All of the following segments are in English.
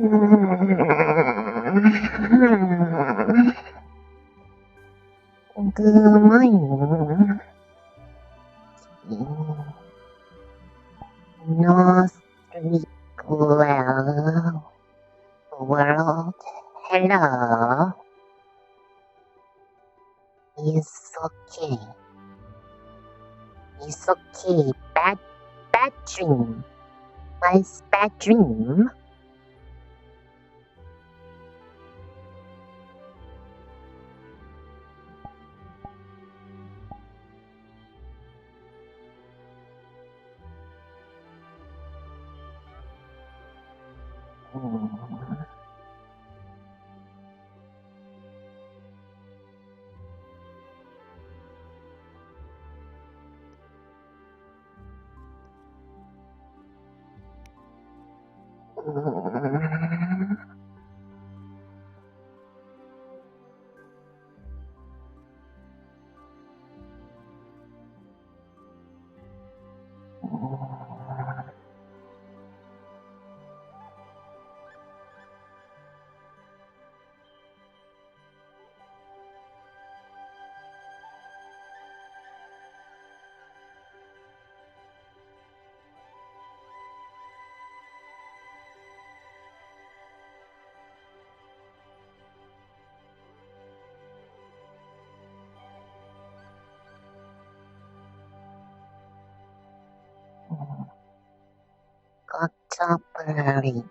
Good morning. North well, world, hello. It's okay. It's okay. Bad dream. Nice bad dream. Got operate.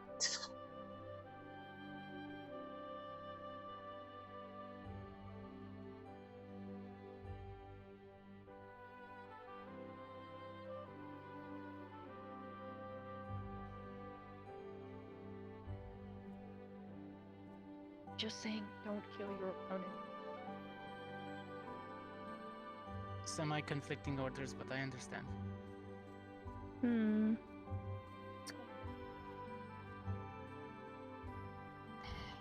Just saying, don't kill your opponent. Semi-conflicting orders, but I understand.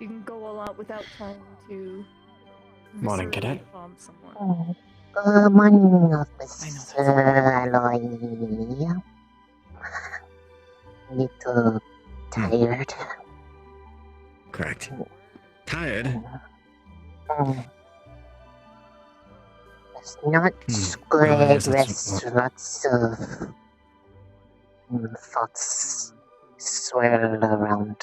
You can go all out without trying to Morning, cadet. bomb someone. Good morning, Officer Aloy. Little tired. Correct. Tired? It's not Well, I good guess that's with lots of thoughts swirl around.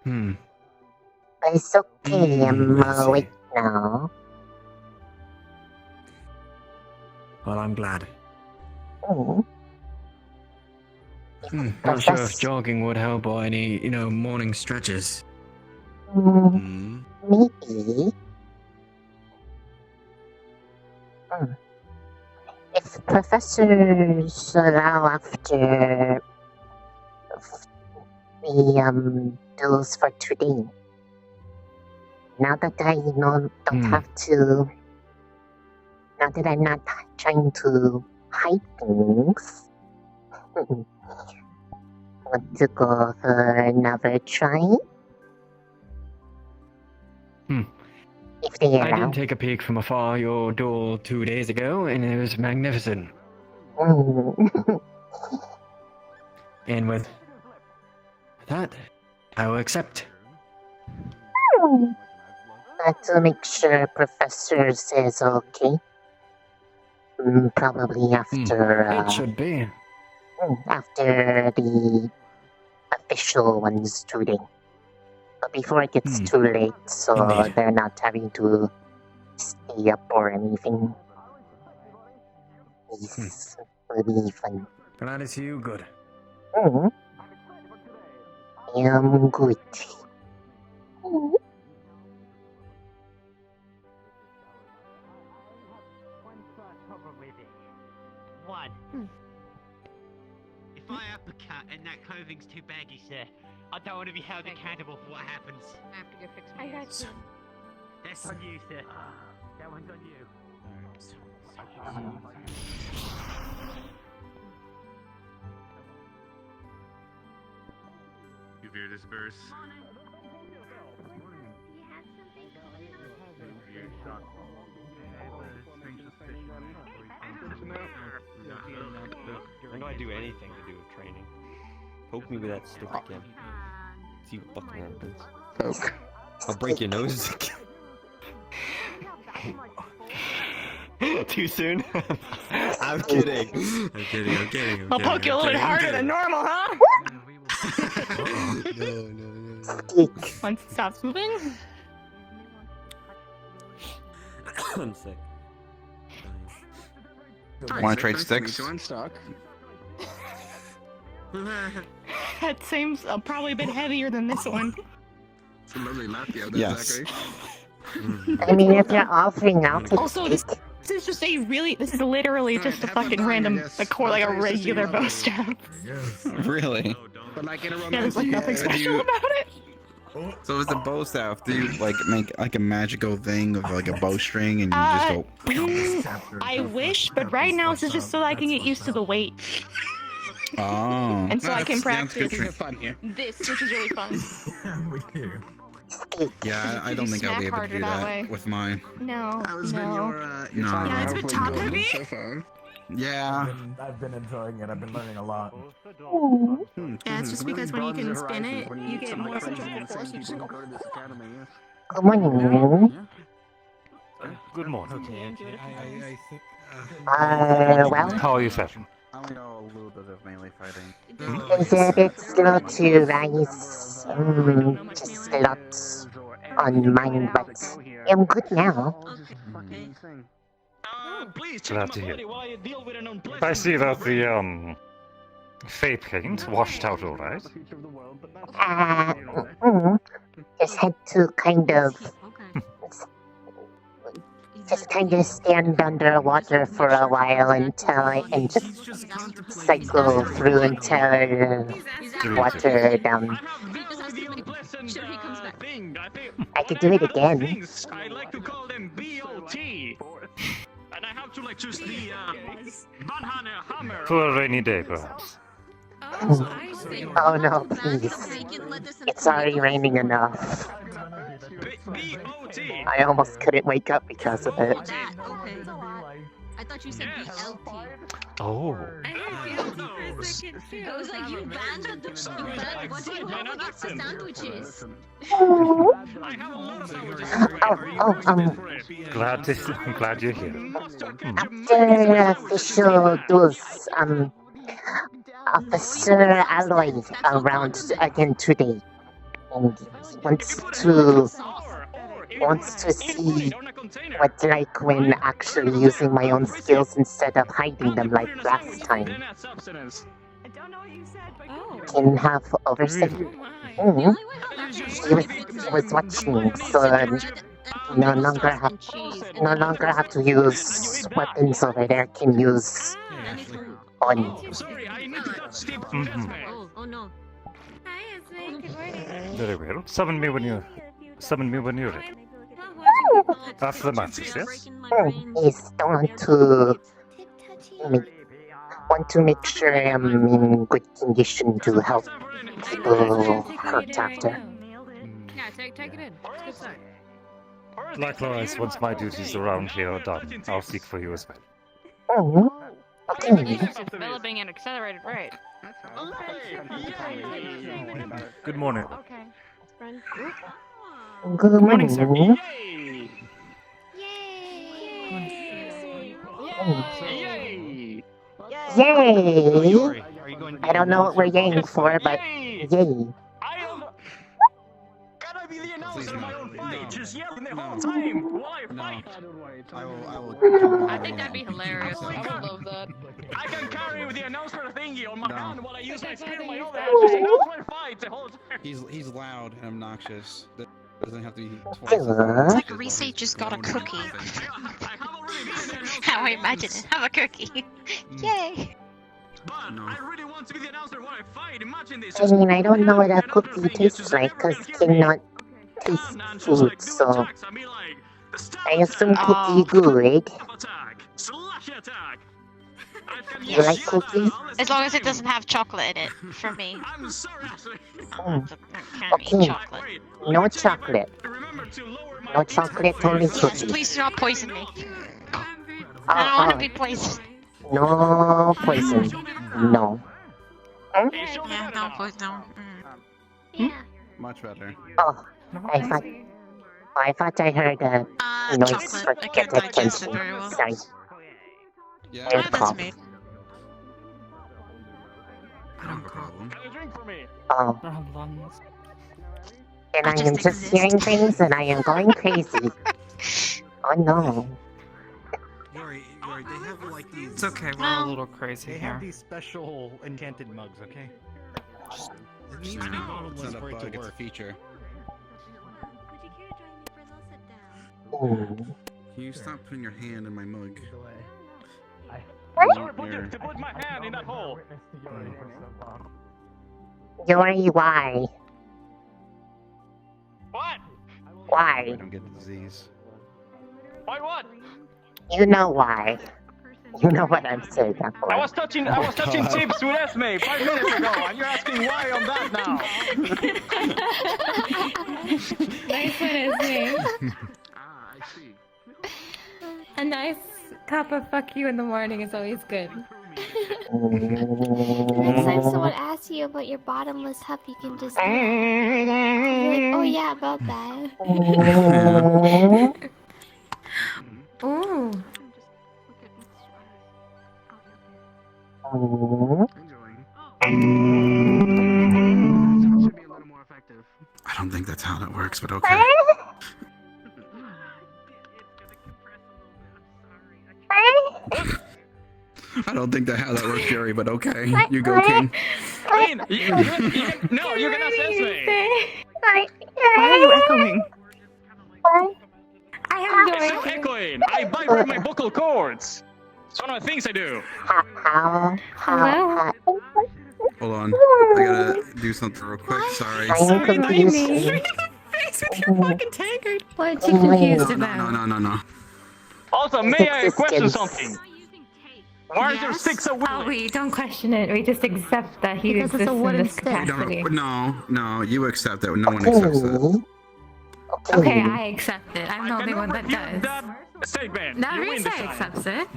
But it's okay, I'm awake now. Well, I'm glad. Mm. Not sure if jogging would help or any, morning stretches. Maybe. If professors allow after the duels for today, now that I don't have to, now that I'm not trying to hide things, want to go for another try? If they allow. I did take a peek from afar your duel 2 days ago, and it was magnificent. And with that, I will accept. To make sure Professor says okay. Probably after. It should be. After the official ones today. But before it gets too late, so Indeed. they're not having to stay up or anything. This will be fun. Glad to see you good. I'm good. One. If I uppercut and that clothing's too baggy, sir, I don't want to be held accountable for what happens. I have to go fix my hair. That's on you, sir. That one's on you. You fear this verse? When do I do anything to do with training? Poke me with that stick again. See what fucking happens. Okay. I'll break your nose. Too soon. I'm kidding. I'm kidding. I'll poke you a little harder than normal, huh? No. Once it stops moving. I'm sick. Want to trade sticks? That seems probably a bit heavier than this one. Yes. I mean, if you're offering, I'll take Also, it. This is literally just a fucking random, like a regular bow staff. Really? Yeah, there's like nothing special about it. So it's a bow staff. Do you like make like a magical thing of like a bowstring and you just go? I wish, but right now this is just so I can get used to the weight, Oh. and so I can practice Fun here. this, which is really fun. Yeah, I don't think I'll be able to do that with mine. No, How has been no. your No. Yeah, it's been top heavy. so far? Yeah. I've been enjoying it. I've been learning a lot. Yeah, it's just because when you can spin it, you get more centrifugal force. You just go. Good morning. Good morning. Okay. I think. Well, How are you feeling? I only know a little bit of melee fighting. it's a bit slow to rise. Just a lot on mine, but I'm good now. Glad to hear. I see that the fey paint washed out all right. Just had to kind of stand underwater for a while until and just cycle through until water down. I could do it again. I like to call them BOT. And I have to like choose the hammer. For a rainy day, perhaps. Oh no, please. It's already raining enough. I almost couldn't wake up because of it. I thought you said BLT. Oh. I was like, you banned the what do you have against the sandwiches? Glad you're here. After official duels, Officer Alloy around again today, and wants to see what's like when actually using my own skills instead of hiding them like last time. Can have oversight. He was watching, so no longer have to use weapons over there. Can use on. Oh no. Hi, Ashley. Good morning. Very well. Summon me when you're ready. After the matches, yes? Yes, want to make sure I'm in good condition to help people hurt after. Yeah, take it in. It's good start. Likewise, once my duties around here are done, I'll seek for you as well. Oh, okay. Developing an accelerated rate. Good morning. Okay. Good morning, sir. Yay! I don't know what we're yaying for, but yay. Can I be the announcer of my own fight? Just yelling the whole time while I fight. I will. I think that'd be hilarious. I would love that. I can carry with the announcer thingy on my hand while I use my spear in my other hand. Just announce my fight the whole time. He's loud and obnoxious. That doesn't have to be twice. It's like Reese just got a cookie. How I imagine it. Have a cookie. Yay! But I really want to be the announcer while I fight. Imagine this. I mean, I don't know what a cookie tastes like, because cannot taste food, so I assume cookie good. You like cookies? As long as it doesn't have chocolate in it, for me. Okay, no chocolate. No chocolate, only cookies. Please do not poison me. I don't want to be poisoned. No poison. No. Yeah, no poison. No. Yeah. Much better. Oh, I thought I heard a noise Chocolate. for I can't digest it attention. very well. Sorry. Yeah, Weird Yeah, that's cough. me. I don't have a problem. Have a drink for me. Oh, Oh, lungs. and I I just am just exist. hearing things and I am going crazy. Oh no. Yuri, they have like these. It's okay, we're No. a little crazy They here. have these special enchanted mugs, okay? It needs to be It's bottomless not a for it bug, to it's a work. feature. Ooh. Can you stop putting your hand in my mug? Sorry to put my hand in that hole. Yuri, why? What? I Why? don't get the disease. Why what? You know why. You know what I'm saying. I was touching tips with Esme 5 minutes ago, and you're asking why on that now. Nice one, Esme. I see. A nice cup of fuck you in the morning is always good. Next time someone asks you about your bottomless cup, you can just be like, oh yeah, about that. Ooh. Should be a little more effective. I don't think that's how that works, but okay. I don't think that's how that works, Jerry, but okay. You go, King. I mean, no, you're gonna ask Esme. Why are you echoing? I have no It's so idea. echoing. I vibrate my vocal cords. It's one of the things I do. How? Hold on. I gotta do something real quick. Sorry. I'm confused. Face with your fucking tankard. What you confused No, about? no. Also, may I question Existence. something? Why is there Yes? 6 a Oh, wheel? we don't question it. We just accept that he Because it's a exists in wooden this stick. capacity. No, you accept that. No one accepts that. Okay, I accept it. I'm the I only one cannot that refute does. that statement. Now You win Risa this time. accepts it.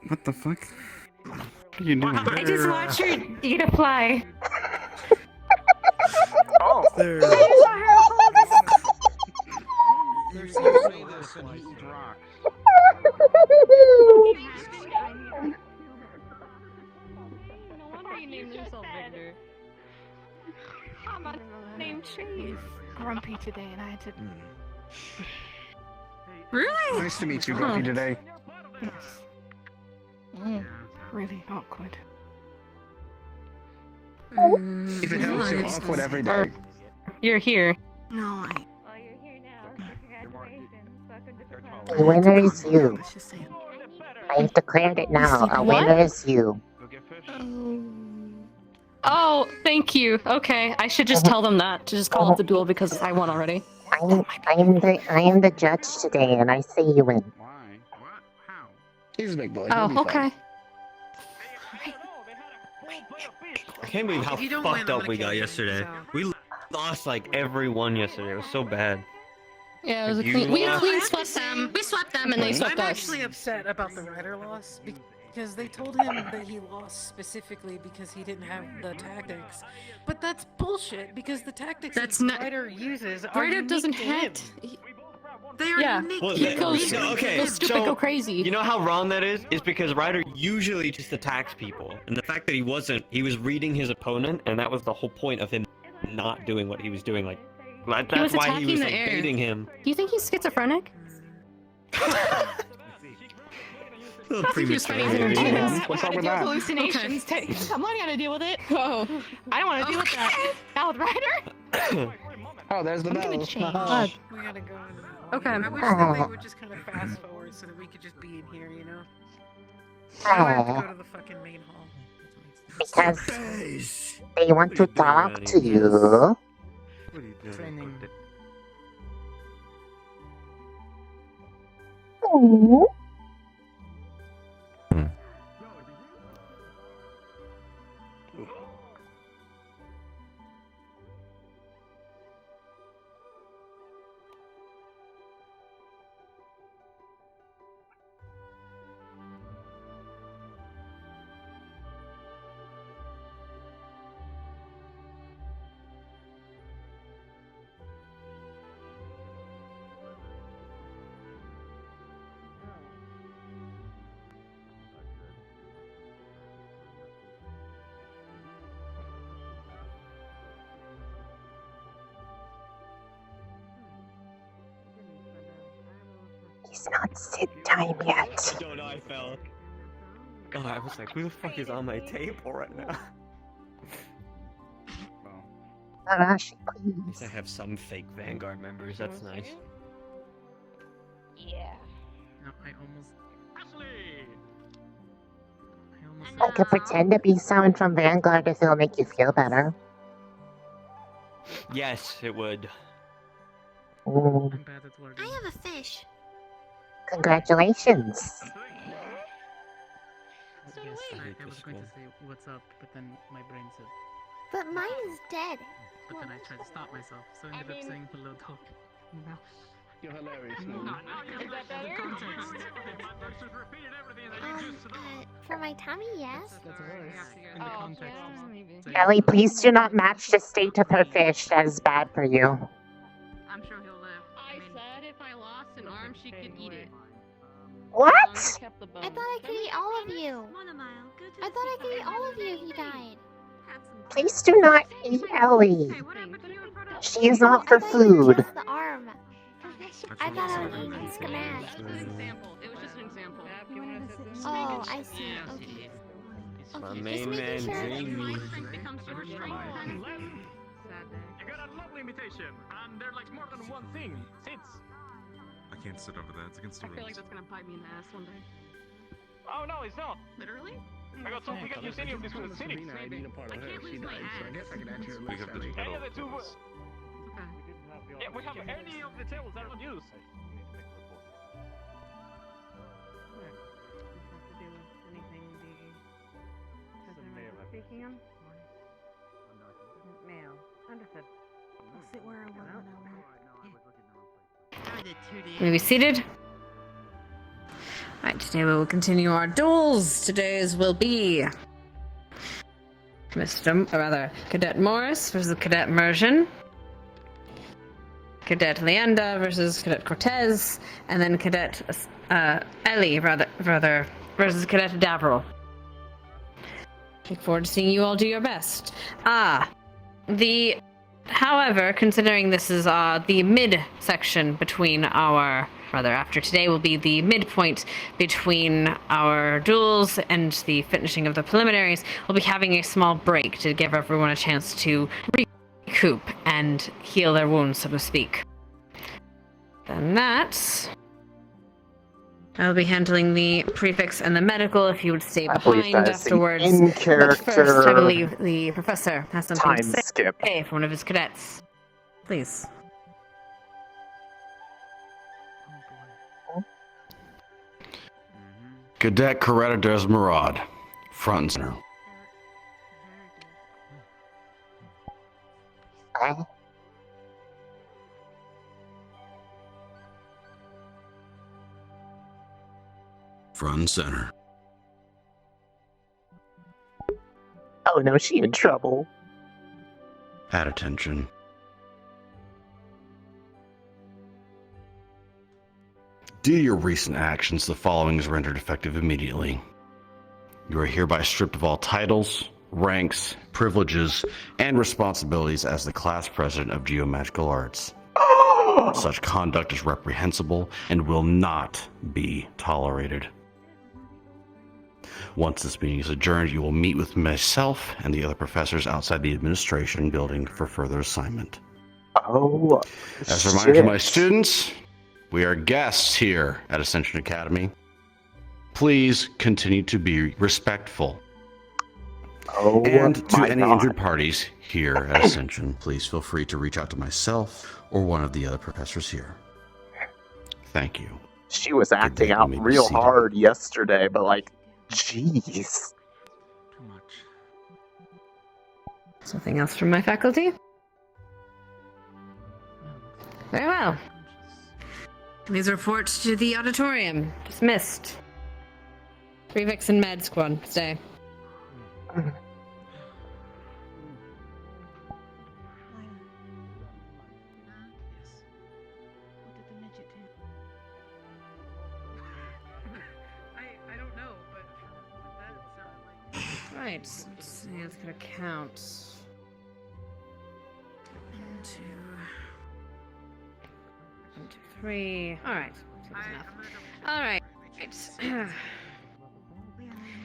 What the fuck? What are you doing? I just watched her eat a fly. Oh, There. No wonder you named yourself Victor. I'm named Chase. Grumpy today, and I had to. Really? nice to meet you, Grumpy, today. Yes. Really awkward. If it helps, you're awkward every day. You're here. No, I. Oh, you're here now. Congratulations. Welcome to the The winner is you. Let's just say it. I have declared it now. A What? winner is you. Oh, thank you. Okay, I should just tell them that to just call it the duel because I won already. I am the judge today, and I say you win. Why? What? How? He's a big boy. Oh, okay. I can't believe how If you don't fucked win, I'm up gonna we kill got you, yesterday. so. We lost like every one yesterday. It was so bad. Yeah, it was a You clean. We lost. clean swept them. We swept them, and they swept I'm us. actually upset about the Rider loss because they told him that he lost specifically because he didn't have the tactics. But that's bullshit because the tactics That's that not- Rider uses are Ryder unique doesn't to have. him. They are Yeah. unique. Well, He that- goes, no, okay, go stupid, so- go crazy. You know how wrong that is? It's because Ryder usually just attacks people. And the fact that he wasn't, he was reading his opponent, and that was the whole point of him not doing what he was doing. Like, that's He was why he attacking was the like air. baiting him. Do you think he's schizophrenic? A little premature. What's wrong with that? Hallucinations. Come on, you gotta deal with it. Oh, I don't want to deal with that. Now with Ryder? Oh, there's the I'm bell. gonna change. We gotta go. Okay. I wish that they would just kind of fast forward so that we could just be in here, you know? I don't have to go to the fucking main hall. Because they want to talk to you. What are you doing? Training. It's not sit time yet. I don't know, I fell. Oh, I was like, who the fuck is on my table right now? Arashi, At least I please. have some fake Vanguard members, that's nice. Yeah. No, I almost. I could pretend to be someone from Vanguard if it'll make you feel better. Yes, it would. Mm, I'm bad at wording. I have a fish. congratulations. Yes, I was going to say what's up, but then my brain said. But mine is dead. But then I tried to stop myself, so I ended up saying hello dog. No. You're hilarious. For my tummy, yes. That's worse. In the context. Ellie, please do not match the state of her fish. That is bad for you. I'm sure he'll live. I said if I lost an arm, she could eat it. What? I thought I could eat all of you. I thought I could eat all of you if you died. Please do not eat Ellie. She is not for I thought you were food. just the arm. I thought I was eating schematic. It was an example. It was just an example. Oh, I see. Okay. My Okay, main just man, making sure. Jamie. Becomes your strength. You got a lovely invitation, and there's like more than one thing. Sits. I can't sit over that. It's against the I feel like rules. that's gonna bite me in the ass one day. Oh no, it's not. Literally? I got so we can use any of this with the city. I can't lose my ass. We have the Any middle of the two. Okay. Yeah, we have any of the tables that are not used. May be seated. Alright, today we will continue our duels. Today's will be Cadet Morris versus Cadet Mersion, Cadet Leanda versus Cadet Cortez, and then Cadet Ellie versus Cadet Davril. Look forward to seeing you all do your best. However, considering this is the mid-section between after today will be the midpoint between our duels and the finishing of the preliminaries, we'll be having a small break to give everyone a chance to recoup and heal their wounds, so to speak. Then I'll be handling the prefix and the medical if you would stay behind afterwards. But first, I believe the professor has something to say for one of his cadets. Please. Cadet Coretta Desmerad, front and center. Front and center. Oh no, she in trouble. At attention. Due to your recent actions, the following is rendered effective immediately. You are hereby stripped of all titles, ranks, privileges, and responsibilities as the class president of Geomagical Arts. Such conduct is reprehensible and will not be tolerated. Once this meeting is adjourned, you will meet with myself and the other professors outside the administration building for further assignment. Oh, as a reminder to my students, we are guests here at Ascension Academy. Please continue to be respectful. And to any injured parties here at Ascension, please feel free to reach out to myself or one of the other professors here. Thank you. She was acting out real hard yesterday, but like, jeez. Something else from my faculty? Very well. Please report to the auditorium. Dismissed. Prefix and med squad, stay. I don't know, but that sounds like. Right, let's see, it's gonna count. 1, 2, 3. Alright, That's enough. All right.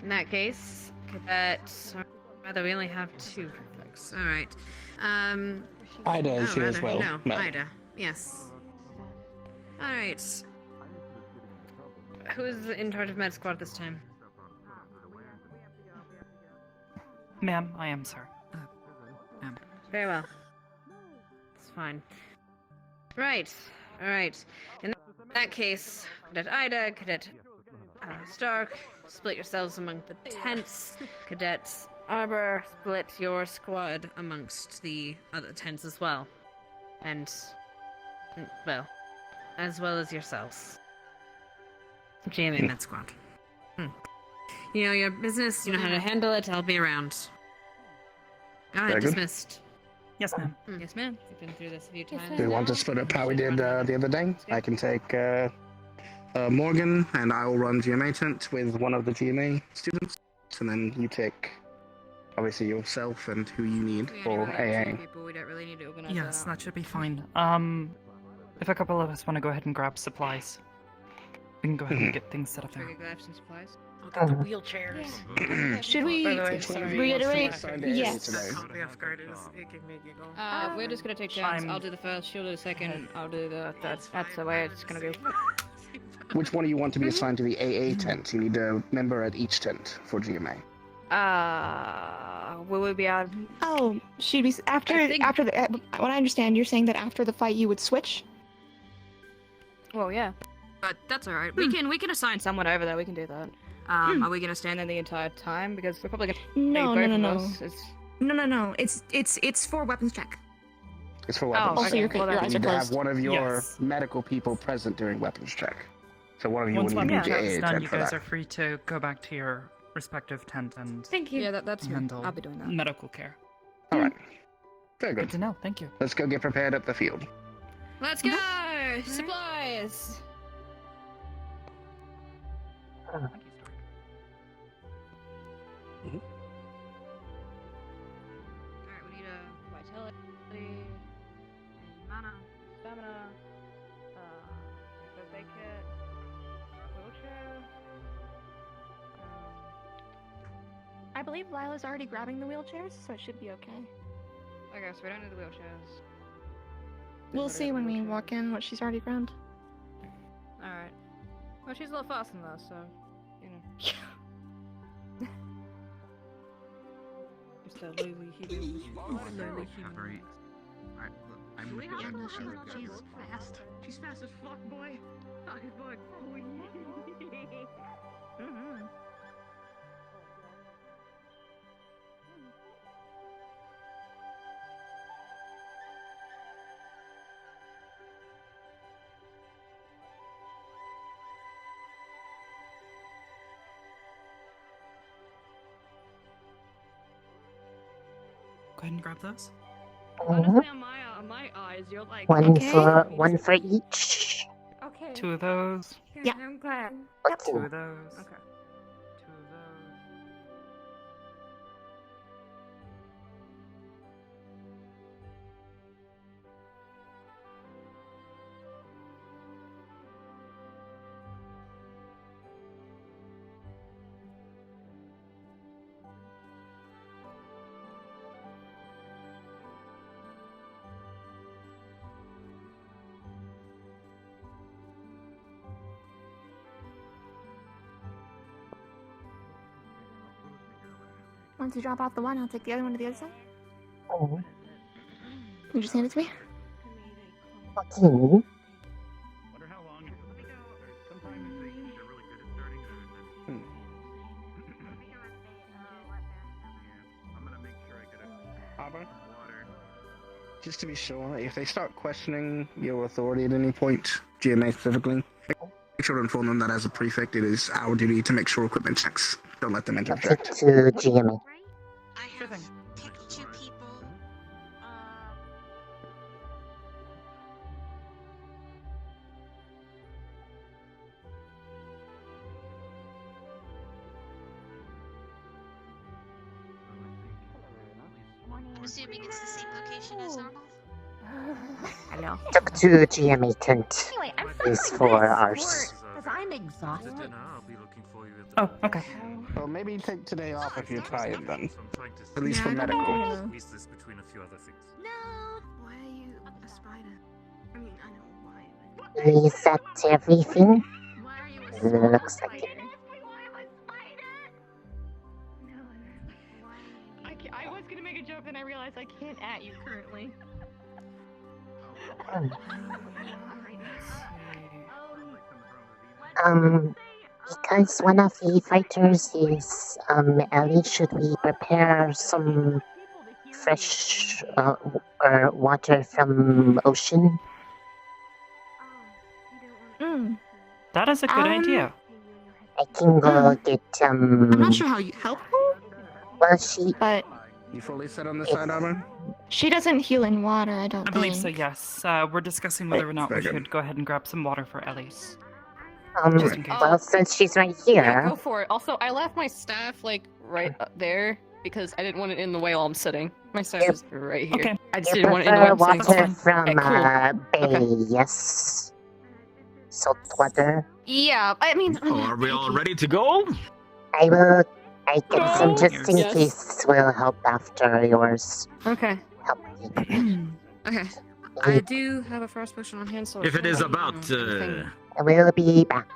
In that case, Cadet. Rather, we only have 2 prefects. All right. Ida is here as rather, well. No, Ida. Yes. All right. Who's in charge of Med Squad this time? Ma'am, I am, sir. Very well. It's fine. Right. All right. In that case, Cadet Ida, Cadet Stark, split yourselves among the tents. Cadets Arbor, split your squad amongst the other tents as well. And, well, as well as yourselves. GMA Med Squad. You know your business, you know how to handle it, I'll be around. Go ahead, dismissed. Yes, ma'am. Yes, ma'am. We've been through this a few times. Do you want to split up how we did the other day? I can take Morgan, and I'll run GMA tent with one of the GMA students, and then you take, obviously, yourself and who you need for AA. We don't really need to organize Yes, that. that should be fine. If a couple of us want to go ahead and grab supplies, we can go ahead and get things set up Should there. we grab some supplies? Look at the wheelchairs. Should we By the way, sorry, reiterate? what's the- Yes. That caught me off guard. It can make you go. We're just gonna take turns. I'll do the first, she'll do the second, I'll do the third. That's the way it's gonna go. Which one do you want to be assigned to the AA tent? You need a member at each tent for GMA. Will we be out? Oh, should we after the? What I understand, you're saying that after the fight you would switch. Well, yeah. But that's alright. We can assign someone over there, we can do that. Are we gonna stand there the entire time? Because we're probably gonna No. No. It's for weapons check. It's for weapons also check. your eyes You are need to have closed. one of your Yes. medical people present during weapons check. So one of you Once will need weapon to be check AA is done, tent you for guys that. are free to go back to your respective tent and Thank you. Yeah, that's me. handle I'll be doing that. medical care. Alright. Very Good good. to know. Thank you. Let's go get prepared up the field. Let's go! Supplies! Alright, we need a vitality, mana, stamina, first aid kit, wheelchair. I believe Lila's already grabbing the wheelchairs, so it should be okay. Okay, so we don't need the wheelchairs. We'll see when we walk in what she's already grabbed. Alright. Well, she's a little faster than us, so, you know. Just a lowly human. Lowly human. Yeah, no, she's fast. She's fast as fuck, boy. Fuck as fuck. Go ahead and grab those. Honestly, on my eyes, you're like One for each. Okay. 2 of those. Yeah, I'm glad. 2 of those. Okay. 2 of those. Once you drop off the one, I'll take the other one to the other side. Oh, You just hand it to me. okay. Wonder how long. Sometimes they're really good at starting and then. I'm gonna make sure I get Arbor? water. Just to be sure, if they start questioning your authority at any point, GMA specifically, make sure to inform them that as a prefect, it is our duty to make sure equipment checks. Don't let them I'll take interject. to GMA. I have picked 2 people. Assuming it's the same location as normal. Hello. Talk to GMA tent. Anyway, I'm is for ours. because I'm exhausted. Oh, okay. Well, maybe take today off if you're tired then. At least Yeah, for I don't medical. know. Squeeze this between a few other things. No. Why are you a spider? I mean, I know why. But... Is that everything? Why are you a Looks like it. I was gonna make a joke, then I realized I can't at you currently. Because one of the fighters is Ellie, should we prepare some fresh water from ocean? That is a good idea. I can go get I'm not sure how you help her. Well, she. But You fully set on the side armor? she doesn't heal in water, I don't I believe so, think. yes. We're discussing whether or not we Very good. should go ahead and grab some water for Ellie's. Just in case. Well, since she's right here. Yeah, go for it. Also, I left my staff like right up there because I didn't want it in the way while I'm sitting. My staff is right here. Okay. I just You didn't want it in the way prefer I'm sitting. water from Bay, Okay. yes? Salt water? Yeah, I mean. Oh, are we all ready to go? I get some just in case will help after yours. Okay. Help me. Okay. I do have a frost potion on hand, so If it is about, I will be back.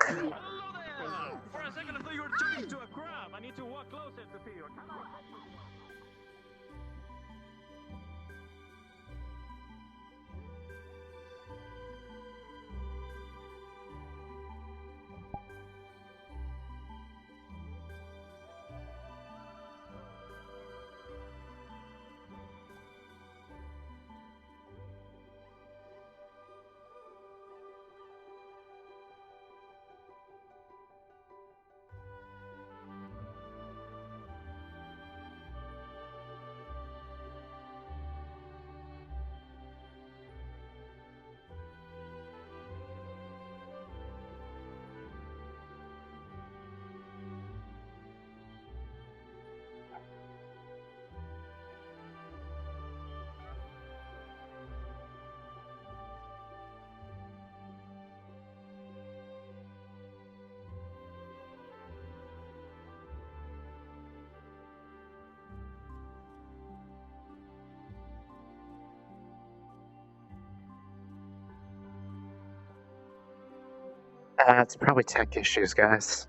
It's probably tech issues, guys.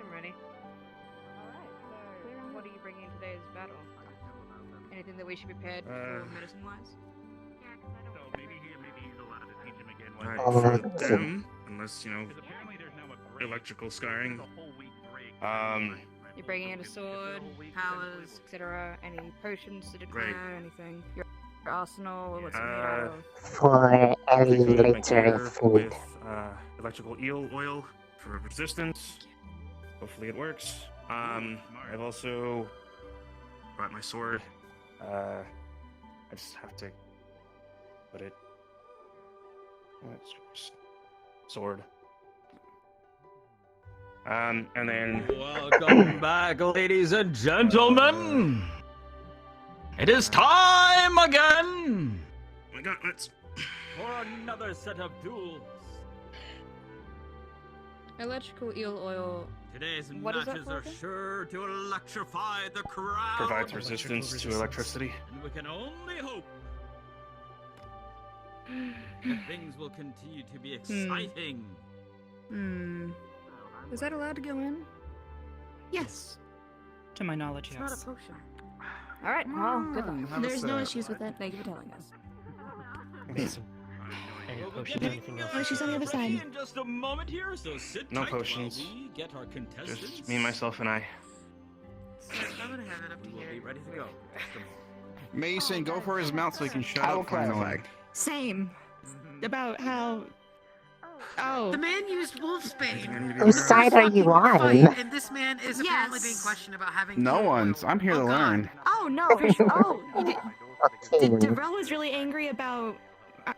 I'm ready. Alright, so what are you bringing in today's battle? Anything that we should be prepared for medicine-wise? For them, unless, you know, electrical scarring. You're bringing in a sword, powers, etc. Any potions to declare, anything? Your arsenal, what's it made out of? For Ellie later if need. With electrical eel oil for resistance. Hopefully it works. I've also brought my sword. I just have to put it. Sword. And then. Welcome back, ladies and gentlemen. It is time again. Oh my God, let's. For another set of duels. Electrical eel oil. Today's What is that matches for are again? sure to electrify the crowd. Provides resistance to electricity. And we can only hope Things will continue to be exciting. Is that allowed to go in? Yes. To my knowledge, It's yes. not a potion. Alright, well, good luck. There's no issues with it. Thank you for telling us. Any potion or anything else? Oh, she's on the other side. In just a moment here, so sit No tight while potions. we get our contestants. Just me, myself, and I. I'm gonna have it up to We'll here. be ready to go. Mason, go for his mouth so he can shut I will up finally. clarify. Same. About how. Oh. The man used Wolfsbane. Whose side are you on? Fight, and this man is apparently being questioned about having. No one's. I'm here to learn. Oh no! For sure. Oh, Okay. Darrell was really angry about.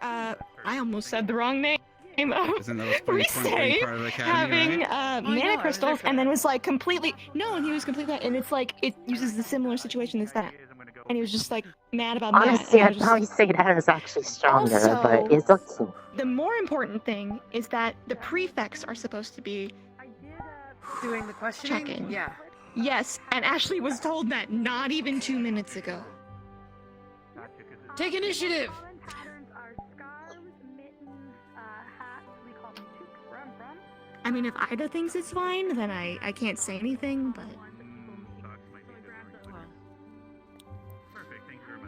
I almost said the wrong name. Isn't that the Rise being part of the academy, having right? mana crystals, and then was like completely no, and he was completely, and it's like it uses the similar situation as that, and he was just like mad about Honestly, that. I'd probably say that is actually stronger, but it's okay. The more important thing is that the prefects are supposed to be doing the questioning. checking. Yeah. Yes, and Ashley was told that not even 2 minutes ago. Take initiative. I mean, if Ida thinks it's fine, then I can't say anything, but...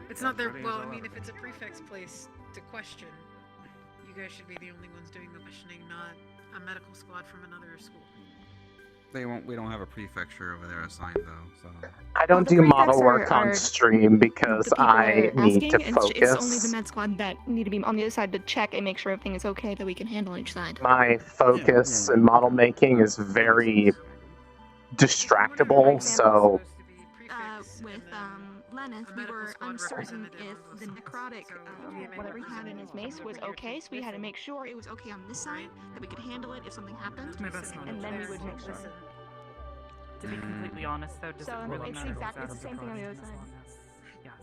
It's not their. Well, I mean, if it's a prefect's place to question, you guys should be the only ones doing the questioning, not a medical squad from another school. They won't. We don't have a prefecture over there assigned though. So. I don't do model work on stream because I need to focus. It's only the med squad that need to be on the other side to check and make sure everything is okay, that we can handle each side. My focus in model making is very distractible, so With Lenith, we were uncertain if the necrotic, whatever he had in his mace, was okay, so we had to make sure it was okay on this side, that we could handle it if something happened, and then we would make sure. To be completely honest, though, does So it really it's matter? exactly the same thing on the other side. Yes.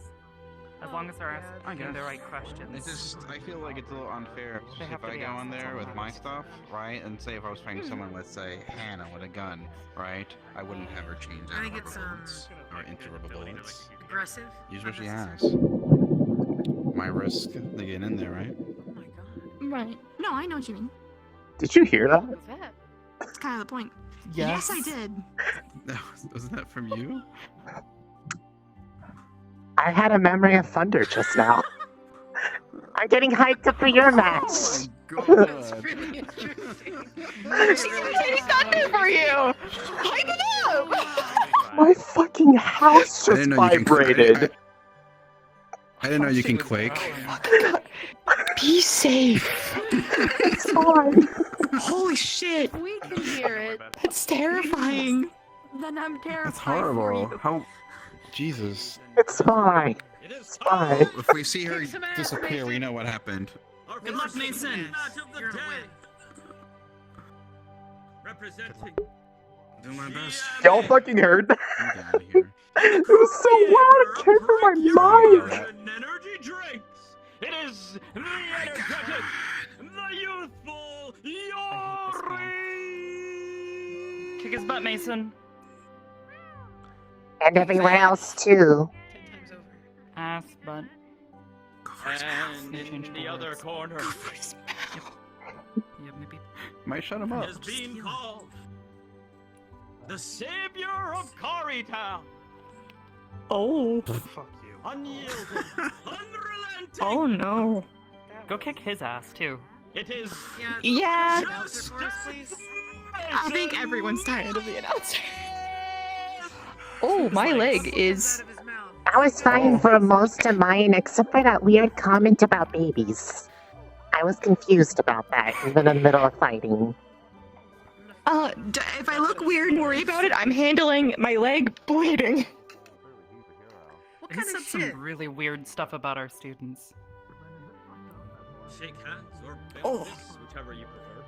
As long as they're asking the right questions. It's just, I feel like it's a little unfair They have if to I be go asked, in that's there all with that my matters. stuff, right, and say if I was fighting someone, let's say Hannah with a gun, right, I wouldn't have her change I out think rubber it's bullets or into rubber bullets. aggressive. Use what she has. My risk to get in there, right? Right. No, I know what you mean. did you hear that? That's kind of the point. Yes. Yes, I did. Wasn't that from you? I had a memory of thunder just now. I'm getting hyped up for your match. That's really interesting. She's imitating thunder for you! Hype it up! My fucking house I just didn't know you can vibrated. I didn't know you can quake. Be safe. It's fine. Holy shit. We can hear it. That's terrifying. Then I'm terrified. That's horrible. How? Jesus. It's fine. It's fine. If we see her disappear, we know what happened. Good luck, Mason. Representing. Do my best. Y'all fucking heard that? I'm out of here. It was so loud, it came from my mic. Energy drinks. It is the energetic, the youthful Yori. Kick his butt, Mason. And everywhere else too. Ass, butt. And in the other corner Yeah, maybe. Might shut him up. is being called the savior of Kari Town. Oh. Fuck you. Unyielding, unrelenting. Oh no. Go kick his ass, too. It is. Yeah. Just I think everyone's tired of the announcer. Oh, my leg is... I was fine for most of mine, except for that weird comment about babies. I was confused about that, even in the middle of fighting. If I look weird and worry about it, I'm handling my leg bleeding. He said some really weird stuff about our students. Shake hands or belt fists, whichever you prefer.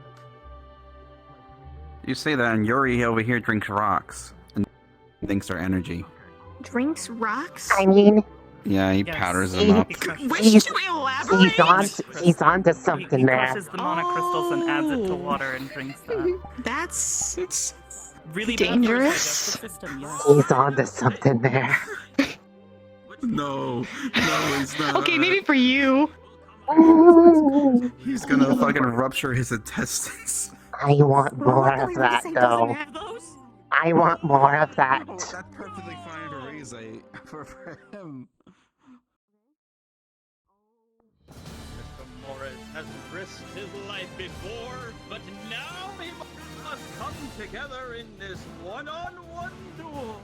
You say that, and Yuri over here drinks rocks and thinks they're energy. Drinks rocks? I mean, Yeah, he powders them up. Wish to elaborate? He's on to something He there. crushes the mana crystals and adds it to water and drinks that. That's Really dangerous. Bad for the digestive system, yes. He's on to something there. No, he's not. Okay, maybe for you. He's gonna fucking rupture his intestines. I want more of that, though. I want more of that. No, that's perfectly fine to raise for him. Mr. Morris has risked his life before, but now he must come together in this one-on-one duel.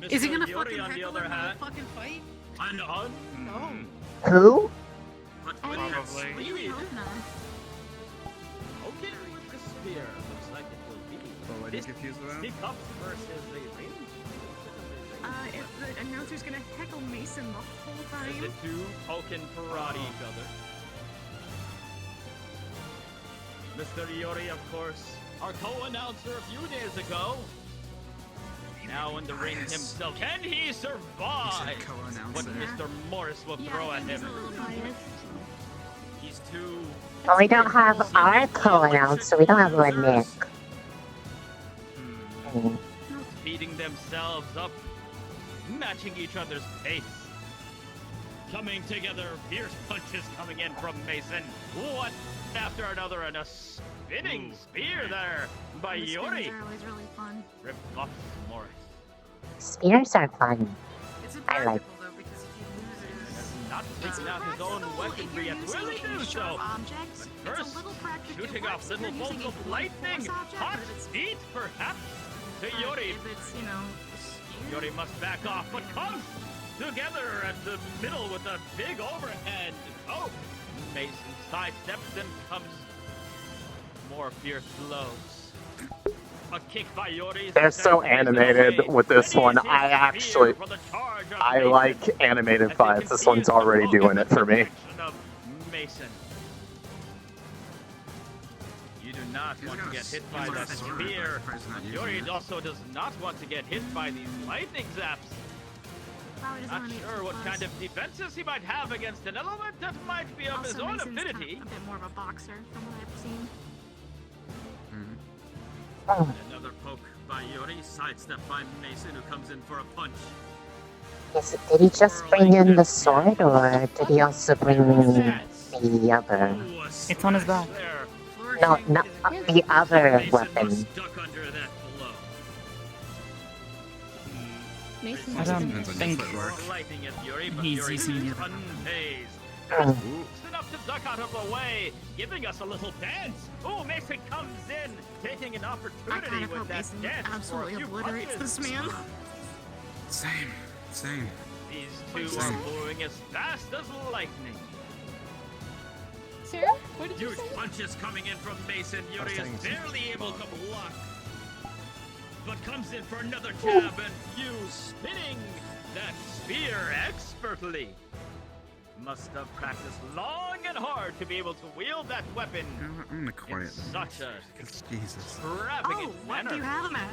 Is he gonna Mr. fucking Yuri, on the heckle other him hand, in a fucking fight? unknown. Who? But Probably. really hope not. Okay, with the spear, looks like it will be. So what are you confused about? Stick ups versus the ring. If the announcer's gonna heckle Mason the whole As time. the two poking karate each other. Mr. Yuri, of course, our co-announcer a few days ago. Now in the ring himself. Can he survive what Mr. Morris will throw at him? He's too... Well, we don't have our co-announcer. We don't have a Nick. Beating themselves up, matching each other's pace. Coming together, fierce punches coming in from Mason. One after another, and a spinning spear there by The Yuri. spins are always really fun. Ripped off Morris. Spears are fun. It's I like. impractical though because if he loses, Not taking out his own weaponry yet. Will he do so? Objects, But first, shooting off little bolts of lightning. Hot heat, perhaps, to Yuri. If it's, you know, Yuri must back off, but comes together at the middle with a big overhead. Oh, Mason sidesteps and comes more fierce blows. A kick by Yuri. They're so animated with this one. I like animated fights. This one's already doing it for me. Of Mason. You do not want to get hit by that spear. Yuri also does not want to get hit by these lightning zaps. Not sure what kind of defenses he might have against an element that might be of his own Mason's affinity. kind of a bit more of a boxer from what I've seen. Another poke by Yuri, sidestep by Mason, who comes in for a punch. Yes, did he just bring in the sword, or did he also bring the other? It's on his back. No, not the other weapon. Stuck under that blow. I don't think Lightning at Yuri, but he's Yuri using is the unfazed. Oh. Enough to duck out of the way, giving us a little dance. Oh, Mason comes in, taking an I opportunity kind of with hope that Mason dance absolutely for a few obliterates punches. this man. Same. These two are moving as fast as lightning. Sir, what did you Huge say? punches coming in from Mason. Yuri is barely able to block, but comes in for another jab and Hughes spinning that spear expertly. Must have practiced long and hard to be able to wield that weapon I'm gonna quiet in such a Jesus. extravagant What manner. do you have him at?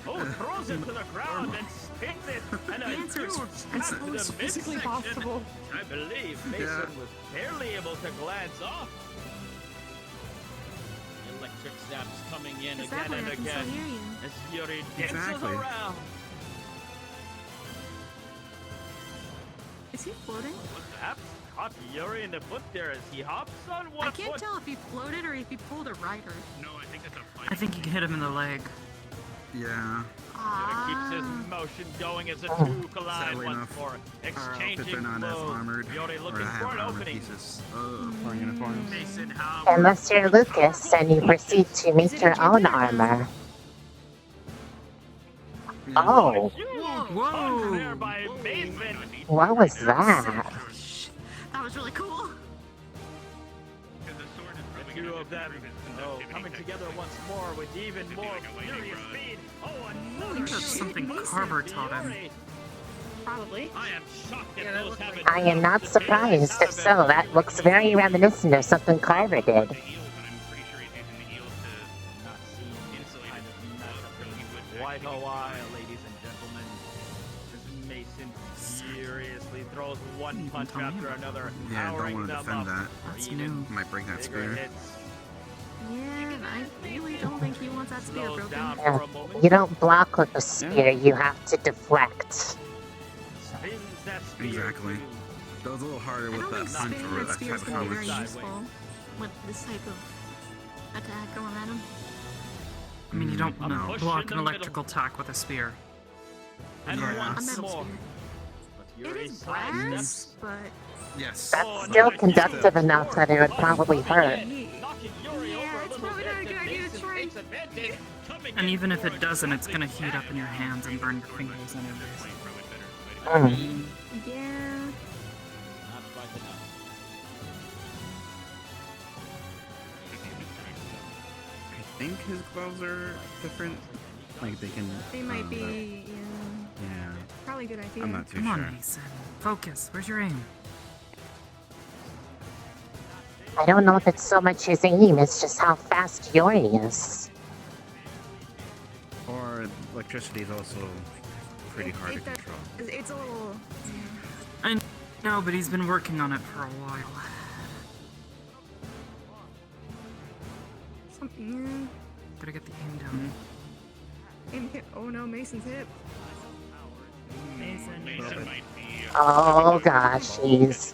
Oh, throws it to the ground and spins it, and a answer is huge as snap to close the physically midsection. possible. I believe Mason was barely able to glance off. Electric zaps coming in Is that again why and I can again still hear you? as Yuri dances Exactly. around. Is he floating? Perhaps caught Yuri in the foot there as he hops on one I can't foot. tell if he floated or if he pulled a rider. No, I think that's a fight. I think you can hit him in the leg. Yeah. Yuri keeps his motion going as the Oh. two collide Sadly once enough, more, our outfits exchanging are not as blows. armored. Yuri Or looking have for an armor opening. pieces. Or uniforms. Mason, how Unless you're Lucas and you proceed to make your own armor. Oh, Whoa! There by Mason. what was that? That was really cool. The two of them, coming together once more with even more furious speed. Oh, another That's something Carver taught him. Yuri. Probably. I am shocked that those haven't. I am not surprised. If so, that looks very reminiscent of something Carver did. White Hawaii, ladies and gentlemen. As Mason furiously throws one punch after another, Yeah, don't powering want to them defend up. that. That's Even new. Might break that bigger spear. hits. Yeah, I really don't think he wants that spear Slows broken. down Yeah. for a moment. You don't block with a spear, you have to deflect. Spins sends that spear Exactly. to? That was a little harder I with don't that think punch spinning or that that spear is type of going to be very punch. useful with this type of attack going at him. I mean, you don't A wanna push block in an the electrical attack with a spear. And Yeah. once A metal more. spear. But It Yuri is brass, sidesteps. but Yes. That's still conductive enough that it would probably hurt. yeah, it's probably not a good idea to try. And even if it doesn't, it's gonna heat up in your hands and burn your fingers anyways. Yeah. Not quite enough. I think his gloves are different. Like they can. They might be, Yeah. probably a good idea. I'm not too Come sure. on, Mason. Focus. Where's your aim? I don't know if it's so much his aim, it's just how fast Yuri is. Or electricity is also pretty hard to It does- control. It's a little. I know, but he's been working on it for a while. Something. Gotta get the aim down. Oh no, Mason's hip. Mason. might be. Oh gosh, he's.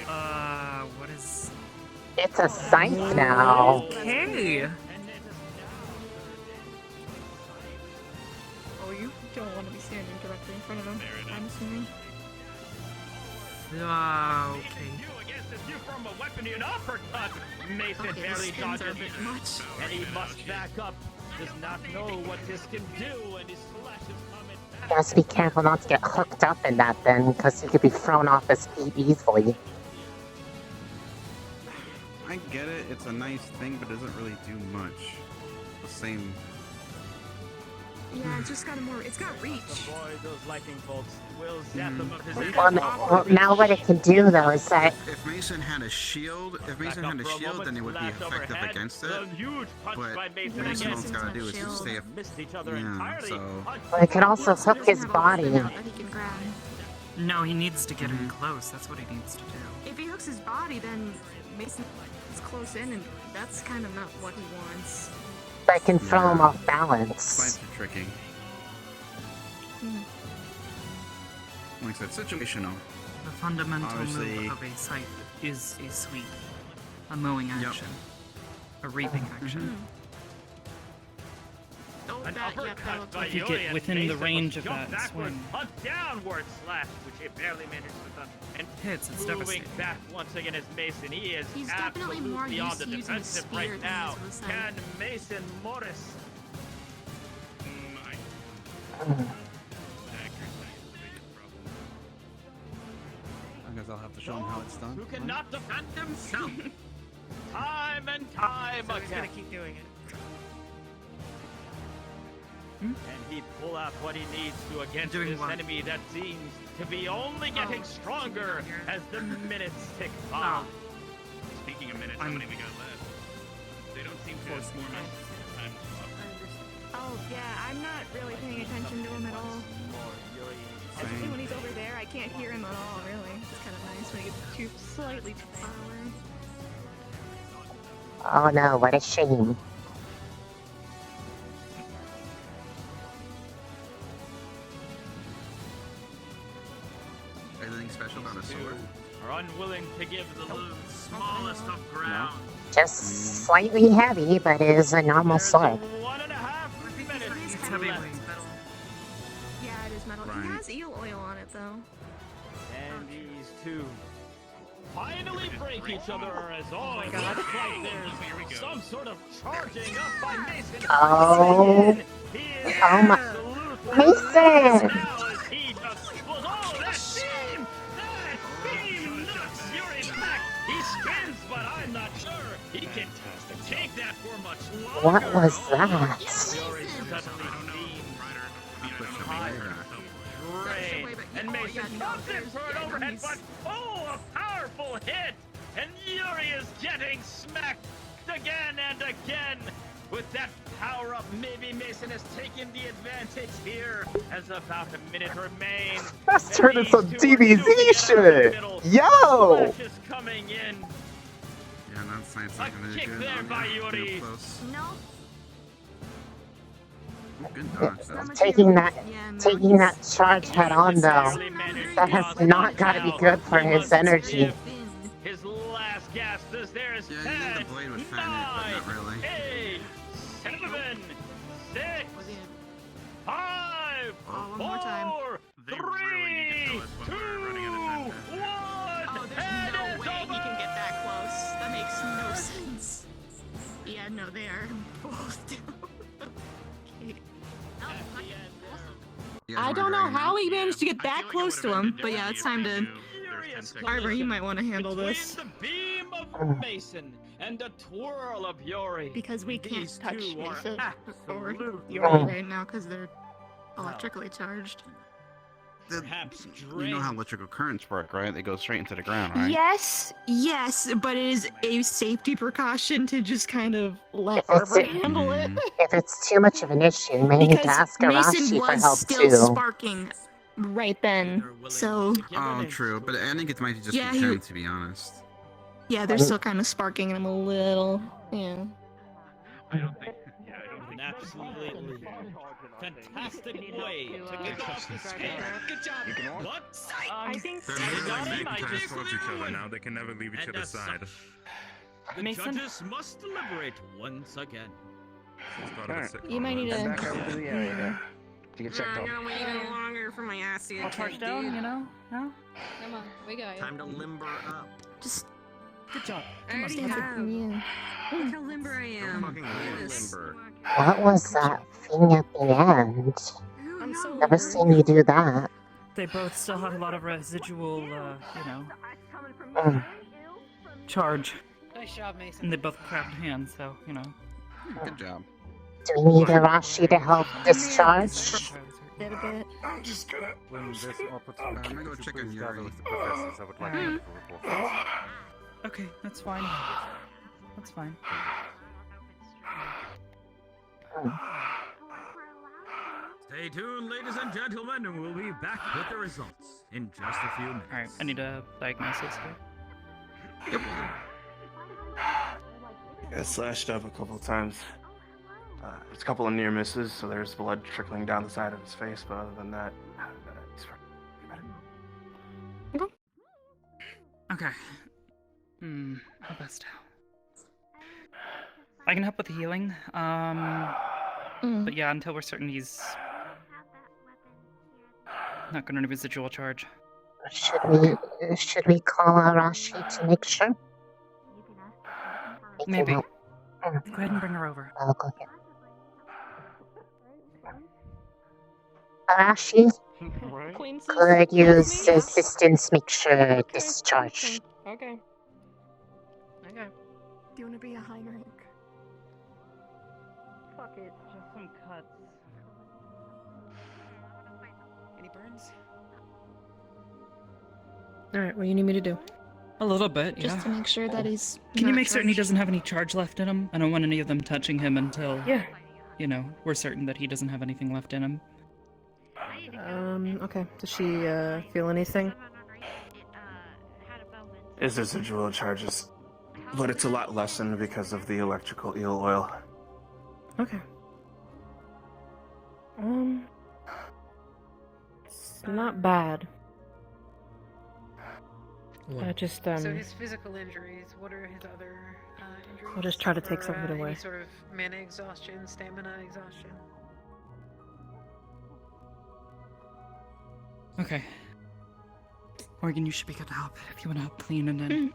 What is... It's a scythe now. Okay. Oh, you don't want to be standing directly in front of him, I'm assuming. Okay. Against a view from a weapon and uppercut. Mason Okay, barely this spins are a dodges. bit much. And he must back up. Does not know what this can do, and his slashes coming back. He has to be careful not to get hooked up in that then, because he could be thrown off his feet easily. I get it. It's a nice thing, but it doesn't really do much. The same. Yeah, it's just got more. It's got reach. Avoid those lightning bolts. Will zap them of his Well, now what it can do though is that If Mason had a shield, then it would be effective against it. But Mason all it's gotta do is just stay. Yeah, so. it can also hook his body. That he can grab. No, he needs to get in close. That's what he needs to do. If he hooks his body, then Mason is close in, and that's kind of not what he wants. That can throw him off balance. Slides are tricky. Like I said, situational. The fundamental Obviously- move of a scythe is a sweep, a mowing action, a reaping action. An uppercut by If you Yuri get and within the Mason range must of jump that backward, swing. a downward slash, which he barely manages to touch. And Hits, it's moving devastating. back once again is Mason. He is He's definitely more absolutely on used the to using the defensive spear right than now. he is with the Can scythe. Mason Morris? I guess I'll have to show him how it's done. Who cannot defend himself? Time and time again. He's gonna keep doing it. And he'd pull out what he needs to against this enemy that seems to be only getting stronger as the minutes tick by. Speaking of minutes, how many we got left? They don't seem to have more minutes. Time Oh yeah, I'm not really paying attention to him at all. Especially when he's over there, I can't hear him at all. Really, it's kind of nice when he gets slightly too far away. Oh no, what a shame. Anything special about a sword? Are unwilling to give the smallest of ground. Just slightly heavy, but it is a normal sword. 1.5 minutes. It's heavyweight. Yeah, it is metal. He has eel oil on it though. And these two finally break each other as all my God. looks like there's some sort of charging up by Mason. Oh. Oh my. Mason! Now as he just was that beam! That beam knocks Yuri back! He spins, but I'm not sure he can take that for much longer. What was that? Yuri suddenly drain. And Mason comes in for an overhead, but a powerful hit! And Yuri is getting smacked again and again! With that power up, maybe Mason has taken the advantage here, as about a minute remains. Let's turn into some DBZ shit! Yo! Flash is coming in. Yeah, that's nice. A kick there by Yuri. No. Good dodge, though. Taking that charge head on though, that has not got to be good for his energy. His last gasp is there's Yeah, you think the blade would fan it, but not really. 8, 7, 6, 5, one more time. 4, 3, 2, 1. Oh, there's no way he can get that close. That makes no sense. Yeah, no, they are both down. I don't know how he managed to get that close to him, but yeah, it's time to. Carver, you might want to handle this. The beam of Mason and a twirl of Yuri. Because we can't These touch two are Mason or absolutely Yuri right now because they're electrically charged. Perhaps You know how electrical currents work, right? They go straight into the ground, right? Yes, but it is a safety precaution to just kind of let If it's, Carver handle it. if it's too much of an issue, you may need to Because ask Mason Arashi for was help still too. sparking right then, so Oh, true. But I think it might just Yeah, be he- him, to be honest. yeah, they're still kind of sparking him a little. Yeah. An absolutely fantastic way to get off the scale. Good job. What? I think they're literally making time towards each other now. They can never leave each other's side. The Mason? judges must deliberate once again. You might need to. Back over to the area there. To get checked out. wait even longer for my ass to get I'll charge kicked, down, dude. you know? No? Come on, we got you. Time to limber up. Just. Good job. I already have. Yeah. Look how limber I am. Fucking Look at this. limber. What was that thing at the end? I'm so Never seen you do that. They both still have a lot of residual, you know, Mm. charge. Nice job, Mason. And they both grabbed hands, so, you know. Good job. Do we need Arashi to help discharge? Did a bit. I'm just gonna. When this opportunity I'm gonna go check on Yuri. with the professors, I would like to report. Okay, that's fine. That's fine. Stay tuned, ladies and gentlemen, and we'll be back with the results in just a few minutes. Alright, I need a diagnosis here. Got slashed up a couple times. There's a couple of near misses, so there's blood trickling down the side of his face, but other than that, he's fine. Okay. How best to. I can help with the healing. But yeah, until we're certain he's not going to residual charge. Should we call Arashi to make sure? We can Maybe. help. Go ahead and bring her over. I'll go get Arashi, could use assistance, make sure discharge. Okay. Do you want to be a high rank? Fuck it, just some cuts. Any burns? Alright, what do you need me to do? A little bit, Just yeah. to make sure that he's. Can you not make certain he charged? doesn't have any charge left in him? I don't want any of them touching him until, Yeah. you know, we're certain that he doesn't have anything left in him. Okay. Does she, feel anything? His residual charges, but it's a lot lessened because of the electrical eel oil. Okay. It's not bad. Just, So his physical injuries, what are his other injuries? I'll just try to take Or, some of it away. Any sort of mana exhaustion, stamina exhaustion? Okay. Morgan, you should be good to help if you want to help clean and then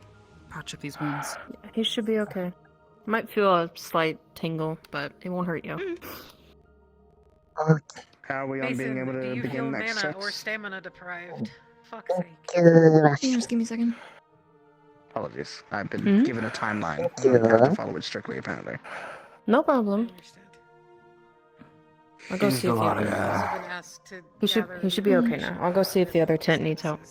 patch up these wounds. He should be okay. Might feel a slight tingle, but it won't hurt you. How are we on being able do to you feel begin next mana steps? or stamina deprived? Fuck's sake. Just give me a second. Apologies. I've been given a timeline. I have to follow it strictly, apparently. No problem. I'll go see if the lot of other... He should be okay now. I'll go see if the other tent needs help.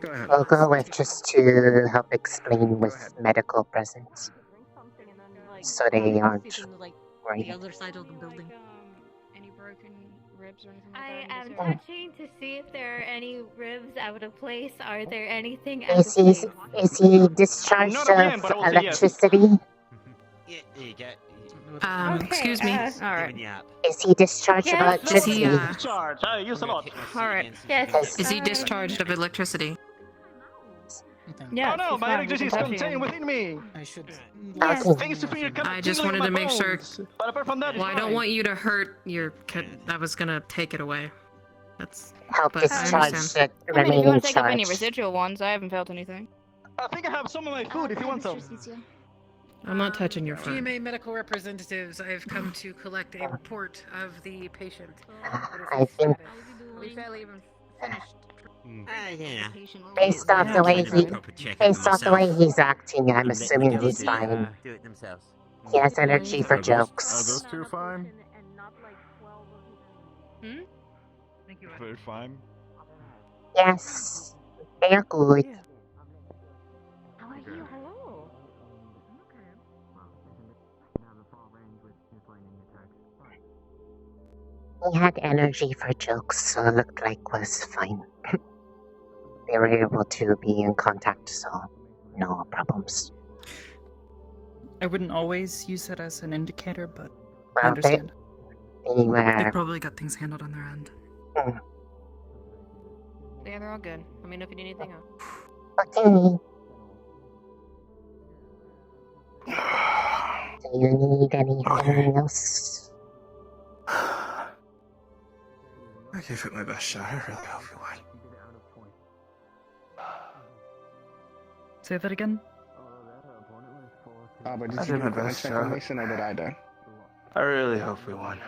Go ahead. I'll go with just to help explain with medical presence. So they aren't worried. The other side of the building. Any broken ribs or anything I like am that? touching to see if there are any ribs out of place. Are there anything out of Is place? he discharged Not again, of but also, yes. electricity? You get. Excuse me. Alright. Is he discharged of Yes, electricity? Discharge. I use a lot. Alright. Yes. Is he discharged of electricity? Oh no, my electricity is contained within me. I should. Yes. Thanks to your I just wanted to make sure. But apart from that, Well, I don't want you to hurt your kid. I was gonna take it away. That's. Help But I discharge understand. should I mean, if remain you in want to take up any charge. residual ones, I haven't felt anything. I think I have some of my food if you want some. I'm not touching your foot. GMA medical representatives, I have come to collect a report of the patient. I think We fairly even finished. Yeah. based off the way he's acting, I'm assuming he's fine. Do it themselves. He has energy for jokes. Are those two fine? They're fine. Yes, they are good. Hello. He had energy for jokes, so it looked like was fine. They were able to be in contact, so no problems. I wouldn't always use it as an indicator, but I Well, understand. they were. They probably got things handled on their end. Yeah, they're all good. Let me know if you need anything else. Okay. Do you need anything else? I gave it my best shot. I really hope you won. Say that again? But did I you did do my a best check shot. on Mason or did I do? I really hope we won.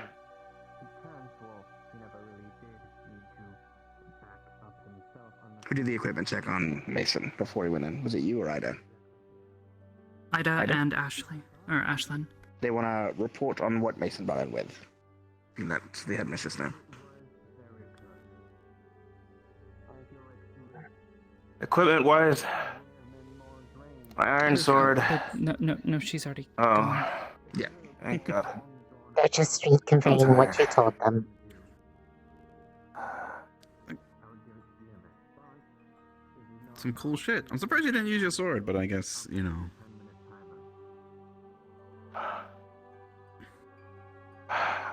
Who did the equipment check on Mason before he went in? Was it you or Ida? Ida and Ashley. Or Ashlyn. They want to report on what Mason brought in with. And that's the headmistress now. Equipment-wise, my iron sword. No, she's already. Oh, gone. Yeah. Thank God. They're just reconveying what you told them. Some cool shit. I'm surprised you didn't use your sword, but I guess, you know.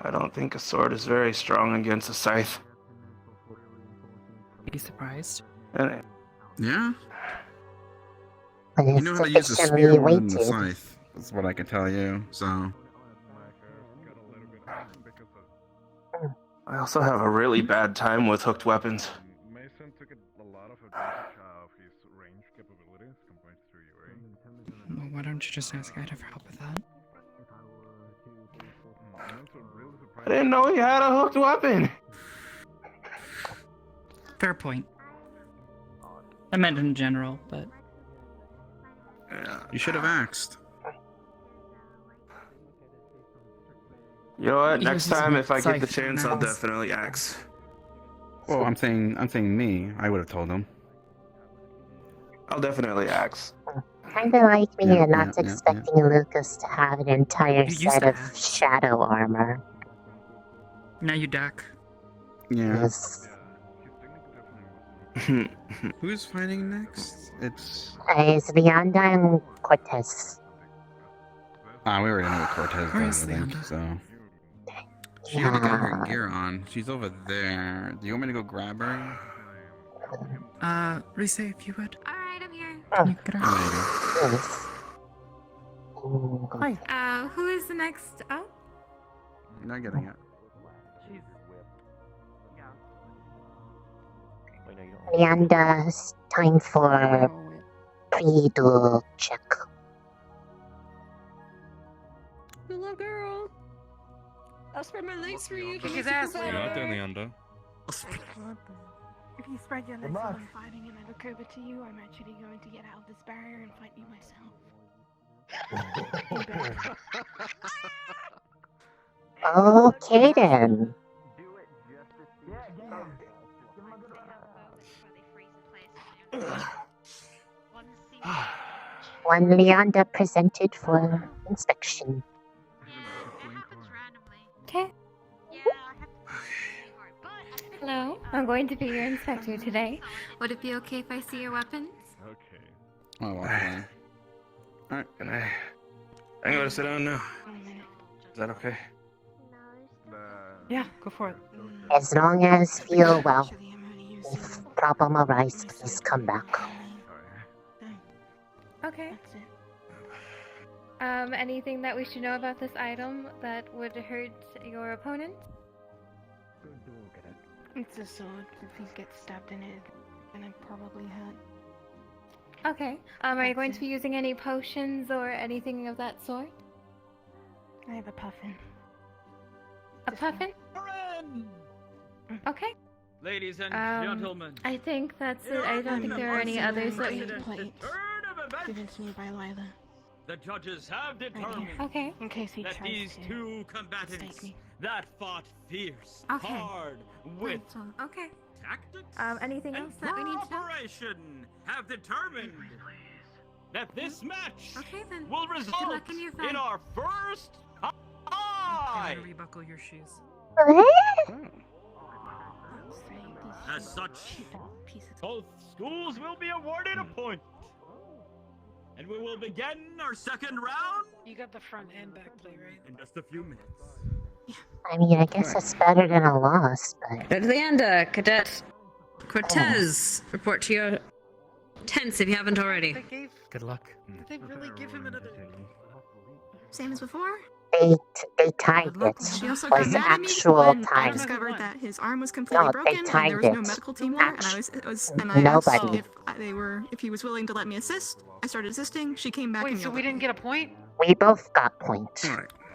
I don't think a sword is very strong against a scythe. Be surprised. Yeah? But You it's know how to use a sufficiently spear more than the weighted. scythe. That's what I can tell you, so. I also have a really bad time with hooked weapons. Mason took a lot of advantage of his range capabilities compared to Yuri. Well, why don't you just ask Ida for help with that? I didn't know he had a hooked weapon. Fair point. I meant in general, but. You should have asked. You know what? He Next was time, if I get the scythe, chance, I'll nice. definitely axe. Well, I'm saying me. I would have told him. I'll definitely axe. Kinda like me Yeah, and not yeah, expecting Lucas to have an entire You used set to of have. shadow armor. Now you duck. Yeah. Yes. Who's fighting next? It's. It's Leanda and Cortez. We already know what Cortez Where does, is I think, Leanda? so. She already got her Yeah. gear on. She's over there. Do you want me to go grab her? Rise, if you would. Alright, I'm here. Can you get her? Maybe. Yes. Mm, Hi. Who is the next up? You're not getting it. Leanda's time for pre-duel check. Hello, girl. I'll spread my legs for you. Kick his ass, Leander. If you spread your legs while I'm fighting and I look over to you, I'm actually going to get out of this barrier and fight you myself. Okay then. One Leanda presented for inspection. Okay. Hello, I'm going to be your inspector today. Would it be okay if I see your weapons? Okay. Oh, okay. Alright, I'm gonna sit down now. Is that okay? Yeah, go for it. As long as you're well, if problem arises, please come back. Okay. Anything that we should know about this item that would hurt your opponent? It's a sword. If he gets stabbed in it, then it probably hurt. Okay. Are you going to be using any potions or anything of that sort? I have a puffin. A puffin? Okay. Ladies and gentlemen. I think that's it. I don't think there are any others that we... Given to me by Lila. The judges have determined Okay. In case he that tries these to two combatants that fought fierce, Okay. hard, with Okay. tactics Anything else that we need to know? cooperation have determined that this match then. will Good result luck in your fight. in our first I'm tie. gonna rebuckle your shoes. As such, both schools will be awarded a point. And we will begin our second round. You got the front and back play, right? In just a few minutes. I mean, I guess it's better than a loss, but... At the end, Cadet Cortez, report to your tents if you haven't already. Good luck. Did they really give him another? Same as before. They tied it. She also Was got mad at me actual when I time. discovered that his arm was completely No, broken they and tied there was no it. medical team there. And I Nobody. asked if he was willing to let me assist. I started assisting. She came back. Wait, and so yelled we at me. didn't get a point? We both got points.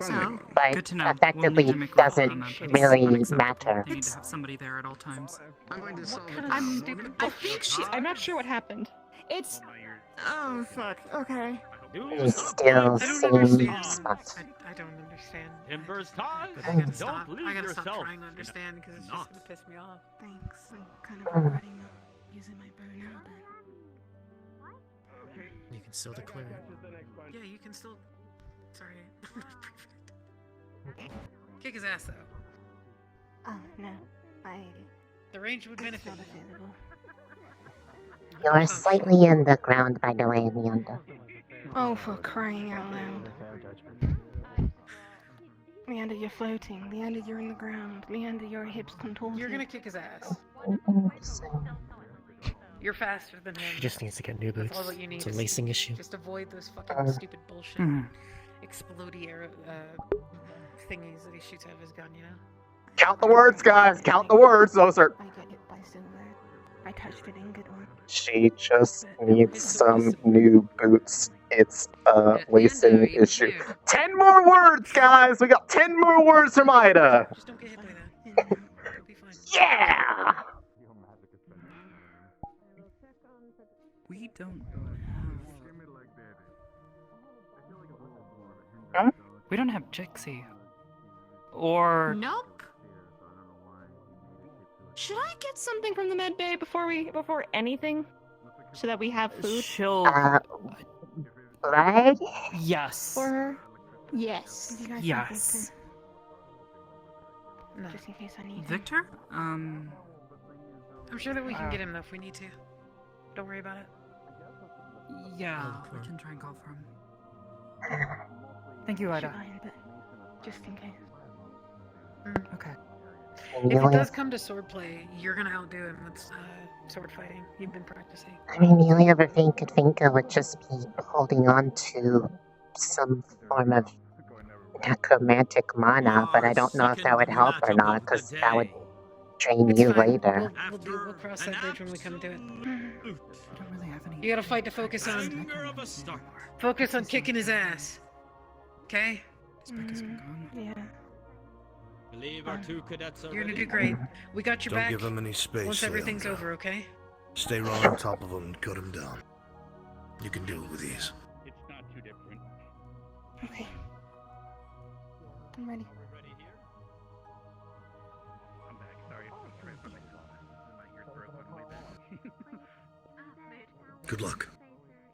So, But Good to know. effectively We'll need to make a report doesn't on that. It's really unacceptable. matter. You need to have somebody there at all times. I think I'm not sure what happened. It's. Oh fuck. Okay. He's still same spot. I don't understand. Timbers ties. I gotta Don't stop. leave I gotta yourself stop trying to understand because it's just gonna piss me off. Thanks. I'm kind of regretting not using my bow now, but. You can still declare it. Yeah, you can still. Sorry. Kick his ass though. Oh no, The range would benefit. not available. You're slightly in the ground, by the way, Leander. Oh, for crying out loud! Leander, you're floating. Leander, you're in the ground. Leander, your hips contorted. You're gonna kick his ass. You're faster than him. She just needs to get new boots. That's all that you need. It's a Just- lacing issue. Just avoid those fucking stupid bullshit explodey arrow thingies that he shoots out of his gun, you know? Count the words, guys. Count the words. Those are. I get it by silver. I touched it in good one. She just needs some new boots. It's a lacing issue. 10 more words, guys. We got 10 more words from Ida. Just don't get hit by that. You'll be fine. Yeah. We don't Huh? We don't have Jixie. Or Nope. Should I get something from the med bay before anything, so that we have food? she'll Right? Yes. For her? Yes. You guys have Yes. Victor? Just in case I need him. Victor? I'm sure that we can get him though if we need to. Don't worry about it. Yeah, we can try and call for him. Thank you, Ida. Fine, but just in case. Okay. If it does come to swordplay, you're gonna outdo him with sword fighting. You've been practicing. I mean, the only other thing I could think of would just be holding on to some form of necromantic mana, but I don't know if that would help or not, because that would drain It's you fine. later. We'll cross that bridge when we come to it. I don't really have any. You gotta fight to focus on. Focus on kicking his ass. Okay? Yeah. Believe our two cadets are You're gonna ready. do great. We got your Don't back. give him any space. Once everything's Leandra. over, okay? Stay right on top of him and cut him down. You can do it with ease. It's not too different. Okay. I'm ready. I'm back. Sorry. Good luck.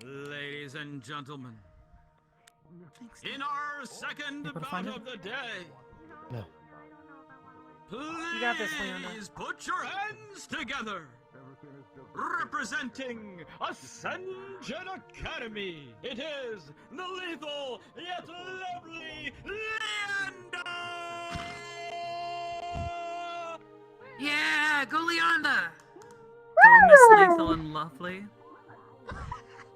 Ladies and gentlemen, in our second bout of the day, No. You got this, Leander. please put your hands together. Representing Ascension Academy, it is the lethal yet lovely Leander! Yeah, go Leonda! Go Miss Lethal and Lovely.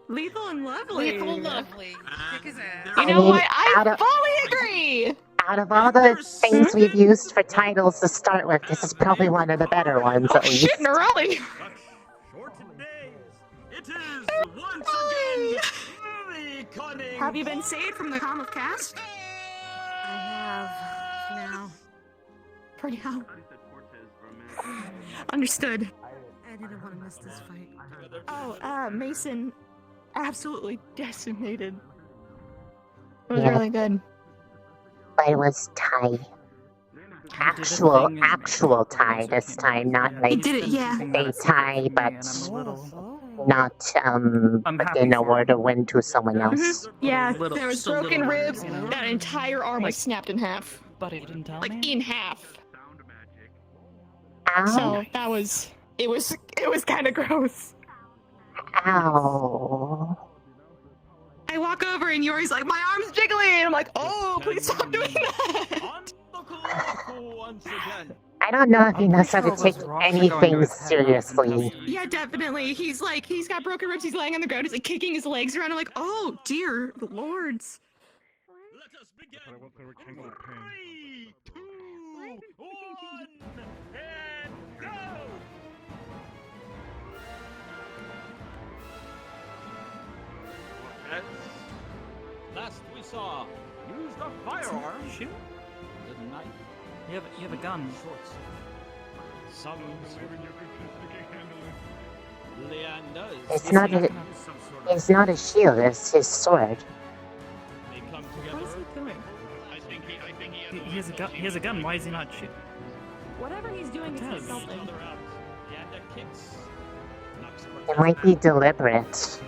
Lethal and Lovely. Lethal Lovely. Kick his ass. You know what? out I of- fully agree. Out of all the things we've used for titles to start with, this is probably one of the better ones, at least. Shit, Nerali. It is once again very cunning. Have you been saved from the calm of cast? I have. Now. For now. Understood. I didn't want to miss this fight. Oh, Mason absolutely decimated. It was Yeah. really good. But it was tie. Actual tie this time, not like He did it, yeah. a tie, but not happy an award a win to someone else. Yeah, Little- there was just a broken little, ribs. you know? That entire arm was snapped in half. But he didn't tell Like me. in half. Ow. So that was it was kind of gross. Ow. I walk over and Yori's like, my arm's jiggling. And I'm like, oh, please stop doing that. I don't know if he knows how to take anything seriously. Yeah, definitely. He's got broken ribs. He's laying on the ground. He's like kicking his legs around. I'm like, oh dear lords. Let us begin. 3, 2, 1, and go! As last we saw, used a firearm. Shoot. The knife. You have a gun. Shorts. Some Leander is It's not a shield, it's his sword. they come What is together. he doing? I think he He has a gun. He has a gun. Why is he not shooting? Whatever he's doing is Cortez. insulting. Leander out. Leander kicks. Knocks It Cortez might be back. deliberate.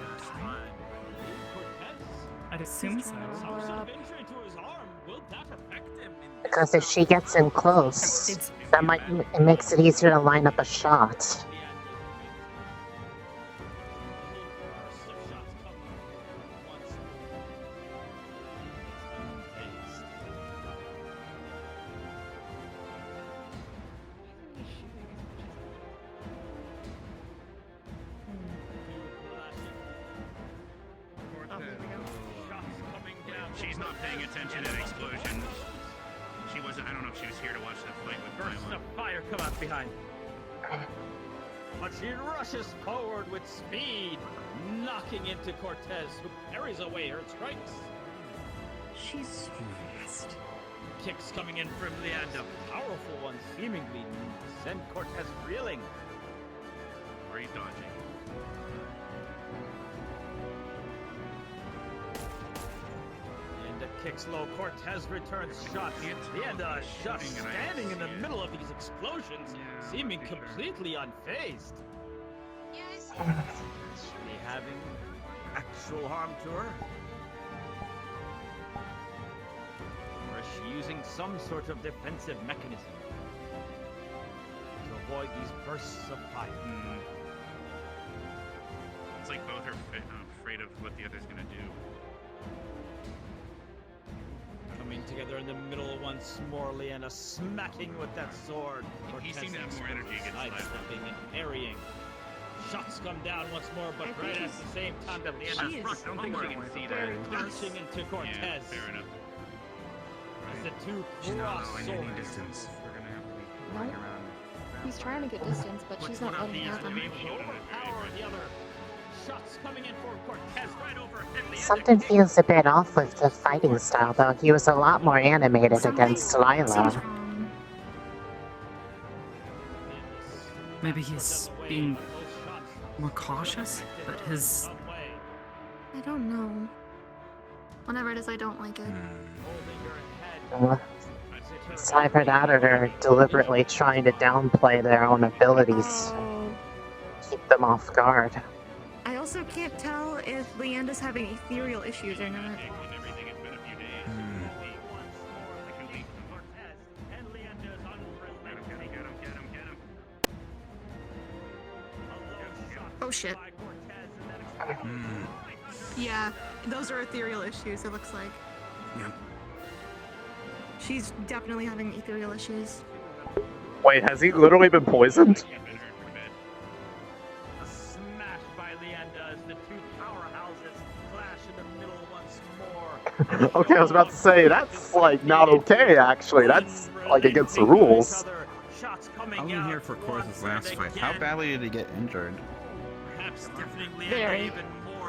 I'd assume so. Some sort of injury to his arm. Will that affect him? Because if she gets in close, that might it makes it easier to line up a shot. She's not paying attention to the explosion. She wasn't. I don't know if she was here to watch the fight with Bursts Milo. of fire come out behind. But she rushes forward with speed, knocking into Cortez, who parries away her strikes. She's fast. Kicks coming in from Leander, powerful ones, seemingly send Cortez reeling. Great dodging. Leander kicks low, Cortez returns shots. Leander just standing in the middle of these explosions, seeming completely unfazed. Yes. They having actual harm to her? Or is she using some sort of defensive mechanism to avoid these bursts of fire? It's like both are afraid of what the other's gonna do. Coming together in the middle once more, Leanna smacking with that sword. He seemed to have more energy against sidestepping and parrying. Shots come down once more, but right at the same time that Leanna I don't think she can see that. punching into Cortez. Yeah, fair enough. As the two She's not cross allowing any swords. distance. We're gonna have to be No. running around. He's trying to get distance, but she's not letting him. Overpower the other. Shots coming in for Cortez right over. Something feels a bit off with the fighting style, though. He was a lot more animated against Lila. Maybe he's being more cautious, but his I don't know. Whatever it is, I don't like it. It's either that or they're deliberately trying to downplay their own abilities. Keep them off guard. I also can't tell if Leanda's having ethereal issues or not. Oh shit. Yeah, those are ethereal issues, it looks like. Yeah. She's definitely having ethereal issues. Wait, has he literally been poisoned? Smashed by Leander as the two powerhouses clash in the middle once more. Okay, I was about to say, that's, like, not okay, actually. That's, like, against the rules. I wasn't here for Corus's last fight. How badly did he get injured? Very.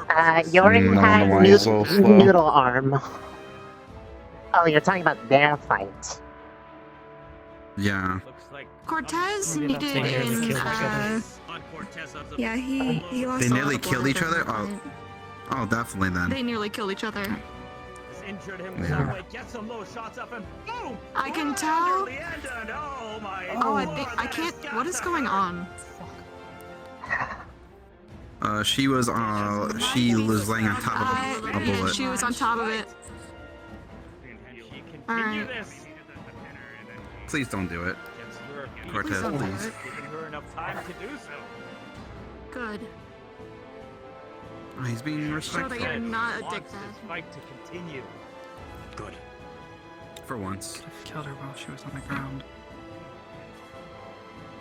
Yorin had why he's so slow. noodle arm. Oh, you're talking about their fight. Yeah. Cortez needed in, yeah, he lost They a lot nearly of killed blood each other? during the Oh, definitely then. They nearly killed each other. Injured him Yeah. some way, get some low shots up and boom! I can tell. Oh my Oh, I think I can't. What is going on? She was laying on top of a Yeah, bullet. she was on top of it. Alright. Please don't do it. Cortez, don't do please. it. Giving her enough time to do so. Good. Oh, he's being Show respectful. that you're not a Wants dickbag. this fight to continue. Good. For once. Killed her while she was on the ground.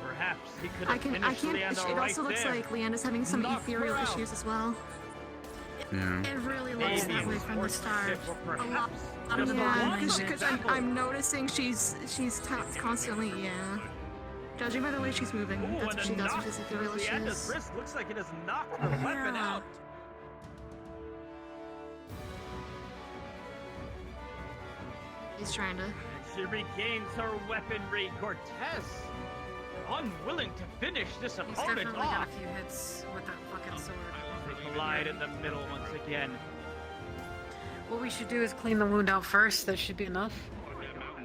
Perhaps he could I have can't. finished Leander It right also looks there. like Leanna's having some Knock ethereal her out. issues as well. Yeah. It really looks that way from the start. A lot. Just Yeah, the one because I'm noticing she's constantly, yeah. Judging by the way she's moving, Ooh, that's what she and a does knock with his to ethereal Leander's issues. wrist looks like it has knocked her weapon Yeah. out. He's trying to. She regains her weaponry. Cortez, unwilling to finish this He's opponent definitely got off. a few hits with that fucking sword. They collide in the middle once again. What we should do is clean the wound out first. That should be enough.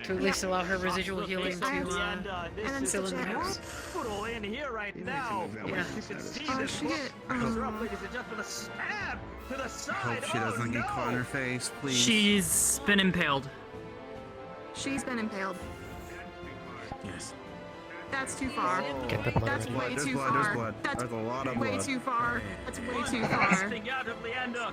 To at least allow her residual healing to fill in the gaps. Put in here right now. Yeah. You can see Oh, this she get. looks up, ladies and gentlemen, a stab to the I side. hope she doesn't get caught in her face, please. She's been impaled. She's been impaled. Yes. That's too far. Get the blood That's ready. way There's too blood, far. there's blood. That's There's a lot of way blood. too far. That's way too far. Blasting out of Leander.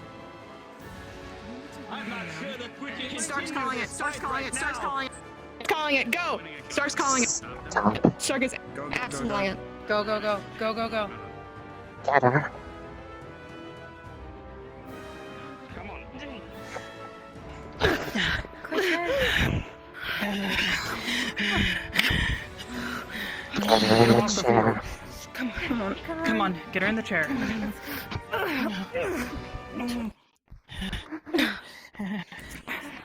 I'm not sure that we can Starts continue calling it. this Starts fight calling right it. Starts now. calling it. Calling it. Go. Starts calling it. Stop. Stark is Go, go, absolutely. Go, go, go. Go, go, go. Get her. Get her in the chair. Come on, get her in the chair.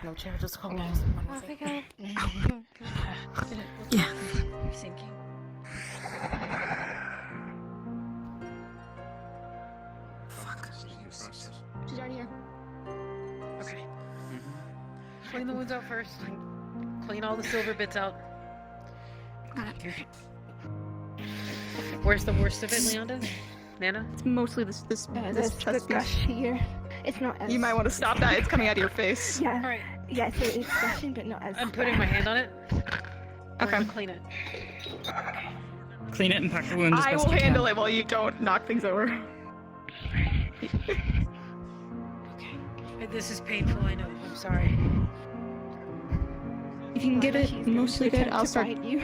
No chair, just call me. Yeah. You're sinking. She's already here. Okay. Clean the wounds out first. Clean all the silver bits out. Got it. Where's the worst of it, Leonda? Nana? It's mostly this This chest gush piece. here. It's not as. You might want to stop that. It's coming out of your face. Yeah. Alright. Yeah, so it's gushing, but not as. I'm putting my hand on it. Okay. Clean it. Clean it and pack the wounds as I best will you can. handle it while you don't knock things over. This is painful, I know. I'm sorry. If you can get it mostly good, I'll start. You.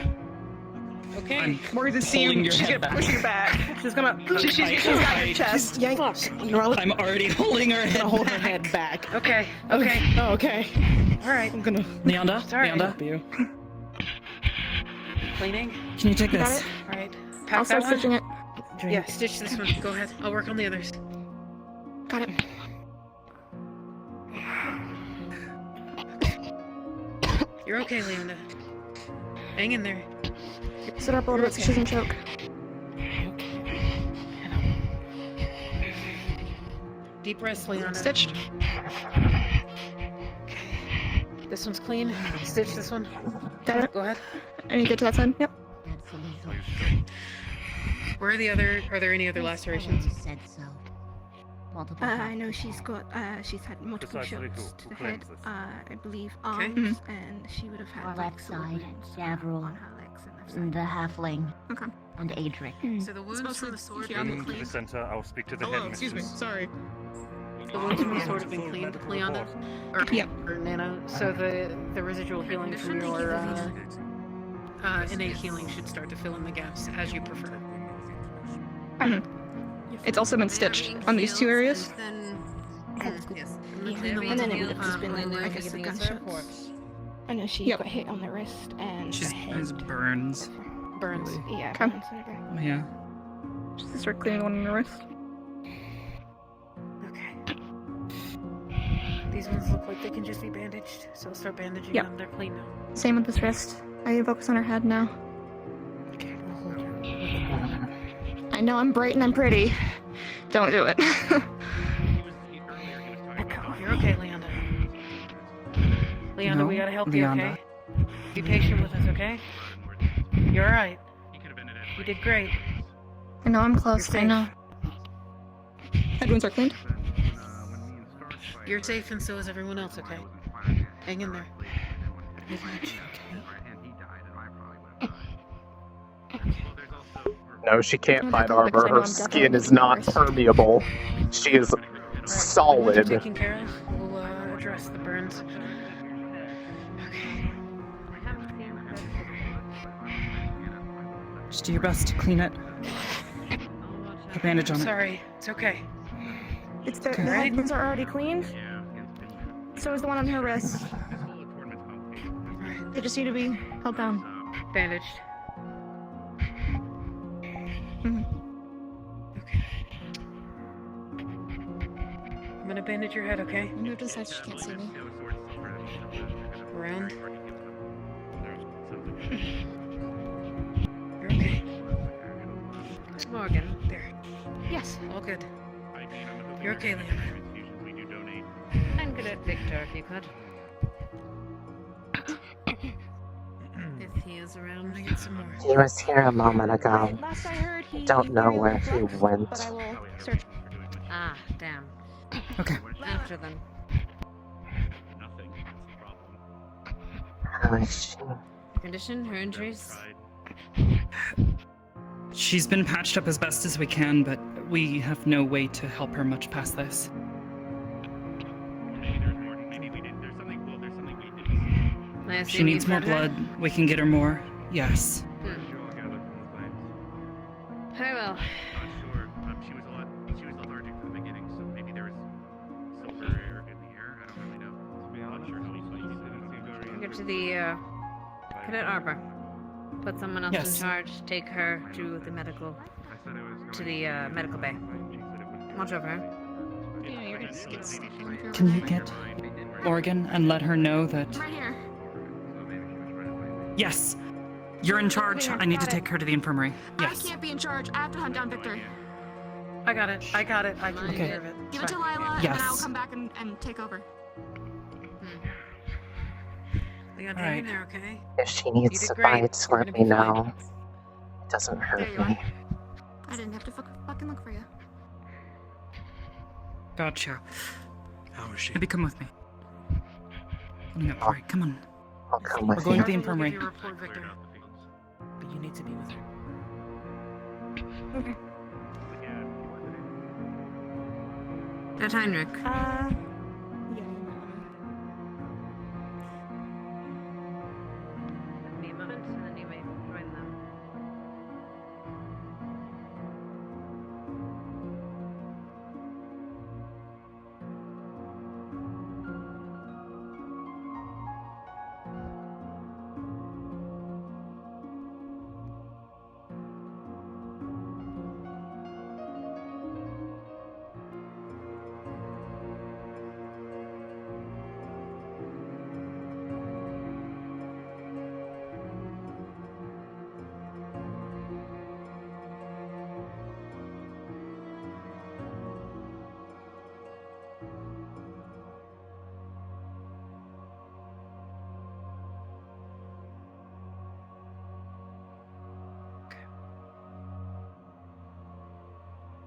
Okay. Morgan's gonna see pulling you. your She's head gonna back. push you back. She's gonna. She's got your chest. Yank. I'm already holding her head Hold her back. head back. Okay. Okay. Oh, okay. Alright. I'm gonna. Leonda, Sorry. Leonda, Cleaning. can you take Got this? it? Alright. I'll Pack start that one. stitching it. Yeah, stitch this one. Go ahead. I'll work on the others. Got it. You're okay, Leonda. Hang in there. Sit up a little bit so she doesn't choke. Deep breaths, Leonda. Stitched. This one's clean. Stitch this one. Got it. Go ahead. Are you good to that side? Yep. Where are the other? Are there any other lacerations? Said so. I know she's got. She's had multiple shots to the head. I believe arms, and she would have had Our like left silver side, rings Davral, on her legs and the left halfling, Okay. and Adric. So the wounds from the sword Yeah, have I'm been To the cleaned. center, I'll speak to the Hello, headmistress. excuse me. Sorry. The wounds from the sword have been cleaned, Leonda. Or, Yep. or Nana. So the residual healing from your innate healing should start to fill in the gaps as you prefer. It's also been stitched on these two areas. Yes. And then it would have just been, I guess, the gunshots. I know she got hit on the wrist and She's the head. has burns. Burns. Really. Yeah, Okay. burns in her back. Yeah. Just start cleaning the one on the wrist. Okay. These ones look like they can just be bandaged, so I'll start bandaging Yep. them. They're clean now. Same with this wrist. I focus on her head now. I know I'm bright and I'm pretty. Don't do it. You're okay, Leanda. Leanda, No, we gotta help Leanda. you, okay? Be patient with us, okay? You're alright. You did great. I know I'm close. You're I know. Head wounds are cleaned. You're safe, and so is everyone else, okay? Hang in there. No, she can't fight Because I armor. know Her I'm skin definitely is not worse. permeable. She is solid. Taken care of. We'll address the burns. Just do your best to clean it. Put a bandage on it. Sorry, it's okay. It's the Okay. head wounds are already cleaned. So is the one on her wrist. They just need to be held down. Bandaged. I'm gonna bandage your head, okay? Move to the side so she can't see me. Around. You're okay. Morgan. There. Yes. All good. You're okay, Leona. And good at Victor, if you could. If he is around. I'm gonna get some more. He was here a moment ago. Last I heard, he Don't know where he went. but I will search. Ah, damn. Okay. After them. How is she? Condition, her injuries. She's been patched up as best as we can, but we have no way to help her much past this. I She assume needs you more fed her? blood. We can get her more. Yes. Very well. She was lethargic from the beginning, so maybe there was silver air in the air. I don't really know. To be honest, I'm not sure how Get to the Cadet Arbor. Put someone else Yes. in charge. Take her to the medical medical bay. Watch over her. Yeah, you're gonna get stepped on if you're Can over you there. get Morgan and let her know that... Right here. Yes! You're in charge. I need to Got it. take her to the infirmary. Yes. I can't be in charge. I have to hunt down Victor. I got it. I got it. I can take Okay. care of it. Give it to Lila, and Yes. then I'll come back and take over. Leon, All hang in right. there, okay? If she You needs did to great. fight, You're let gonna me be fine. know. It doesn't There hurt you are. me. I didn't have to fucking look for you. Gotcha. How is she? Maybe come with me. Coming up, right, come on. I'll come We're with going you. to the We'll give infirmary. you a report, Victor. But you need to be with her. Okay. Dr. Heinrich. Yeah. Give me a moment, and then you may join them.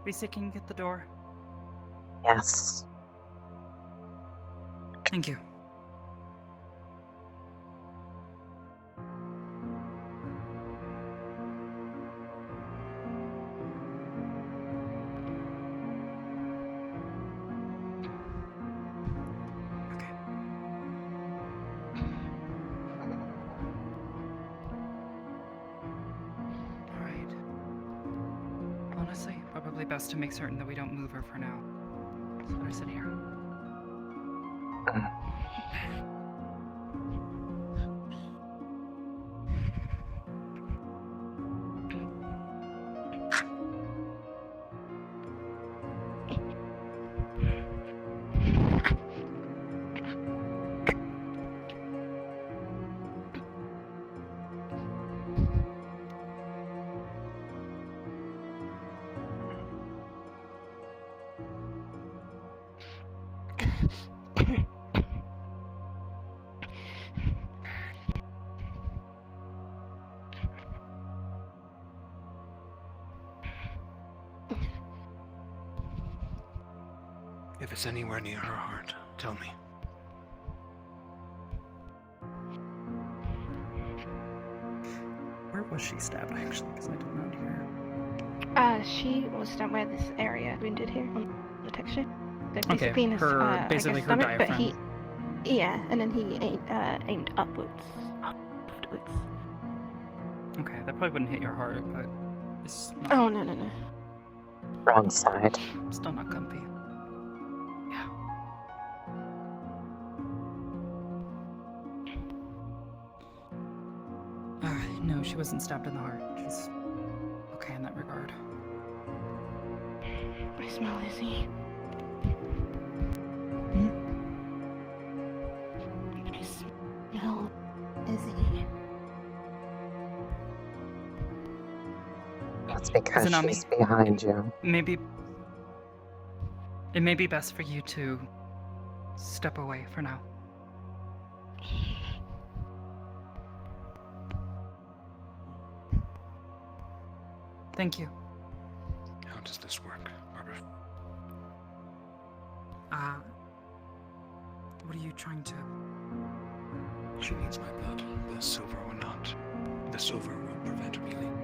Lisa, can you get the door? Yes. Thank you. best to make certain that we don't move her for now. So let her sit here. If it's anywhere near her heart, tell me. Where was she stabbed, actually? Because I did not hear. She was stabbed by this area wounded here on the texture. So Okay, basically in his, basically her her stomach, but diaphragm. yeah, and then he aimed upwards. Afterwards. Okay, that probably wouldn't hit your heart, but it's not, Oh, no. Wrong side. still not comfy. No, she wasn't stabbed in the heart. She's okay in that regard. I smell Izzy. I smell Izzy. That's because Zanami, she's behind you. Maybe it may be best for you to step away for now. Thank you. How does this work, Barbara? What are you trying to... She needs my blood. The silver or not. The silver will prevent healing.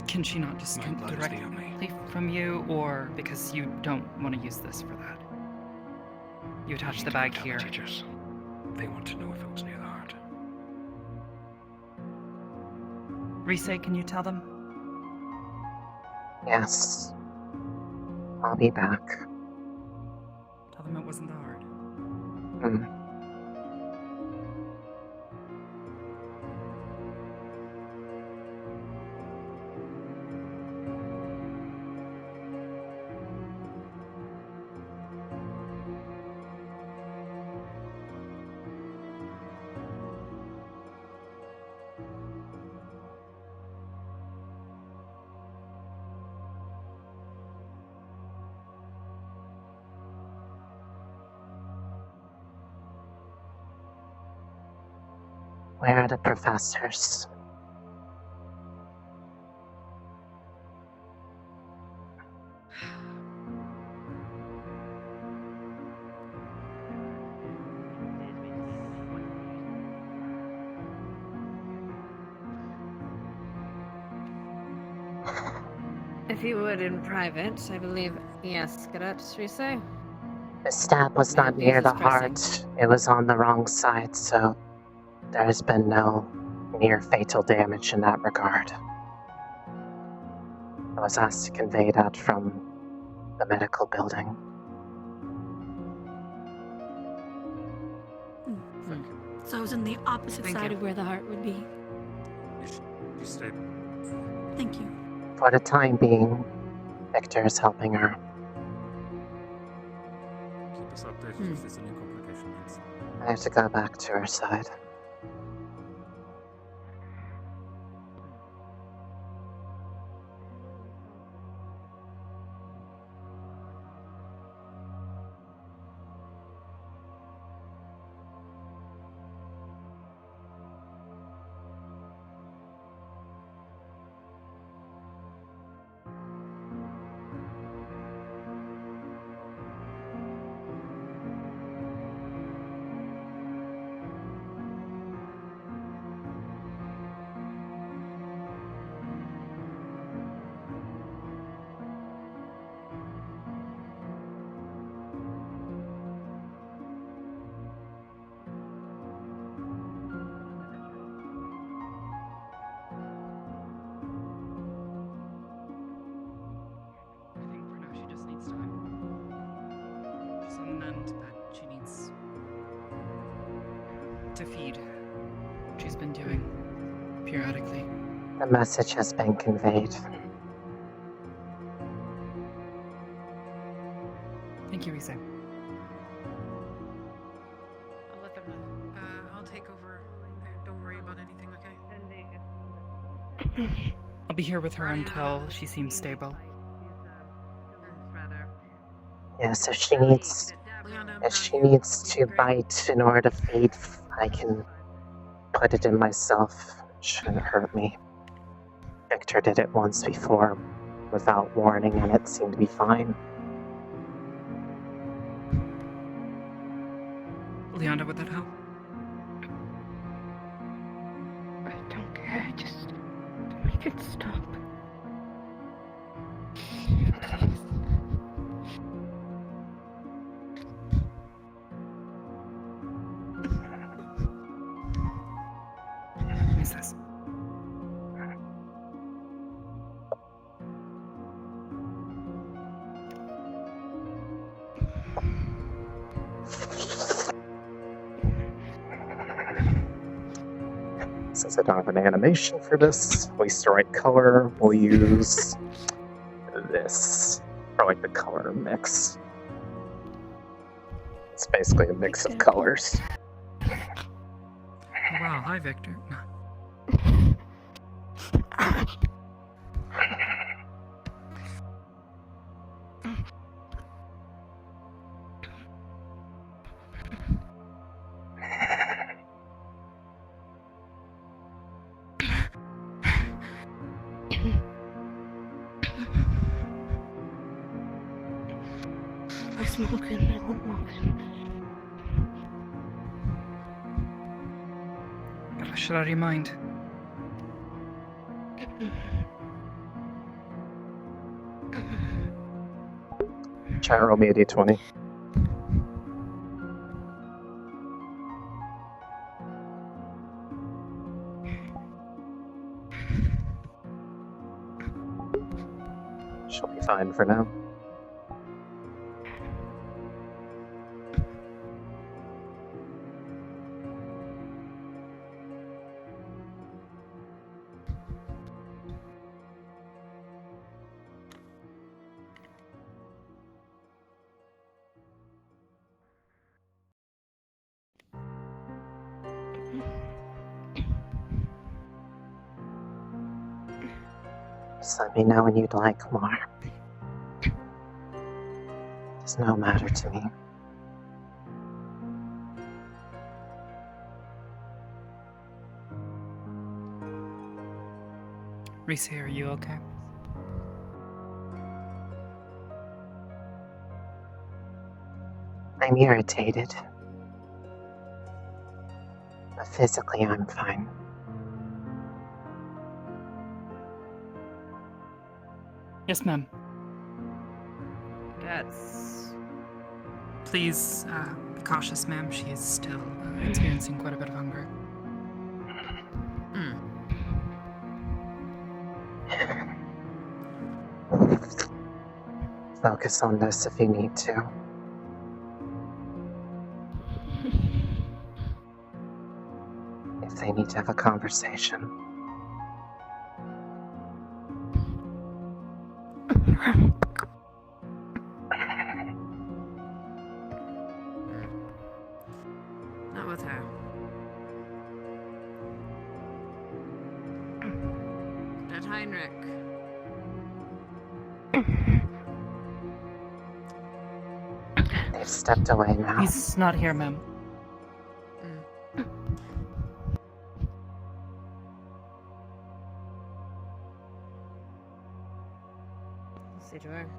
Can she not just My come blood is the directly only- from you, or because you don't want to use this for that? You attach the bag here. Teachers. They want to know if it was near the heart. Rise, can you tell them? Yes. I'll be back. Tell them it wasn't the heart. Where are the professors? If you would in private, I believe. Yes, correct, Rise? The stab was not near the heart. It was on the wrong side, so there has been no near fatal damage in that regard. I was asked to convey that from the medical building. So I was on the opposite Thank side you. of where the heart would be. You stay. Thank you. For the time being, Victor is helping her. Keep us updated if there's any complications. I have to go back to her side. eaten and that she needs to feed. She's been doing periodically. The message has been conveyed. Thank you, Issa. I'll let them know. I'll take over. Don't worry about anything, okay? I'll be here with her until she seems stable. Yes, if she needs to bite in order to feed, I can put it in myself. Shouldn't hurt me. Victor did it once before without warning, and it seemed to be fine. Leonda, would that help? I don't care, just make it stop. Who's this? Since I don't have an animation for this, at least the right color, we'll use this for like the color mix. It's basically a mix of colors. Oh, wow, hi, Victor. I'm smoking, I won't smoking. Should I remind? Chat, roll me a d20. She'll be fine for now. Just let me know when you'd like more. It's no matter to me. Reese, are you okay? I'm irritated. But physically, I'm fine. Yes, ma'am. Please, be cautious, ma'am. She is still experiencing quite a bit of hunger. Focus on this if you need to. If they need to have a conversation. Not with her. That Heinrich. They've stepped away now. He's not here, ma'am. Say to her.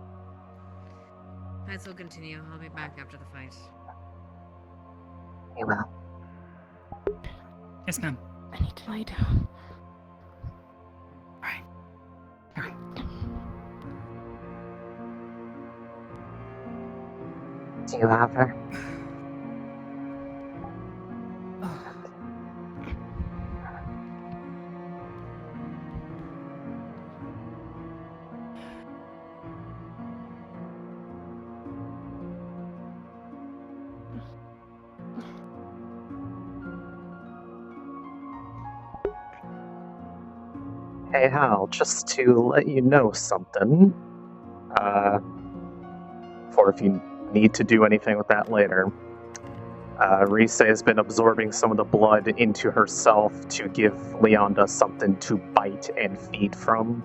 Fights will continue. I'll be back after the fight. You will. Yes, ma'am. I need to lie down. Do you have her? Hey Hal, just to let you know something, for if you need to do anything with that later, Rise has been absorbing some of the blood into herself to give Leonda something to bite and feed from.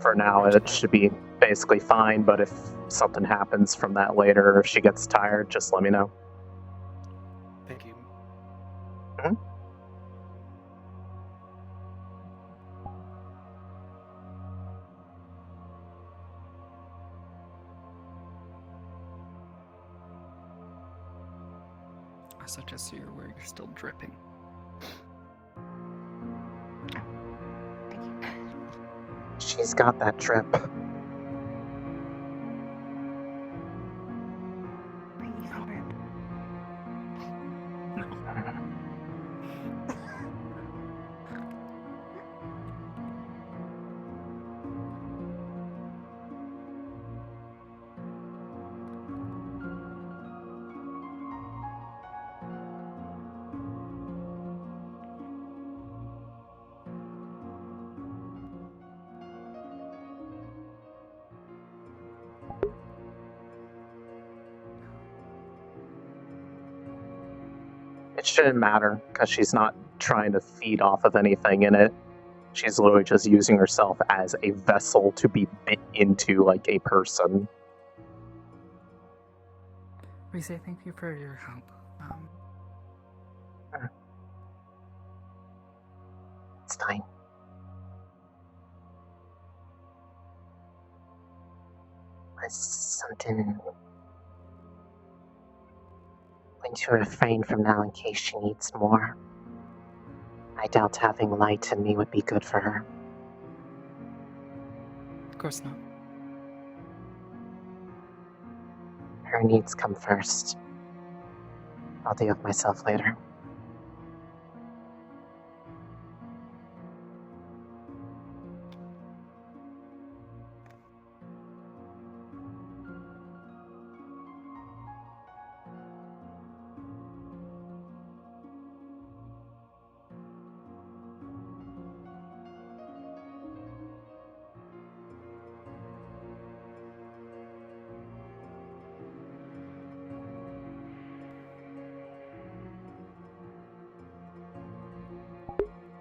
For now, it should be basically fine, but if something happens from that later, or if she gets tired, just let me know. Thank you. Mhm. I suggest you're where you're still dripping. She's got that drip. It shouldn't matter, because she's not trying to feed off of anything in it. She's literally just using herself as a vessel to be bit into like a person. Rise, thank you for your help. It's fine. It's something going to refrain from now in case she needs more. I doubt having light in me would be good for her. Of course not. Her needs come first. I'll deal with myself later.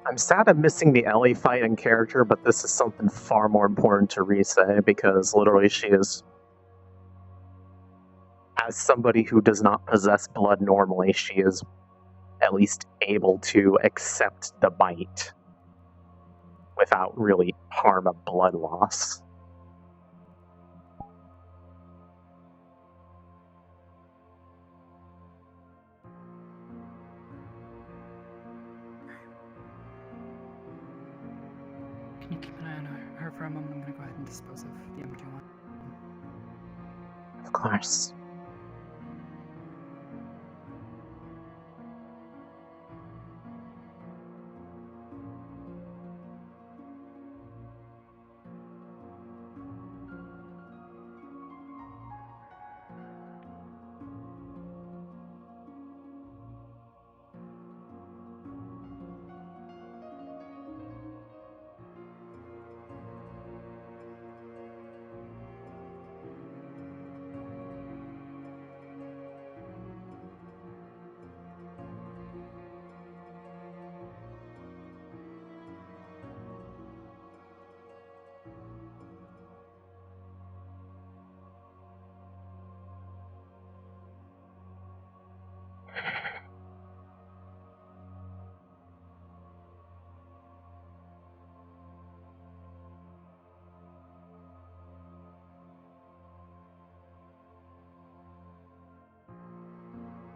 I'm sad I'm missing the Ellie fight in character, but this is something far more important to Rise, because literally she is, as somebody who does not possess blood normally, she is at least able to accept the bite without really harm of blood loss. Can you keep an eye on her for a moment? I'm gonna go ahead and dispose of the empty one. Of course.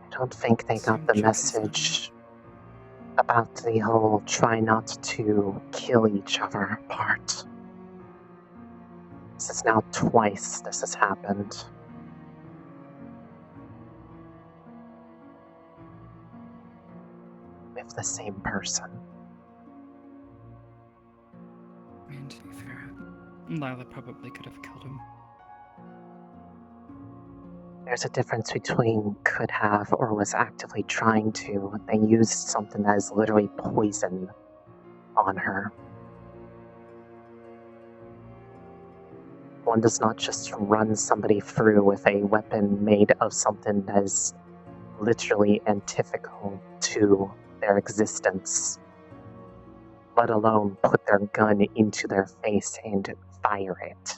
I don't think they got the message about the whole try not to kill each other part. This is now twice this has happened. With the same person. And to be fair, Lila probably could have killed him. There's a difference between could have or was actively trying to. They used something that is literally poison on her. One does not just run somebody through with a weapon made of something that is literally antithetical to their existence, let alone put their gun into their face and fire it.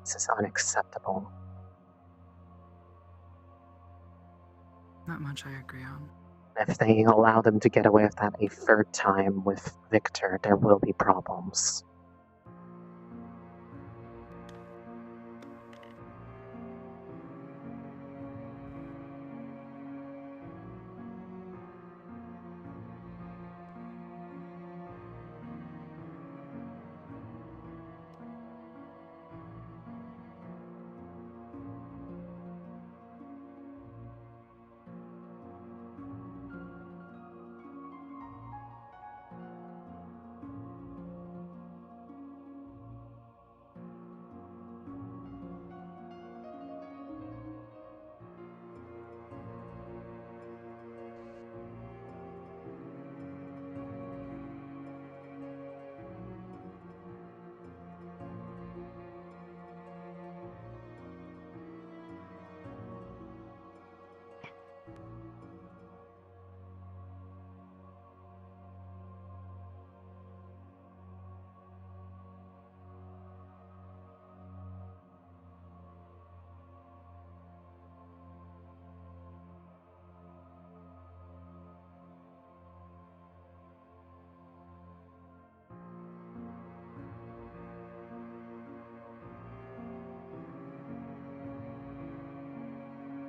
This is unacceptable. Not much I agree on. If they allow them to get away with that a third time with Victor, there will be problems.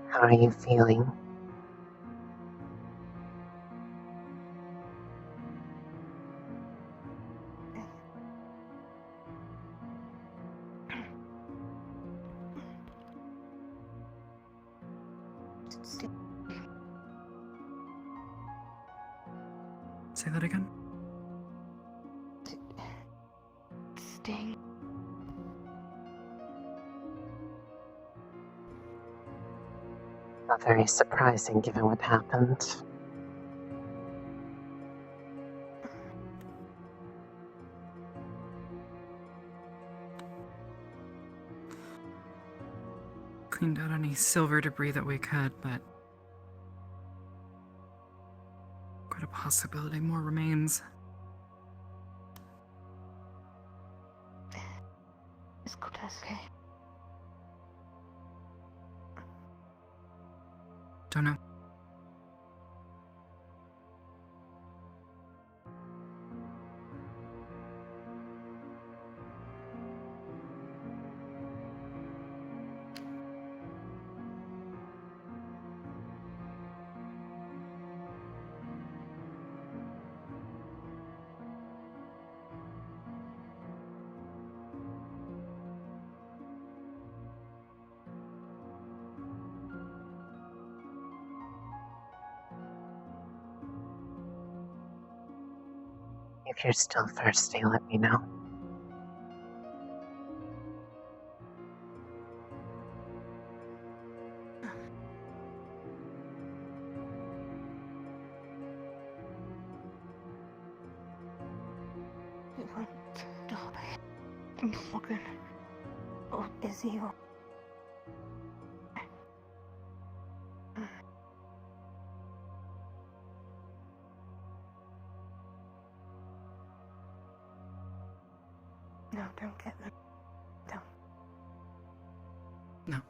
How are you feeling? Say that again? Sting. Not very surprising given what happened. Cleaned out any silver debris that we could, but quite a possibility more remains. Is Cortez okay? Don't know. If you're still thirsty, let me know. It won't die. I'm fucking. Oh, is he? No, don't get them. Don't. No.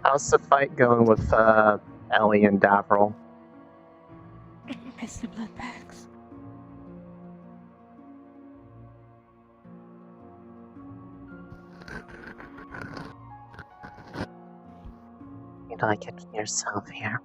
How's the fight going with Ellie and Davril? Miss the blood bags. You'd like it yourself here.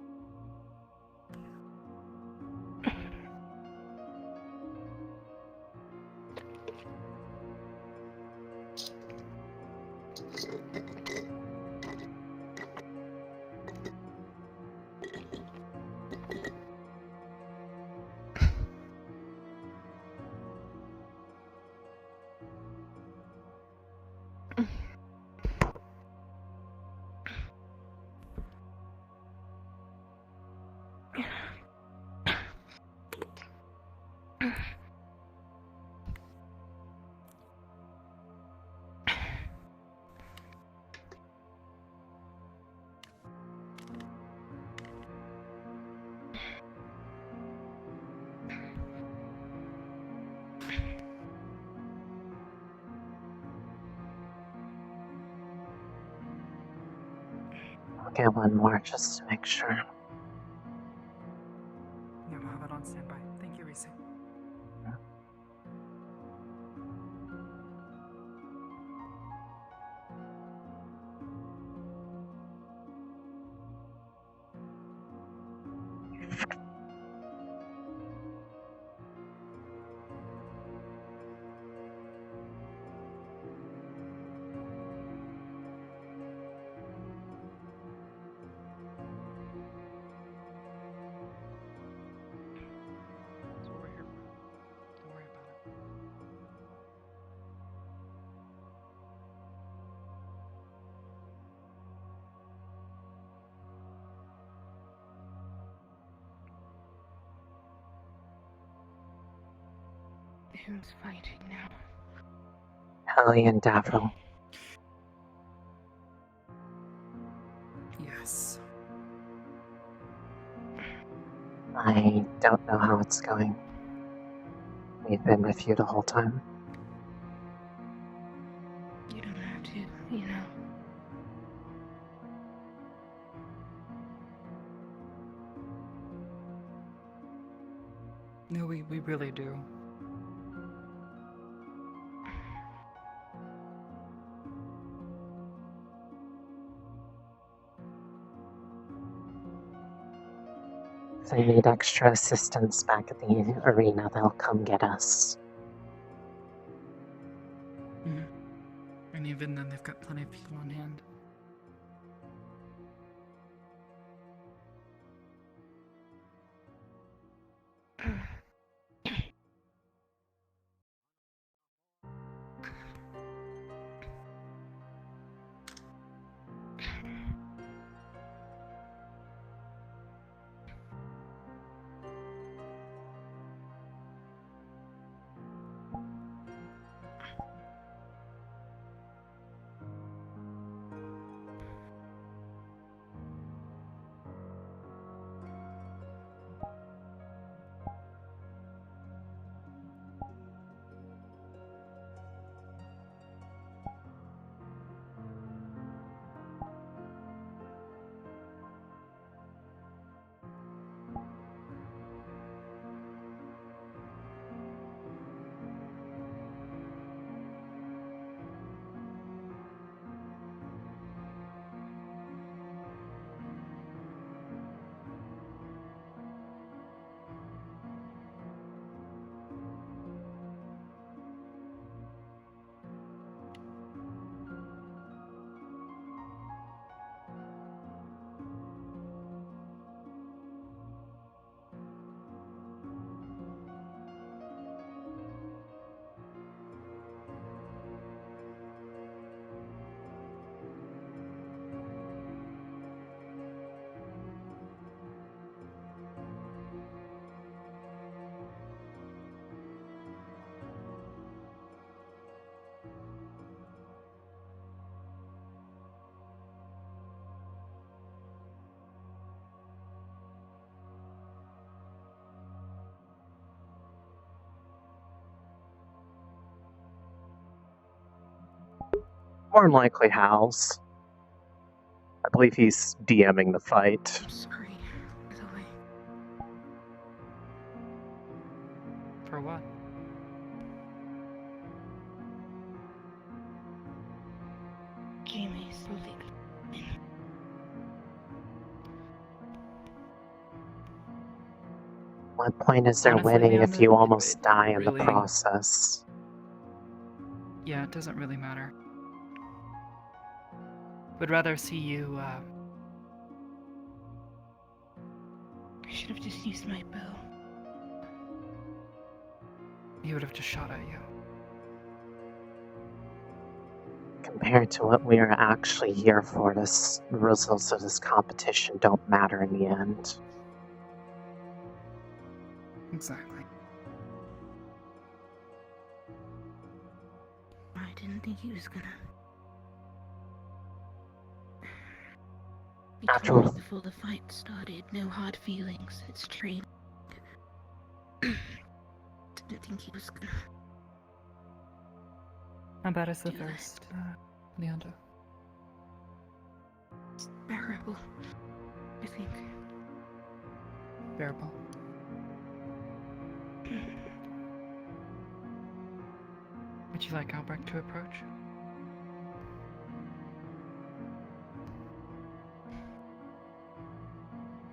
I'll get one more just to make sure. Yeah, we'll have it on standby. Thank you, Reese. That's what we're here for. Don't worry about it. Who's fighting now? Helly and Davro. Yes. I don't know how it's going. We've been with you the whole time. You don't have to, you know. No, we really do. If they need extra assistance back at the arena, they'll come get us. Mm-hmm. And even then, they've got plenty of people on hand. More than likely Hal's. I believe he's DMing the fight. Sorry, Zoe. For what? Jimmy's moving. What point is there Honestly, winning if Leander, you almost die in the really- process? Yeah, it doesn't really matter. would rather see you, I should have just used my bow. He would have just shot at you. Compared to what we are actually here for, the results of this competition don't matter in the end. Exactly. I didn't think he was gonna. He After told all, me before the fight started, no hard feelings, it's training. Didn't think he was gonna. How bad is the thirst, Leander? It's bearable, I think. Bearable. Would you like Albrecht to approach?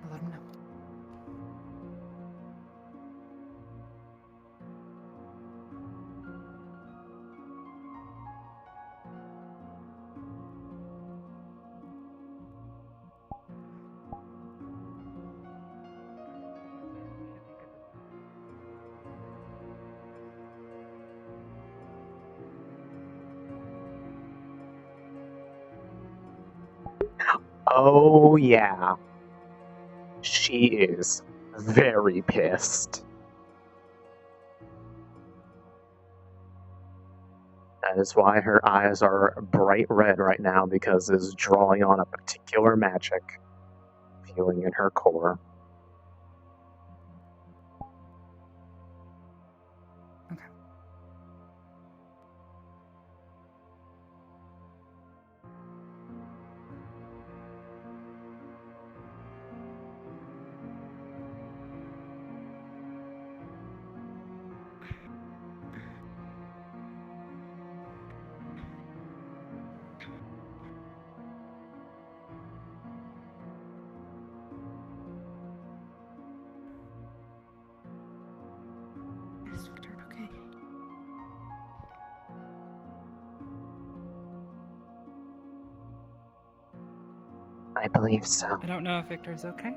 I'll let him know. oh yeah. She is very pissed. That is why her eyes are bright red right now, because it's drawing on a particular magic feeling in her core. Is Victor okay? I believe so. I don't know if Victor's okay.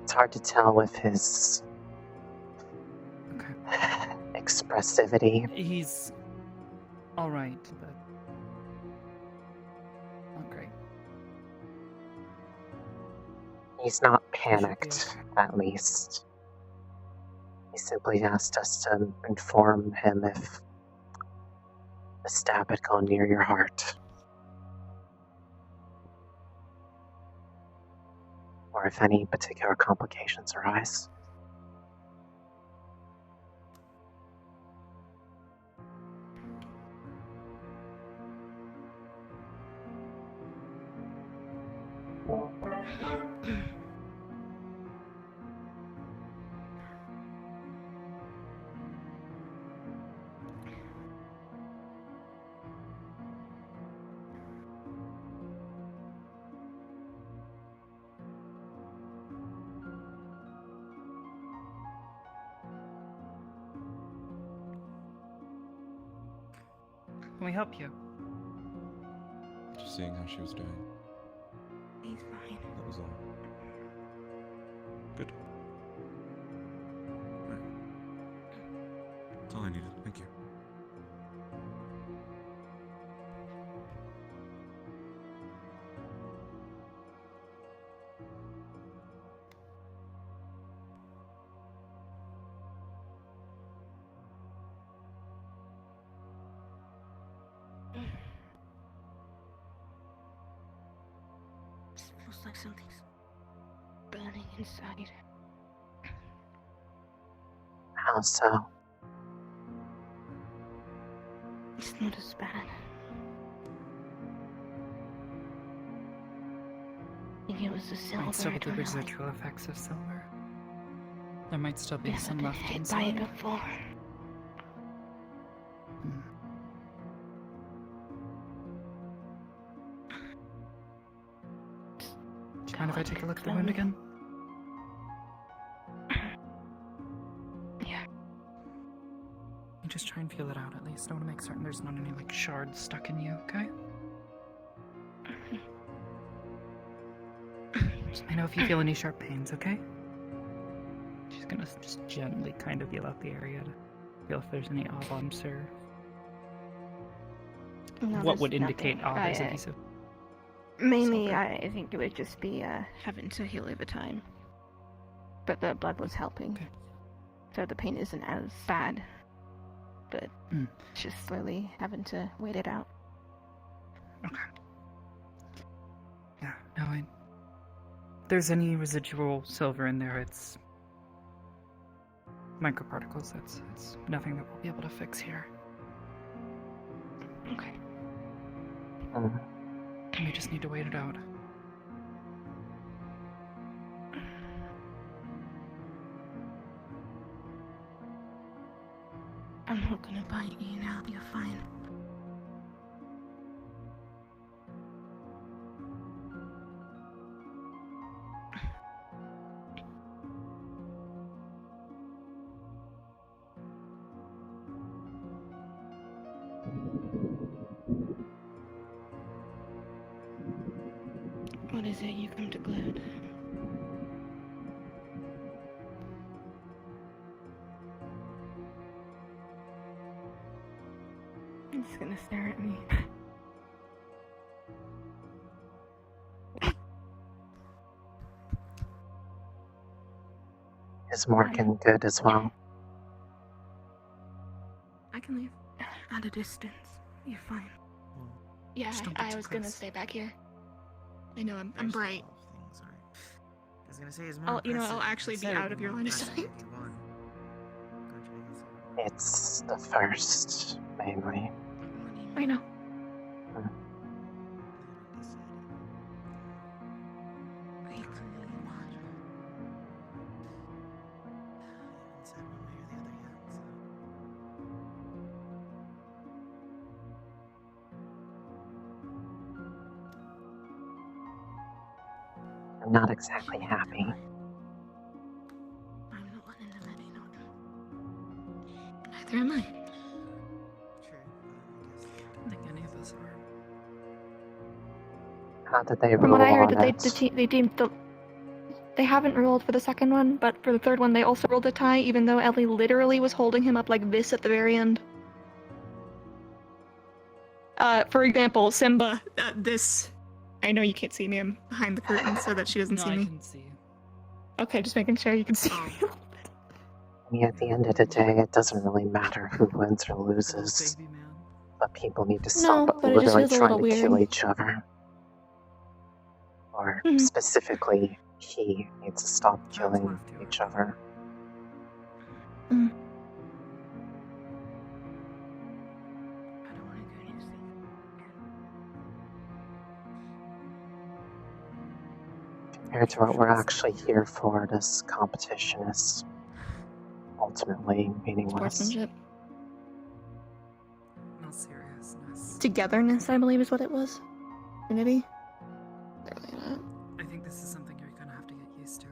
It's hard to tell with his expressivity. He's alright, but not great. He's not panicked, at least. He simply asked us to inform him if a stab had gone near your heart. Or if any particular complications arise. Can we help you? Just seeing how she was doing. He's fine. That was all. Good. Right. That's all I needed. Thank you. Feels like something's burning inside. How so? It's not as bad. I think it was the silver. Might still be I the don't know. residual effects of silver. There might still be some Never left been hit inside. by it before. Do you mind if I take a look at the wound again? Yeah. You just try and feel it out at least. I want to make certain there's not any, like, shards stuck in you, okay? Just let me know if you feel any sharp pains, okay? She's gonna just gently kind of feel out the area to feel if there's any odd bumps or... No, what there's would indicate nothing. there's adhesive? Mainly, I think it would just be having to heal over time. But the blood was helping. Okay. So the pain isn't as bad. But it's just slowly having to wait it out. Okay. Yeah, no, if there's any residual silver in there, it's microparticles. It's nothing that we'll be able to fix here. Okay. We just need to wait it out. I'm not gonna bite you now. You're fine. What is it you come to gloat? He's just gonna stare at me. Is Morgan good as well? I can leave. At a distance. You're fine. Yeah, I was gonna stay back here. I know I'm bright. I was gonna say, it's more I'll actually be out of your line of sight. It's the first, mainly. I know. I'm not exactly happy. I'm not one in the many, not. Neither am I. I don't think any of us are. How did they From rule what I heard, on that it? they deemed they haven't ruled for the second one, but for the third one they also ruled a tie, even though Ellie literally was holding him up like this at the very end. For example, Simba, this. I know you can't see me. I'm behind the curtain so that she doesn't see me. I can see you. Okay, just making sure you can see me. I mean, at the end of the day, it doesn't really matter who wins or loses. But people need to stop but it just literally feels a trying little to kill weird. each other. Or specifically, he needs to stop killing each other. Compared to what we're actually here for, this competition is ultimately meaningless. Sportsmanship. No seriousness. Togetherness, I believe, is what it was. Unity? I think this is something you're gonna have to get used to.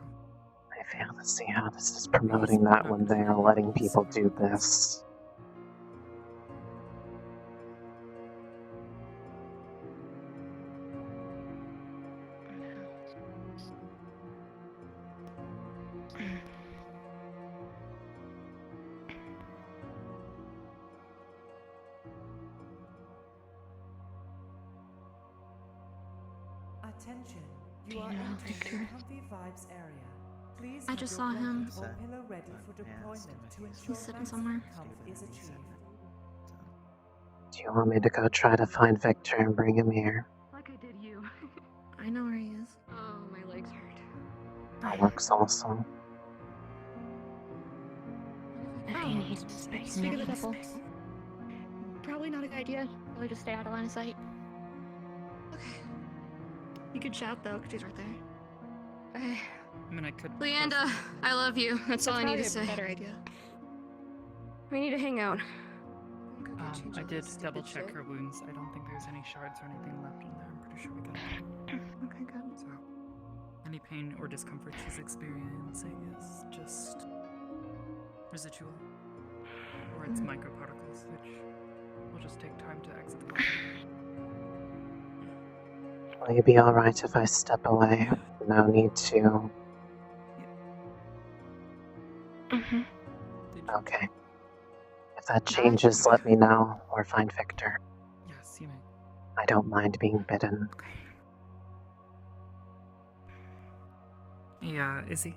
I fail to see how this is promoting that when they are letting people do this. Attention, you are entering the Comfy Vibes area. Please I just saw him. pillow ready for deployment to ensure He's sitting somewhere. comfort is achieved. Do you want me to go try to find Victor and bring him here? Like I did you. I know where he is. Oh, my legs hurt. That works also. He needs space. Speak of the devil. Probably not a good idea. Probably just stay out of line of sight. Okay. You could shout though, because he's right there. Okay. I mean, I could. Leanda, I love you. That's all I need to say. Better idea. We need to hang out. I did double check her wounds. I don't think there's any shards or anything left in there. I'm pretty sure we got it. Okay, good. So, any pain or discomfort she's experiencing is just residual. or it's microparticles, which will just take time to exit the body. Will you be alright if I step away? No need to. Okay. If that changes, let me know, or find Victor. Yes, you may. I don't mind being bitten. Yeah, is he?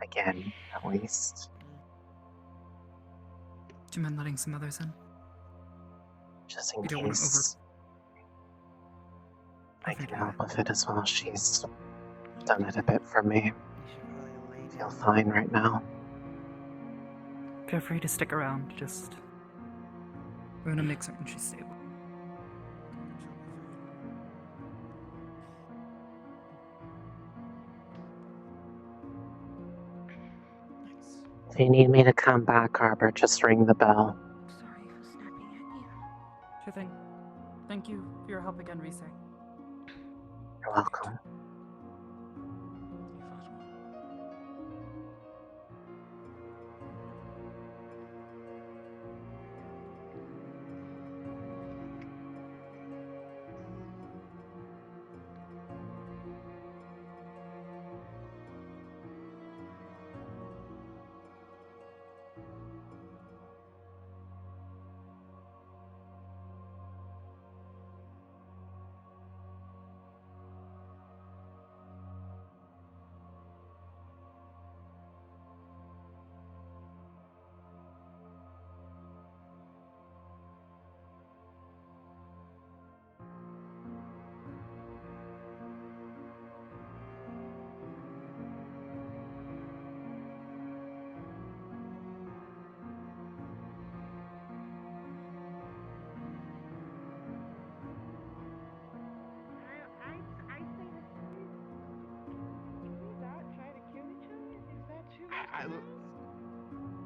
Again, at least. Do you mind letting some others in? Just in You don't want to case. I can help with it as well. She's done it a bit for me. I feel fine right now. Feel free to stick around, just... We're gonna make certain she's stable. If you need me to come back, Arbor, just ring the bell. Sorry for snapping at you. Sure thing. Thank you for your help again, Rise. You're welcome.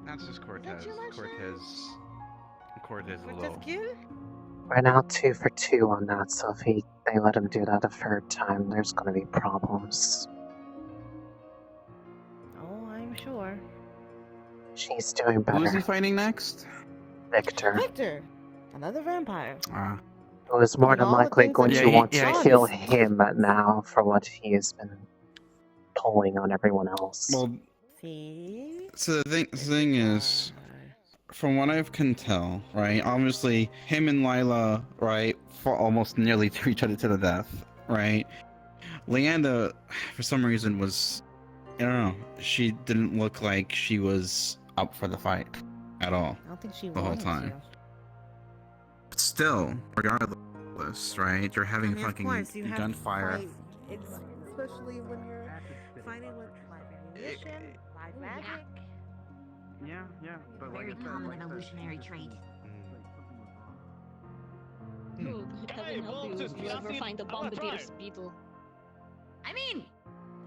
That's just Cortez. Cortez alone. We're now 2 for 2 on that, so if they let him do that a third time, there's gonna be problems. Oh, I'm sure. She's doing better. Who's he fighting next? Victor. Victor! Another vampire. Who is more than all the likely things going that to he want to does. kill him now for what he has been pulling on everyone else. Well, see? So the thing is, from what I can tell, right? Obviously, him and Lila, right, fought almost nearly to each other to the death, right? Leanda, for some reason, was, I don't know, she didn't look like she was up for the fight at all. I don't think she the whole wanted time. to. But still, regardless, right? You're having fucking gunfire. It's especially when you're fighting with live ammunition, live magic. Yeah, but Very common illusionary trait. Oh, heaven help you if you ever find a bombardier's beetle. I mean,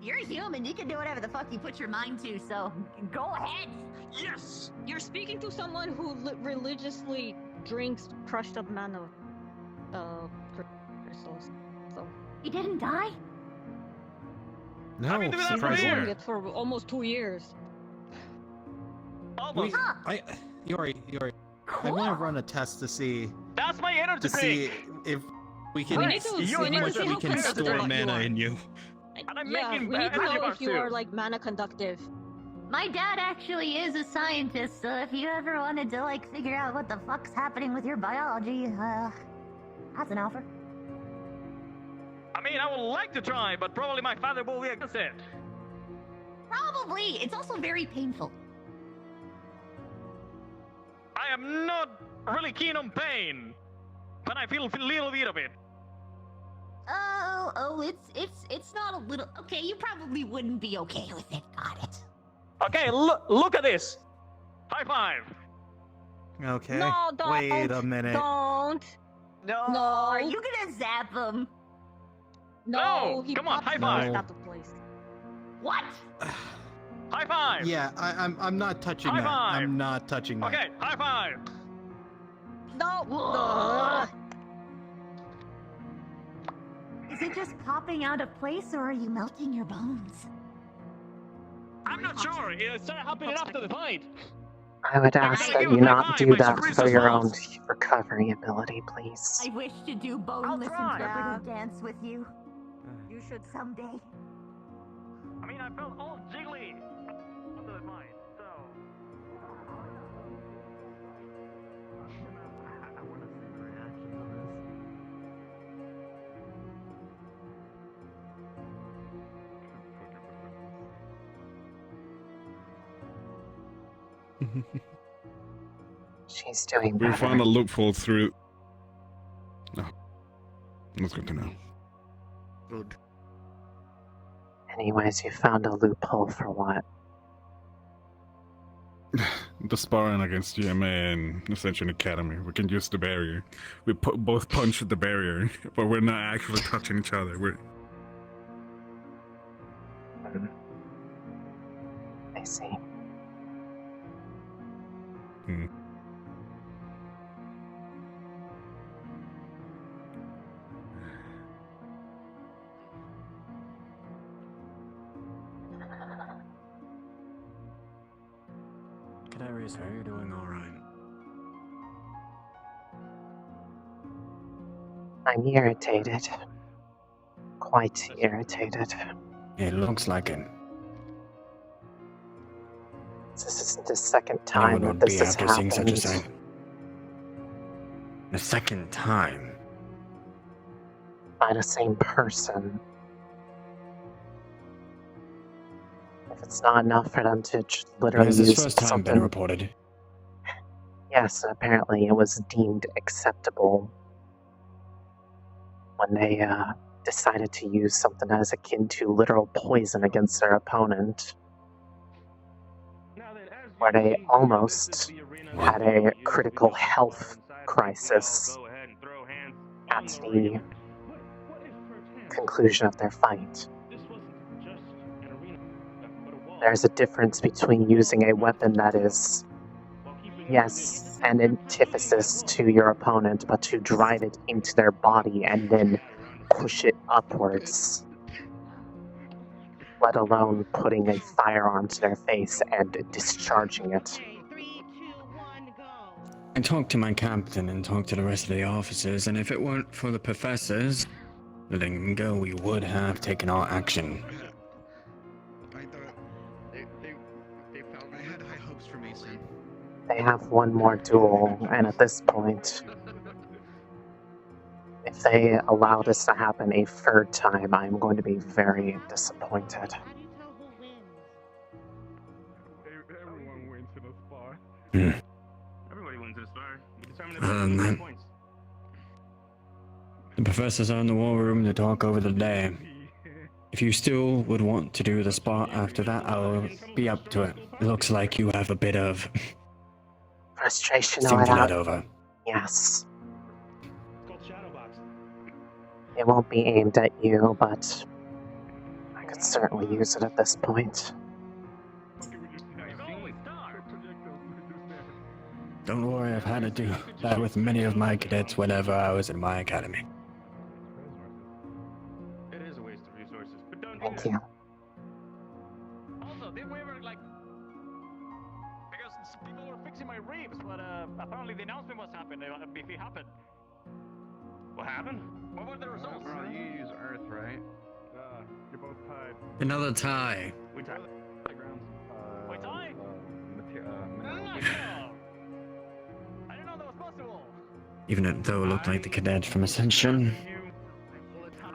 you're human. You can do whatever the fuck you put your mind to, so go ahead. Yes! You're speaking to someone who religiously drinks crushed up mana crystals. So he didn't die? No, She's been doing surprisingly. it for almost 2 years. Almost. Yori, I'm gonna run a test to see That's my energy if we can We need to- see we need how to much see we how can conductive store you mana are. in you. And I'm Yeah, making we need to energy know bars if you too. are like mana conductive. My dad actually is a scientist, so if you ever wanted to, like, figure out what the fuck's happening with your biology, that's an offer. I mean, I would like to try, but probably my father will be against it. Probably. It's also very painful. I am not really keen on pain, but I feel a little bit of it. It's not a little... Okay, you probably wouldn't be okay with it. Got it. Okay, look at this. High five. Okay. No, don't. Wait a minute. Don't. No. Are you gonna zap him? No, he come on, popped high the five. first out of place. What? High five. Yeah, I'm not touching High that. five. I'm not touching that. Okay, high five. No. Is it just popping out of place, or are you melting your bones? I'm not sure. It started happening after the fight. I would ask that you not do that for your own recovery ability, please. I wish to do boneless interpretive dance with you. You should someday. I mean, I felt all jiggly under the mind, so. I want to see the reaction to She's doing We better. found a loophole through. No. That's good to know. Good. Anyways, you found a loophole for what? The sparring against GMA and Ascension Academy. We can use the barrier. We both punch at the barrier, but we're not actually touching each other. We're. I see. Hmm. Kadarius, are you doing alright? I'm irritated. Quite irritated. It looks like it. This isn't the second I time would that not this be has after seeing happened. such a sight. The second time. By the same person. If it's not enough for them to literally Has this use first time something. been reported? Yes, apparently it was deemed acceptable when they decided to use something as akin to literal poison against their opponent. Where they almost had a critical health crisis at the conclusion of their fight. There's a difference between using a weapon that is, yes, an antithesis to your opponent, but to drive it into their body and then push it upwards, let alone putting a firearm to their face and discharging it. I talked to my captain and talked to the rest of the officers, and if it weren't for the professors letting them go, we would have taken our action. I had high hopes for Mason. They have one more duel, and at this point, if they allow this to happen a third time, I'm going to be very disappointed. Everyone wins in a spar. Hmm. Everybody wins in a spar. You determine Other than the that, points. the professors are in the war room to talk over the day. If you still would want to do the spot after that, I'll be up to it. It looks like you have a bit of Frustration steam or to let that. over. Yes. It won't be aimed at you, but I could certainly use it at this point. Don't worry, I've had to do that with many of my cadets whenever I was in my academy. It is a waste of resources, but don't do Thank that. you. Also, did we ever, like... Because people were fixing my reefs, but apparently the announcement was happening, if it happened. What happened? What were the results? Bro, you use Earth, right? You're both tied. Another tie. We tied. We tied? Minerals. I didn't know that was possible. Even though it looked like the cadet from Ascension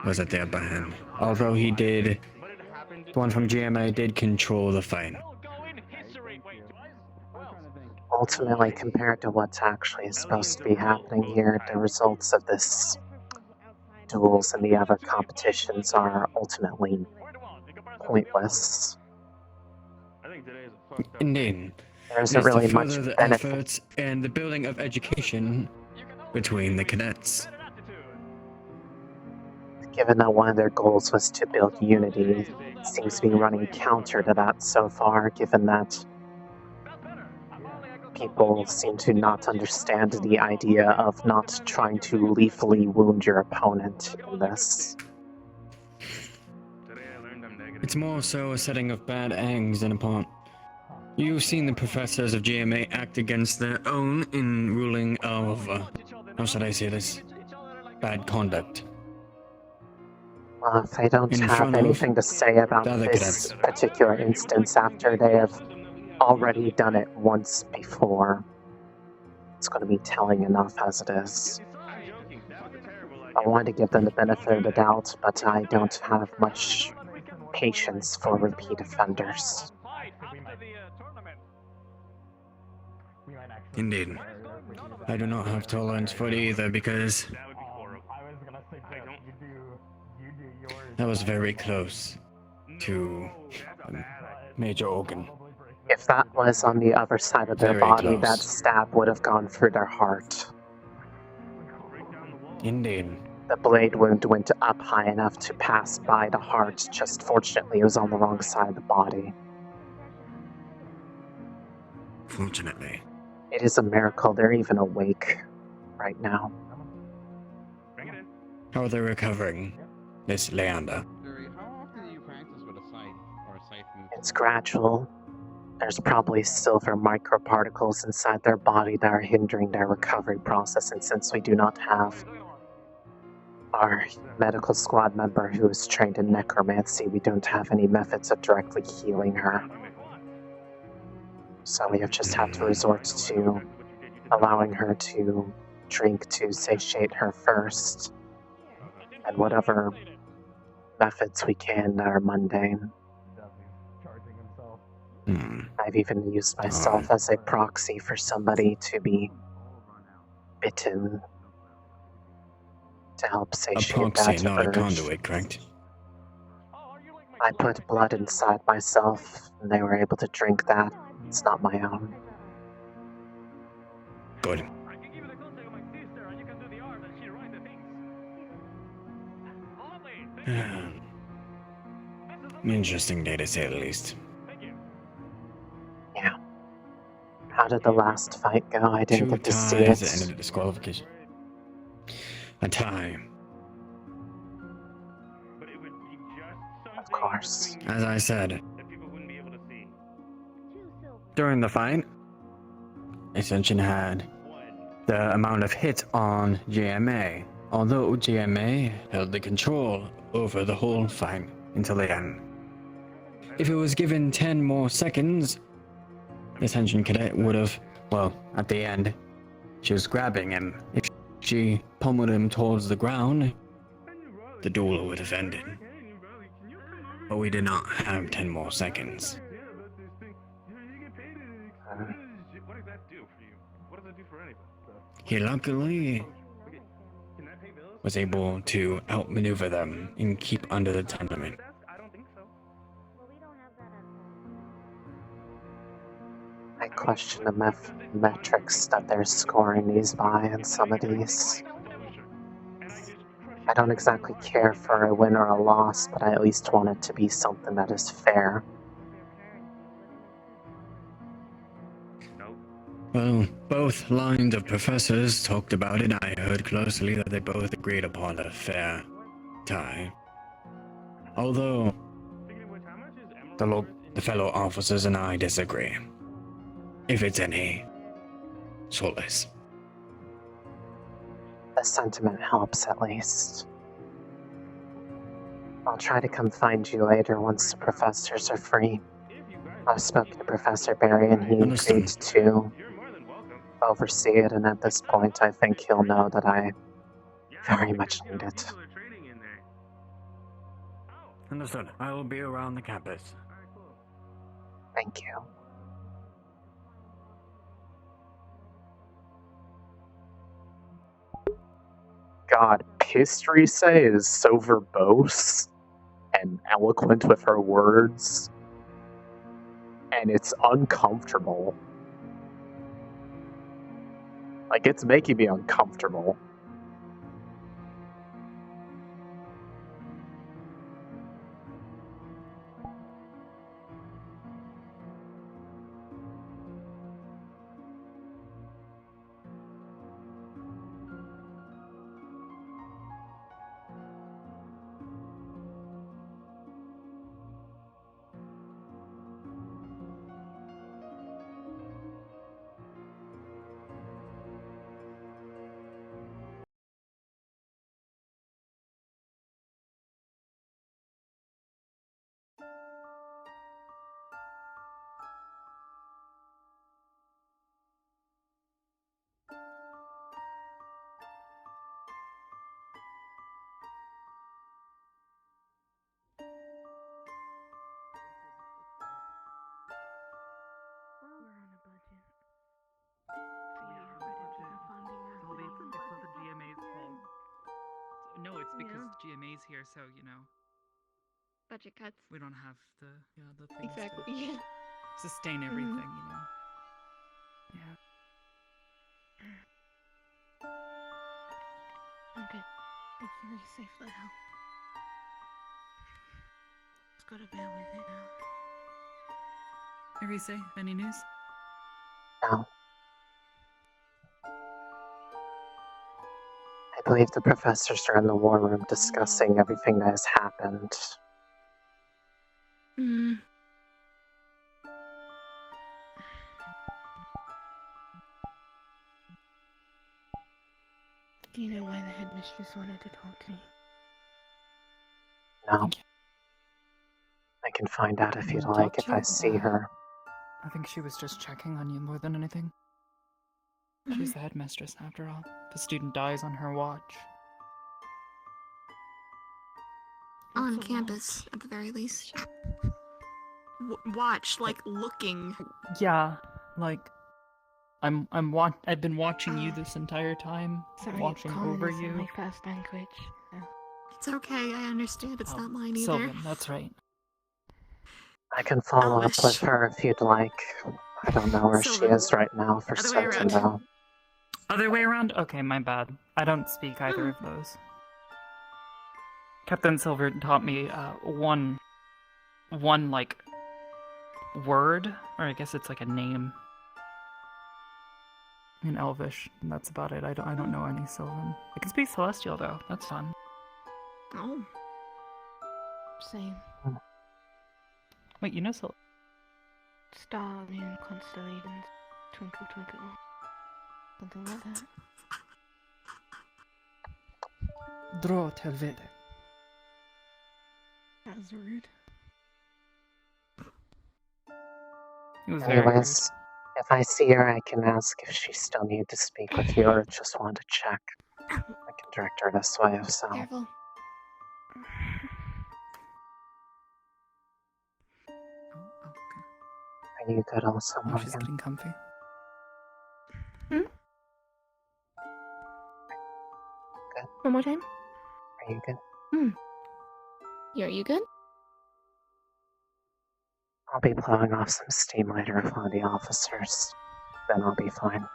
was at the upper hand. Although he did, the one from GMA did control the fight. Ultimately, compared to what's actually supposed to be happening here, the results of this duels and the other competitions are ultimately pointless. Indeed. There It isn't is to really much further the benefit. efforts and the building of education between the cadets. Given that one of their goals was to build unity, it seems to be running counter to that so far, given that people seem to not understand the idea of not trying to lethally wound your opponent in this. It's more so a setting of bad eggs in a pot. You've seen the professors of GMA act against their own in ruling of, how should I say this? Bad conduct. Well, if they don't In have front of anything to say about the other this cadets. particular instance after they have already done it once before, it's going to be telling enough as it is. I want to give them the benefit of the doubt, but I don't have much patience for repeat offenders. Indeed. I do not have tolerance for it either because that was very close to a major organ. If that was on the other side of their Very body, close. that stab would have gone through their heart. Indeed. The blade wound went up high enough to pass by the heart, just fortunately it was on the wrong side of the body. Fortunately. It is a miracle they're even awake right now. How are they recovering, Miss Leander? How often do you practice with a scythe or a scythe move? It's gradual. There's probably silver microparticles inside their body that are hindering their recovery process, and since we do not have our medical squad member who is trained in necromancy, we don't have any methods of directly healing her. So we have just had to resort to allowing her to drink to satiate her first, and whatever methods we can that are mundane. I've even used myself as a proxy for somebody to be bitten to help A satiate proxy, that not a urge. conduit, correct? I put blood inside myself, and they were able to drink that. It's not my own. Good. Interesting day to say the least. Yeah. How did the last fight go? I didn't Two get to see ties it. that ended in disqualification. A tie. Of course. As I said, during the fight, Ascension had the amount of hits on GMA, although GMA held the control over the whole fight until the end. If it was given 10 more seconds, the Ascension cadet would have, well, at the end, she was grabbing him. If she pummeled him towards the ground, the duel would have ended. But we did not have 10 more seconds. He luckily was able to outmaneuver them and keep under the time limit. I question the metrics that they're scoring these by in some of these. I don't exactly care for a win or a loss, but I at least want it to be something that is fair. Well, both lines of professors talked about it. I heard closely that they both agreed upon a fair tie. Although, the fellow officers and I disagree. If it's any solace. The sentiment helps at least. I'll try to come find you later once the professors are free. I've spoken to Professor Barry and he agreed to oversee it, and at this point I think he'll know that I very much need it. Understood. I will be around the campus. Thank you. God, Pistrise is so verbose and eloquent with her words, and it's uncomfortable. Like, it's making me uncomfortable. maze here, so you know Budget cuts. we don't have the things Exactly. to Yeah. sustain everything. You know. Yeah. Okay. It's very safe though. Just gotta bear with it now. Arise, any news? No. I believe the professors are in the war room discussing everything that has happened. Hmm. Do you know why the headmistress wanted to talk to me? No. I can find out if you'd Talk like, to if I you? see her. I think she was just checking on you more than anything. She's the headmistress, after all. If a student dies on her watch. On campus, at the very least. Watch, like looking. Yeah, like I've been watching you this entire time, Sorry, watching common over isn't you. my first language. It's okay, I understand. It's not mine either. Sylvan, that's right. I can follow up Elvish. with her if you'd like. I don't know where she Sylvan. is right now for Other way certain, around. though. Other way around? Okay, my bad. I don't speak either of those. Captain Silver taught me one like word, or I guess it's like a name in Elvish, and that's about it. I don't know any Sylvan. I can speak Celestial though. That's fun. Oh. Same. Wait, you know Sil? Star, moon, constellations, twinkle, twinkle. Something like that. Dro Telvede. That was rude. It was very rude. Anyways, if I see her, I can ask if she still needs to speak with you or just want to check. I can direct her this way if so. Careful. Are you good also, Oh, she's Morgan? getting comfy. One more time? Are you good? Are you good? I'll be blowing off some steam later with one of the officers. Then I'll be fine.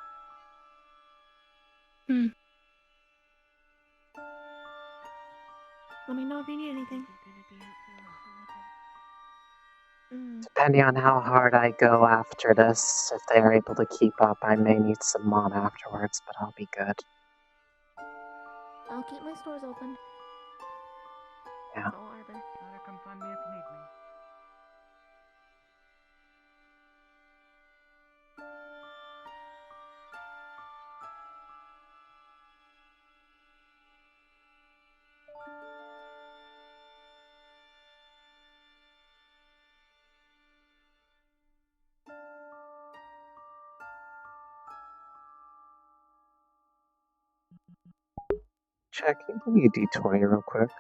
Let me know if you need anything. Depending on how hard I go after this, if they are able to keep up, I may need some mod afterwards, but I'll be good. I'll keep my stores open. Yeah. Soul Arbor. Come find me if you need me. Check, you can give me a d20 real quick.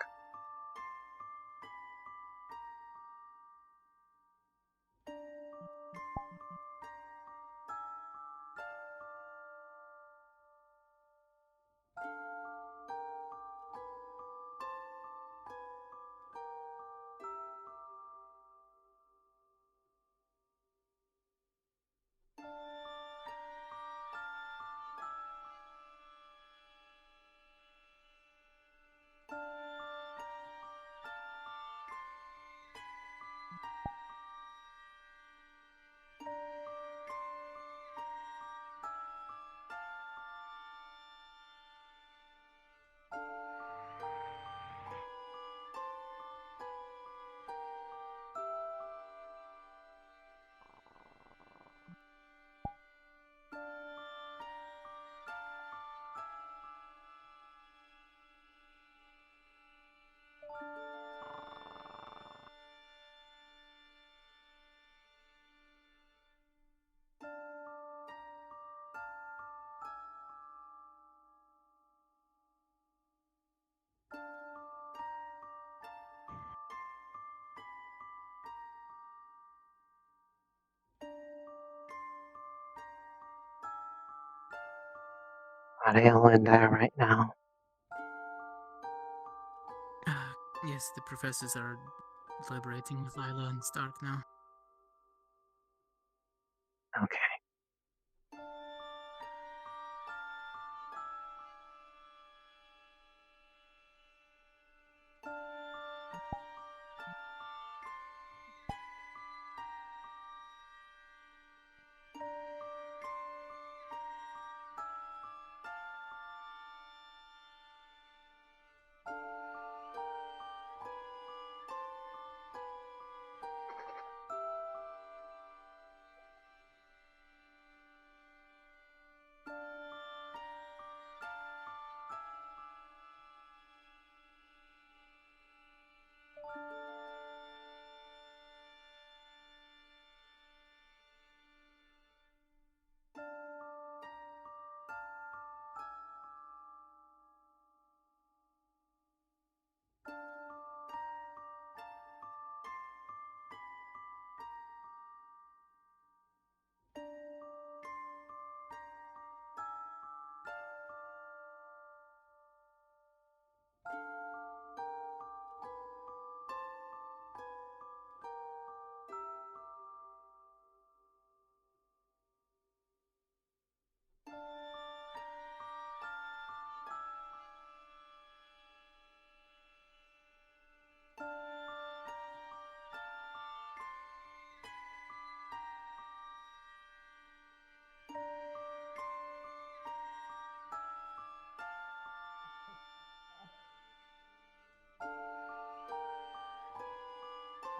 Are they all in there right now? Yes, the professors are deliberating with Lila and Stark now. Okay.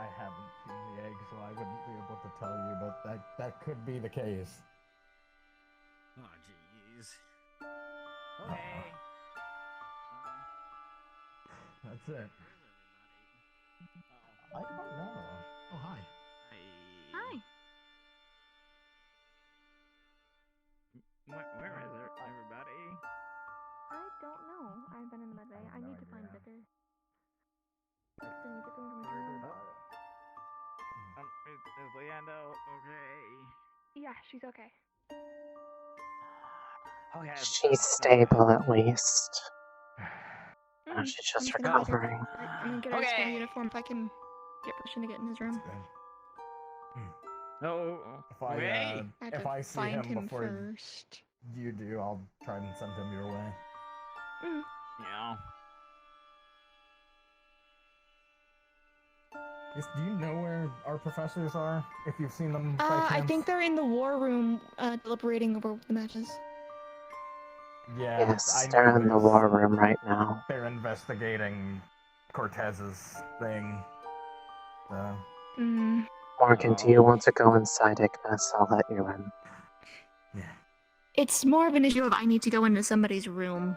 I haven't seen the egg, so I wouldn't be able to tell you, but that could be the case. Oh, jeez. Okay. That's it. I don't know. Oh, hi. Hi. Where is everybody? I don't know. I've been in the medbay. I need to find Vicar. So you get them from his room? Is Leando okay? Yeah, she's okay. Okay. She's stable at least. She's I'm just just gonna get her. recovering. I'm gonna get her a small uniform if I can get permission to get in his room. No. I have If to I see find him him before first. you do, I'll try and send him your way. Yeah. Do you know where our professors are? If you've seen them by I chance? think they're in the war room, deliberating over the matches. Yeah, Yes, I they're know in the war room right now. they're investigating Cortez's thing. So. Morgan, do you want to go inside Ignis? I'll let you in. It's more of an issue of I need to go into somebody's room.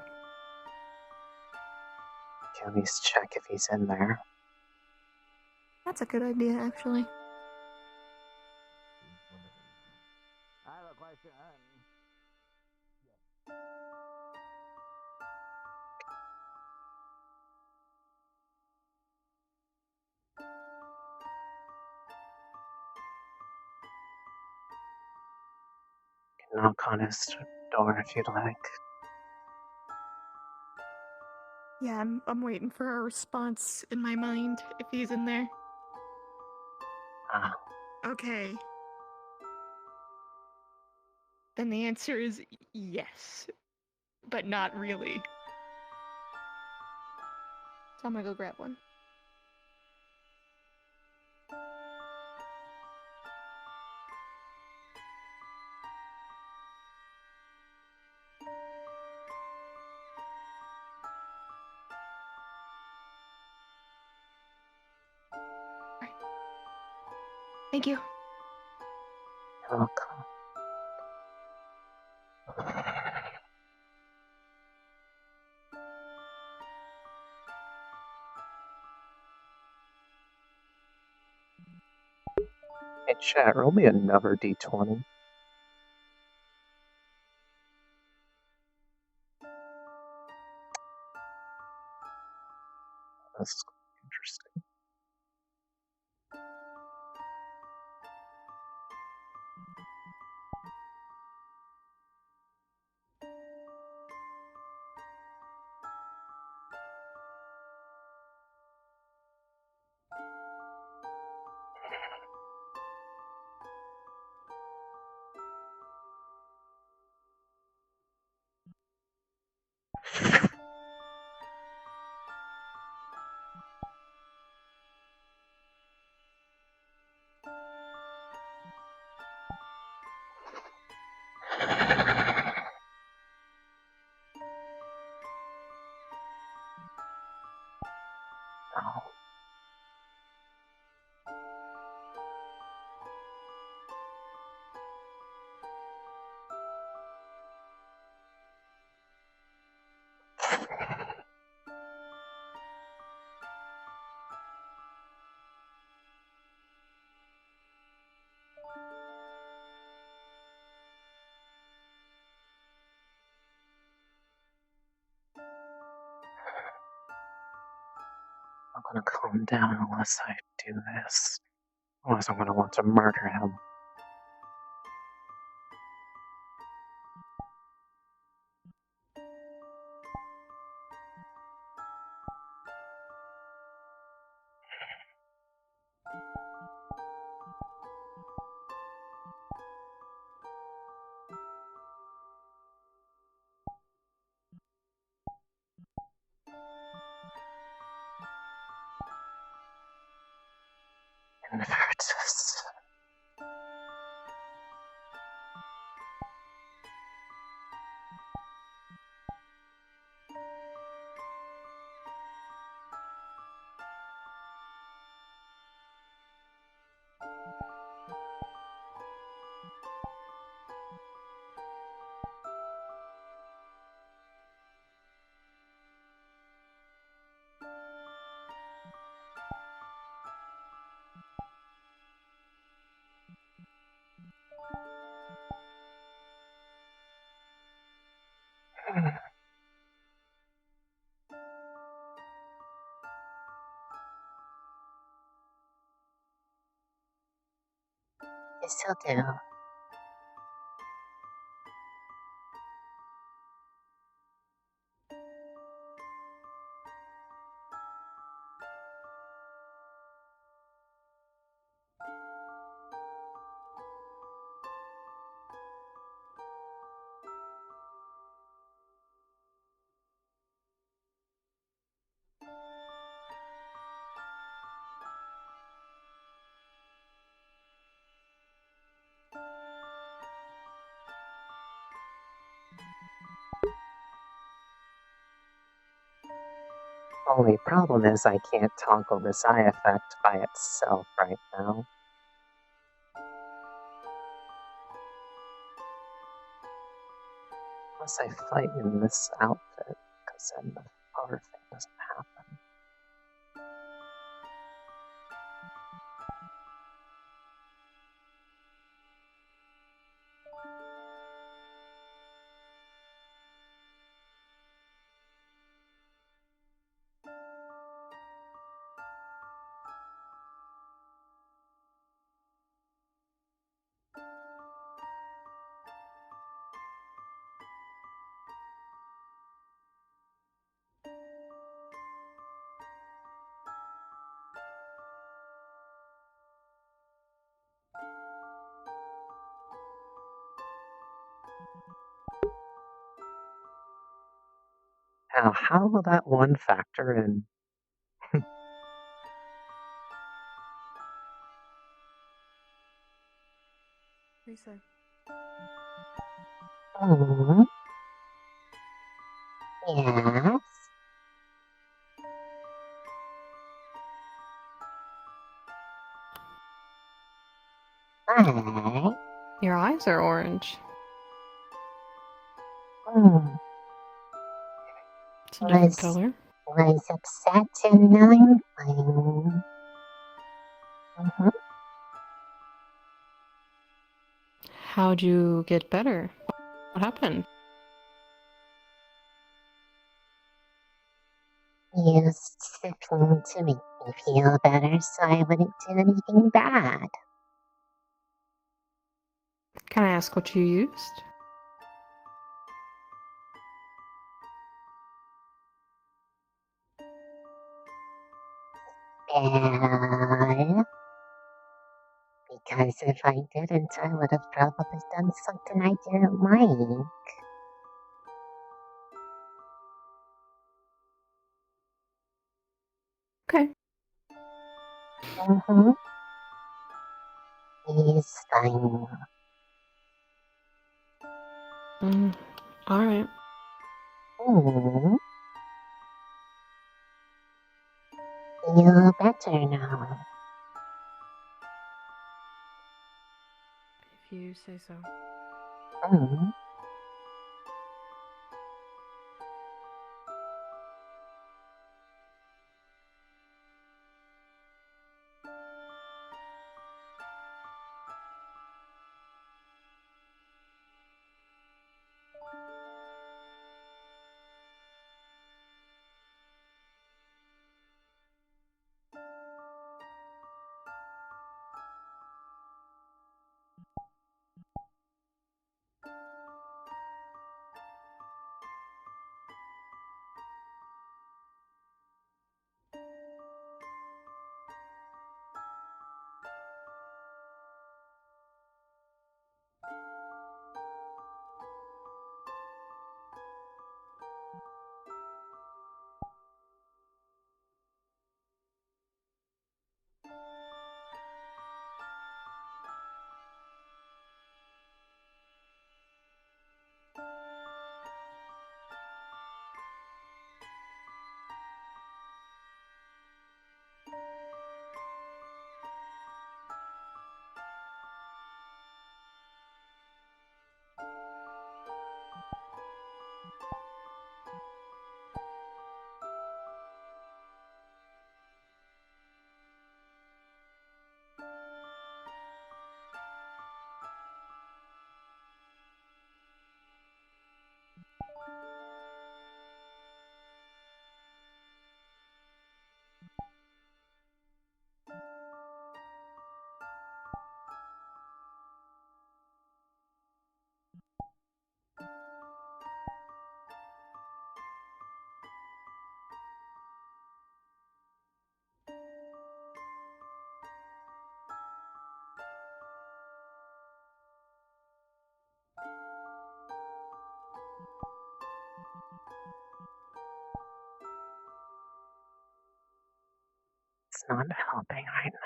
Can we check if he's in there? That's a good idea, actually. I have a question. Knock on his door if you'd like. Yeah, I'm waiting for a response in my mind if he's in there. Ah. Okay. Then the answer is yes, but not really. So I'm gonna go grab one. Thank you. You're welcome. Hey chat, roll me another d20. That's interesting. Oh. I'm gonna calm down unless I do this. Otherwise, I'm gonna want to murder him. Invertus. Yes, he'll do. Only problem is I can't toggle this eye effect by itself right now. Unless I fight in this outfit, because then the other thing doesn't happen. Now, how will that one factor in? Reset. Hmm. Yes. Hi. Your eyes are orange. Hmm. It's a different color. Was upset and now I'm fine. Mm-hmm. How'd you get better? What happened? Used sipping to make me feel better so I wouldn't do anything bad. Can I ask what you used? Bad. Because if I didn't, I would have probably done something I didn't like. Okay. Mm-hmm. He's fine. Alright. Mm. feel better now. If you say so. Mm. It's not helping right now.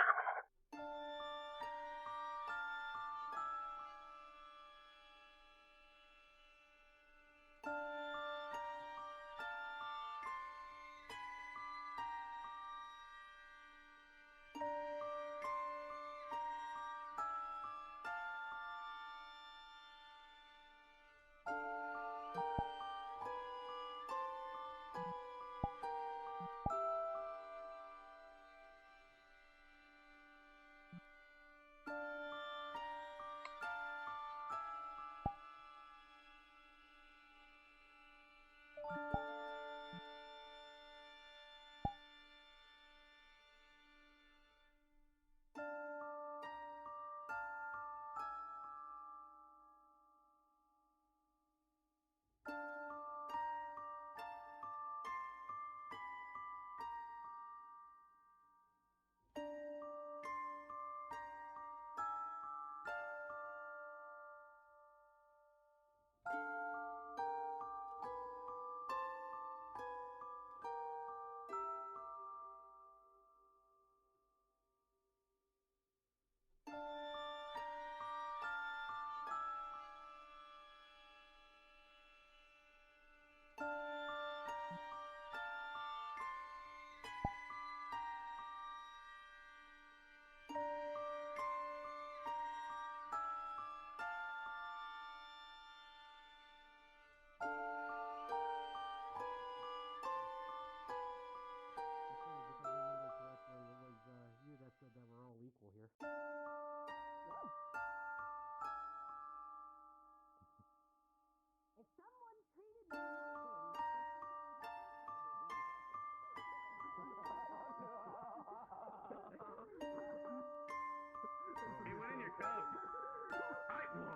Hey, what in your cup?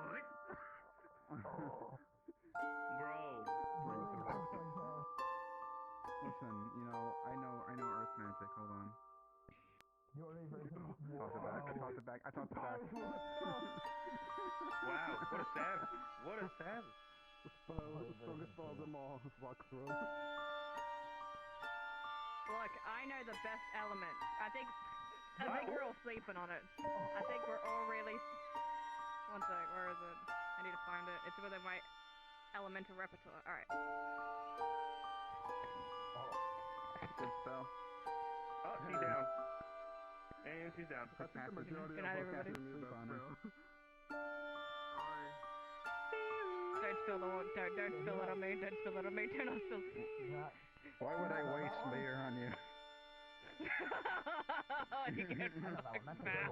What? Bro. Listen, I know Earth magic. Hold on. I tossed it back. Wow, what a savage. What a savage. Look, I know the best element. I think we're all sleeping on it. I think we're all really... One sec, where is it? I need to find it. It's within my elemental repertoire. Alright. Good spell. Oh, she's down. And she's down. I think the majority Good night, of us everybody. actually knew that, bro. Don't spill the water. Don't spill it on me. Don't spill it on me. Do not spill. Why would I waste beer on you? You get fucked, man.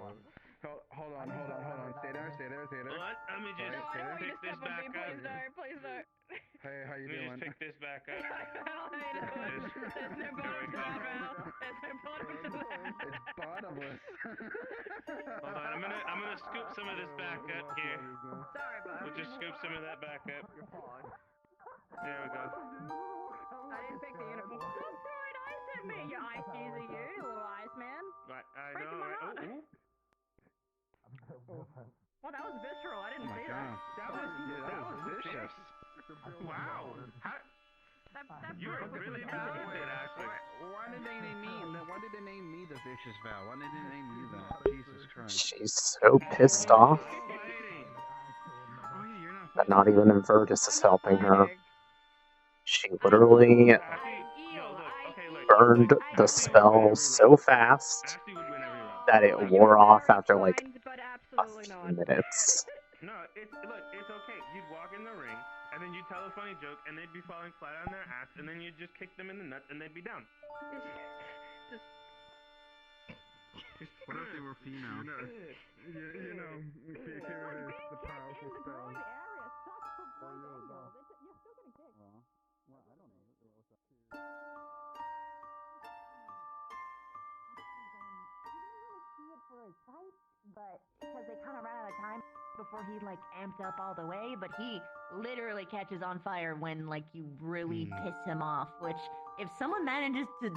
Hold on. Stay there. What? Let me just No, I don't want you pick to this step on back me. up. Please no. Please no. Hey, how you Let me doing? just pick this back up. There's no bottom to that, Val. There's no bottom to that. It's bottomless. Hold on, I'm gonna scoop some of this back up here. Sorry, bud. We'll just scoop some of that back up. There we go. I didn't pick the uniform. Stop throwing ice at me, you ice user, you little ice man. Right, I Breaking know. my Right? heart. Well, that was visceral. I didn't see that. That was vicious. Wow. You were really bad with it, actually. Why did they name me the vicious Val? Why did they name you that? Jesus Christ. She's so pissed off that not even Invertus is helping her. She literally burned the spell so fast that it wore off after like a few minutes. No, it's okay. You'd walk in the ring, and then you'd tell a funny joke, and they'd be falling flat on their ass, and then you'd just kick them in the nuts, and they'd be down. What if they were female? You know, here it is, the powerful spell. But because they kind of ran out of time before he like amped up all the way, but he literally catches on fire when like you really piss him off, which if someone manages to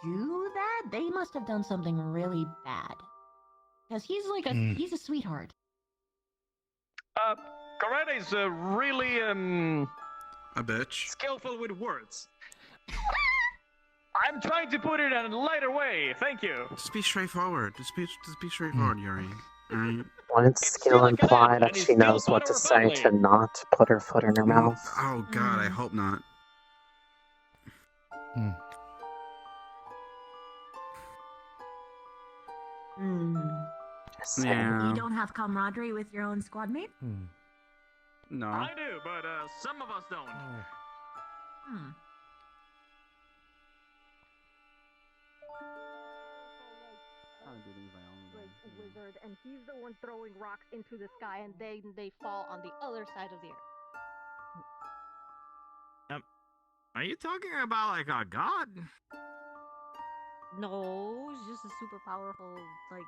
do that, they must have done something really bad. Because he's like he's a sweetheart. Karate's really a bitch. skillful with words. I'm trying to put it in a lighter way. Thank you. Just be straightforward. Just be straightforward, Yuri. Alright? Wouldn't skill imply that she knows what to say to not put her foot in her mouth? Oh God, I hope not. You don't have camaraderie with your own squad mate? No. I do, but some of us don't. Wizard, and he's the one throwing rocks into the sky, and they fall on the other side of the earth. Are you talking about like a god? No, he's just a super powerful, like.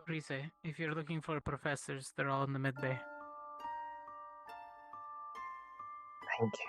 Rise, if you're looking for professors, they're all in the mid bay. Thank you.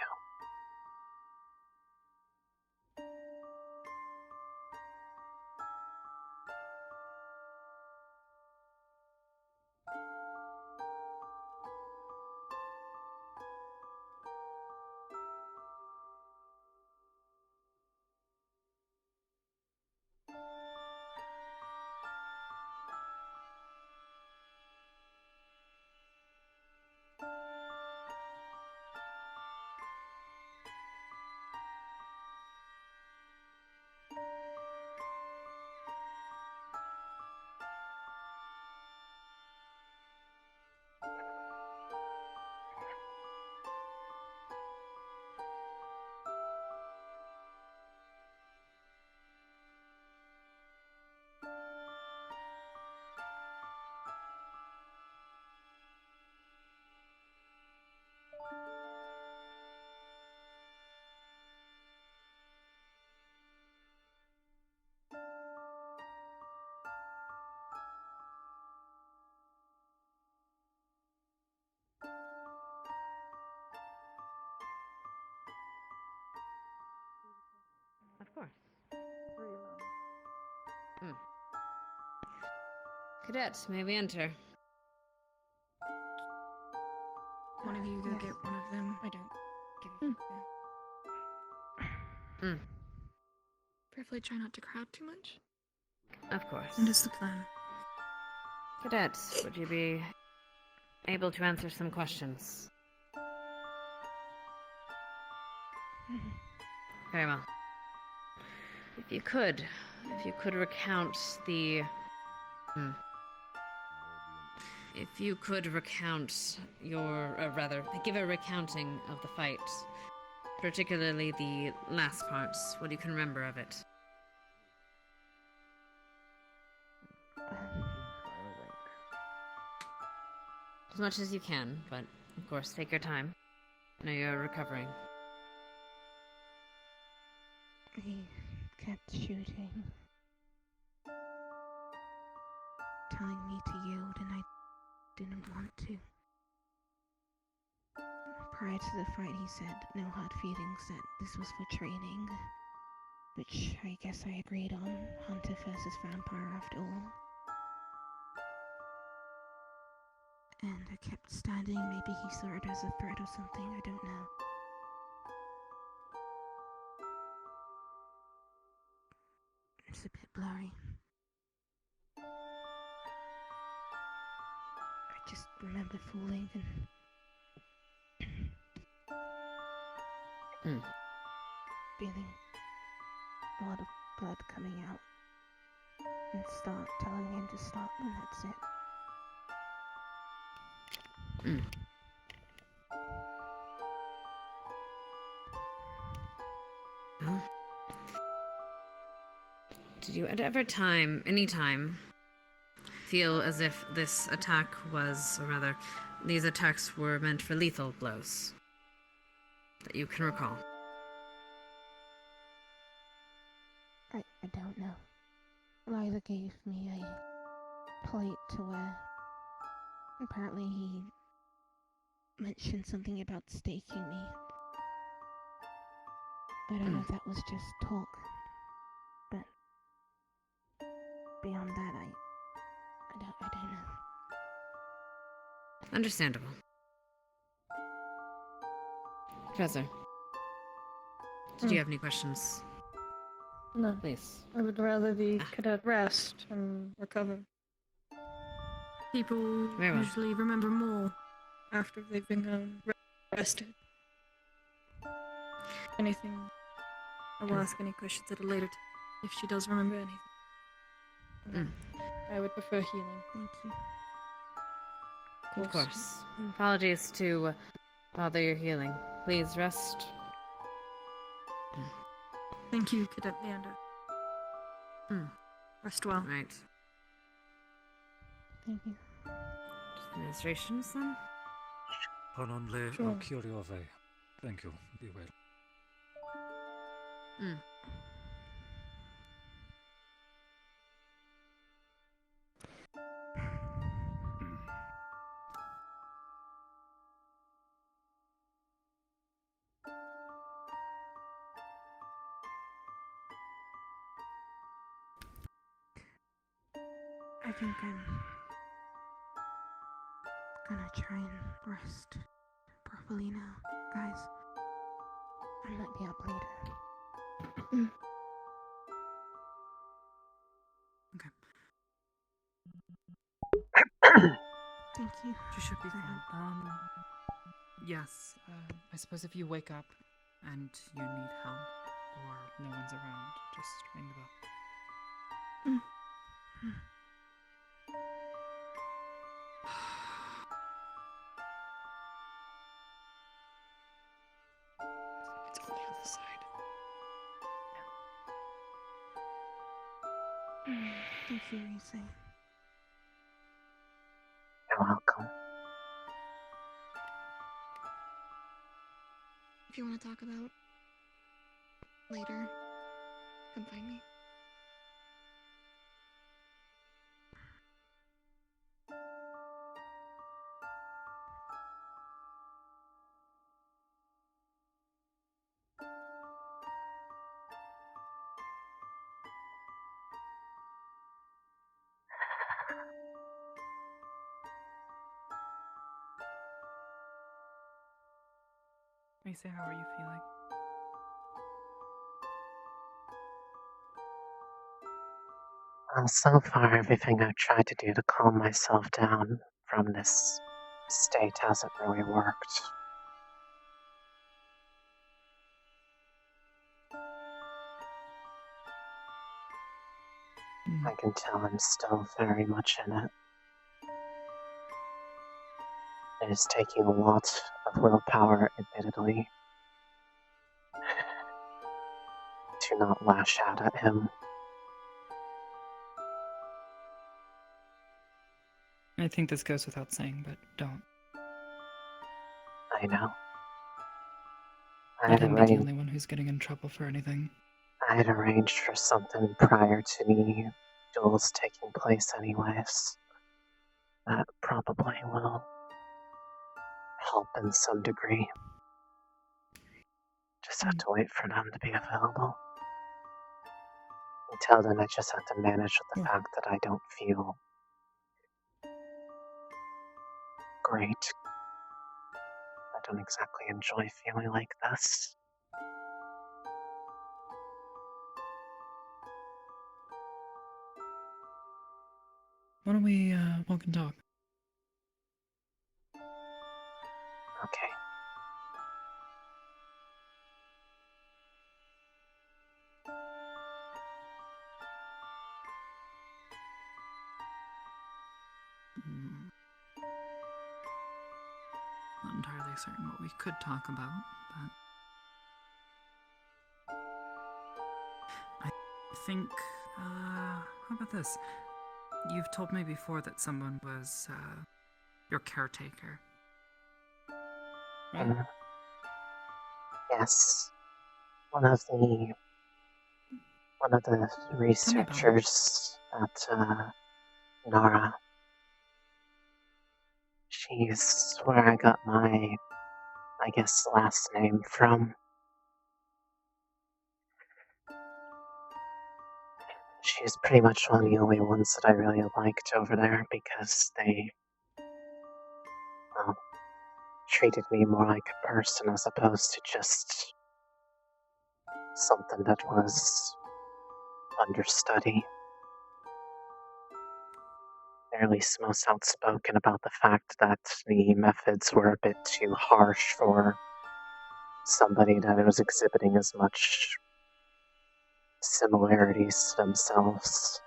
Cadet, may we enter? One of you go get one of them. I don't give a fuck. Preferably try not to crowd too much. Of course. What is the plan? Cadet, would you be able to answer some questions? Very well. If you could recount the... If you could recount your... rather, give a recounting of the fight, particularly the last parts, what you can remember of it. As much as you can, but of course, take your time. I know you're recovering. He kept shooting, telling me to yield, and I didn't want to. Prior to the fight, he said no hard feelings, that this was for training, which I guess I agreed on. Hunter versus vampire, after all. And I kept standing. Maybe he saw it as a threat or something, I don't know. It's a bit blurry. I just remember falling and feeling a lot of blood coming out, and start telling him to stop, and that's it. Did you at any time, feel as if this attack was, or rather, these attacks were meant for lethal blows? That you can recall? I don't know. Lila gave me a plate to wear. Apparently he mentioned something about staking me. I don't know if that was just talk, but beyond that, I don't know. Understandable. Professor, did you have any questions? No. Please. I would rather the cadet rest and recover. People Very well. usually remember more after they've been rested. Anything, I will ask any questions at a later time if she does remember anything. I would prefer healing. Thank you. Of course. Apologies to bother your healing. Please rest. Thank you, Cadet Leander. Rest well. Right. Thank you. Administrations then? Pononle Sure. Kyoriove. Thank you. Be well. I think I'm gonna try and rest properly now, guys. I might be up later. Thank you. You should be fine. Yes, I suppose if you wake up and you need help or no one's around, just ring the bell. It's on the other side. Thank you, Reese. You're welcome. If you want to talk about later, come find me. Macy, how are you feeling? Well, so far, everything I've tried to do to calm myself down from this state hasn't really worked. I can tell I'm still very much in it. It is taking a lot of willpower, admittedly, to not lash out at him. I think this goes without saying, but don't. I know. Let him be the only one who's getting in trouble for anything. I had arranged for something prior to the duels taking place anyways. That probably will help in some degree. Just have to wait for them to be available. Until then, I just have to manage with the fact that I don't feel great. I don't exactly enjoy feeling like this. Why don't we walk and talk? Okay. Not entirely certain what we could talk about, but I think, how about this? You've told me before that someone was, your caretaker. Right? Yes. One of the researchers at Nara. She's where I got my, I guess, last name from. She's pretty much one of the only ones that I really liked over there because they treated me more like a person as opposed to just something that was understudy. They're at least most outspoken about the fact that the methods were a bit too harsh for somebody that was exhibiting as much similarities to themselves.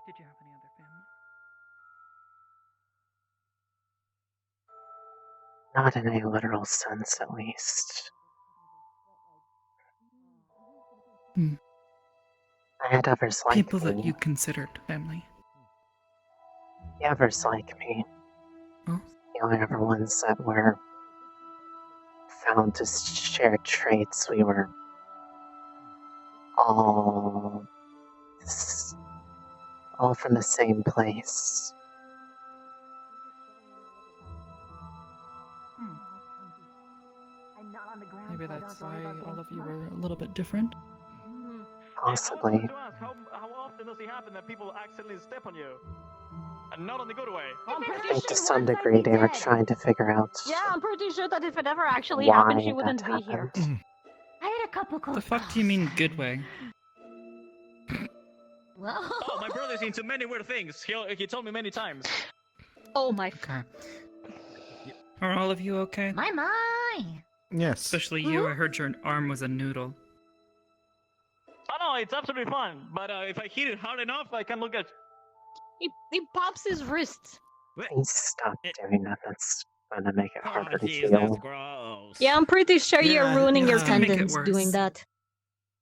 Did you have any other family? Not in a literal sense, at least. I had others like People me. that you considered family. The others like me. Oh? The only other ones that were found to share traits, we were all from the same place. Maybe that's why all of you were a little bit different. Possibly. How often does it happen that people accidentally step on you? And not in the good way. I think to some degree they were trying to figure out Yeah, I'm pretty sure that if it ever actually why happened, she that wouldn't be here. happened. I had a couple close The fuck do you mean good way? Oh, my brother's into many weird things. He told me many times. Oh my. Okay. Are all of you okay? My. Yes. Especially you. I heard your arm was a noodle. Oh no, it's absolutely fine. But if I hit it hard enough, I can look at. He pops his wrists. Please stop doing that. That's Gonna make it harder to Jesus, heal. gross. Yeah, I'm pretty sure you're ruining your it's gonna make it tendons doing worse. that.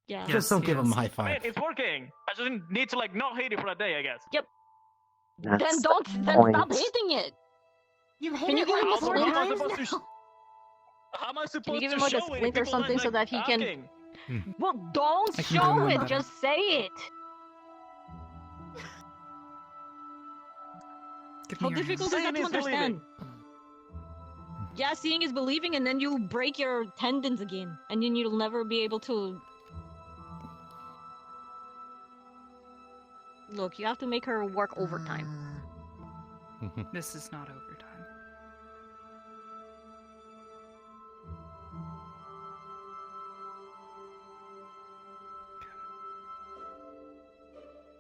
Yeah. Just don't give him a high I mean, five. it's working. I just need to like not hate it for a day, I guess. Yep. That's Then the don't. Then point. stop hating it. You've Can hated you it give him like a 4 splint? times now. How am I supposed Can you give to him like a show it if splint or people something aren't, so that he can? asking? Well, don't I can do show more it. better. Just say it. Give How me your difficult is Saying that to is believing. understand? Yeah, seeing is believing, and then you break your tendons again, and then you'll never be able to. Look, you have to make her work overtime. This is not overtime.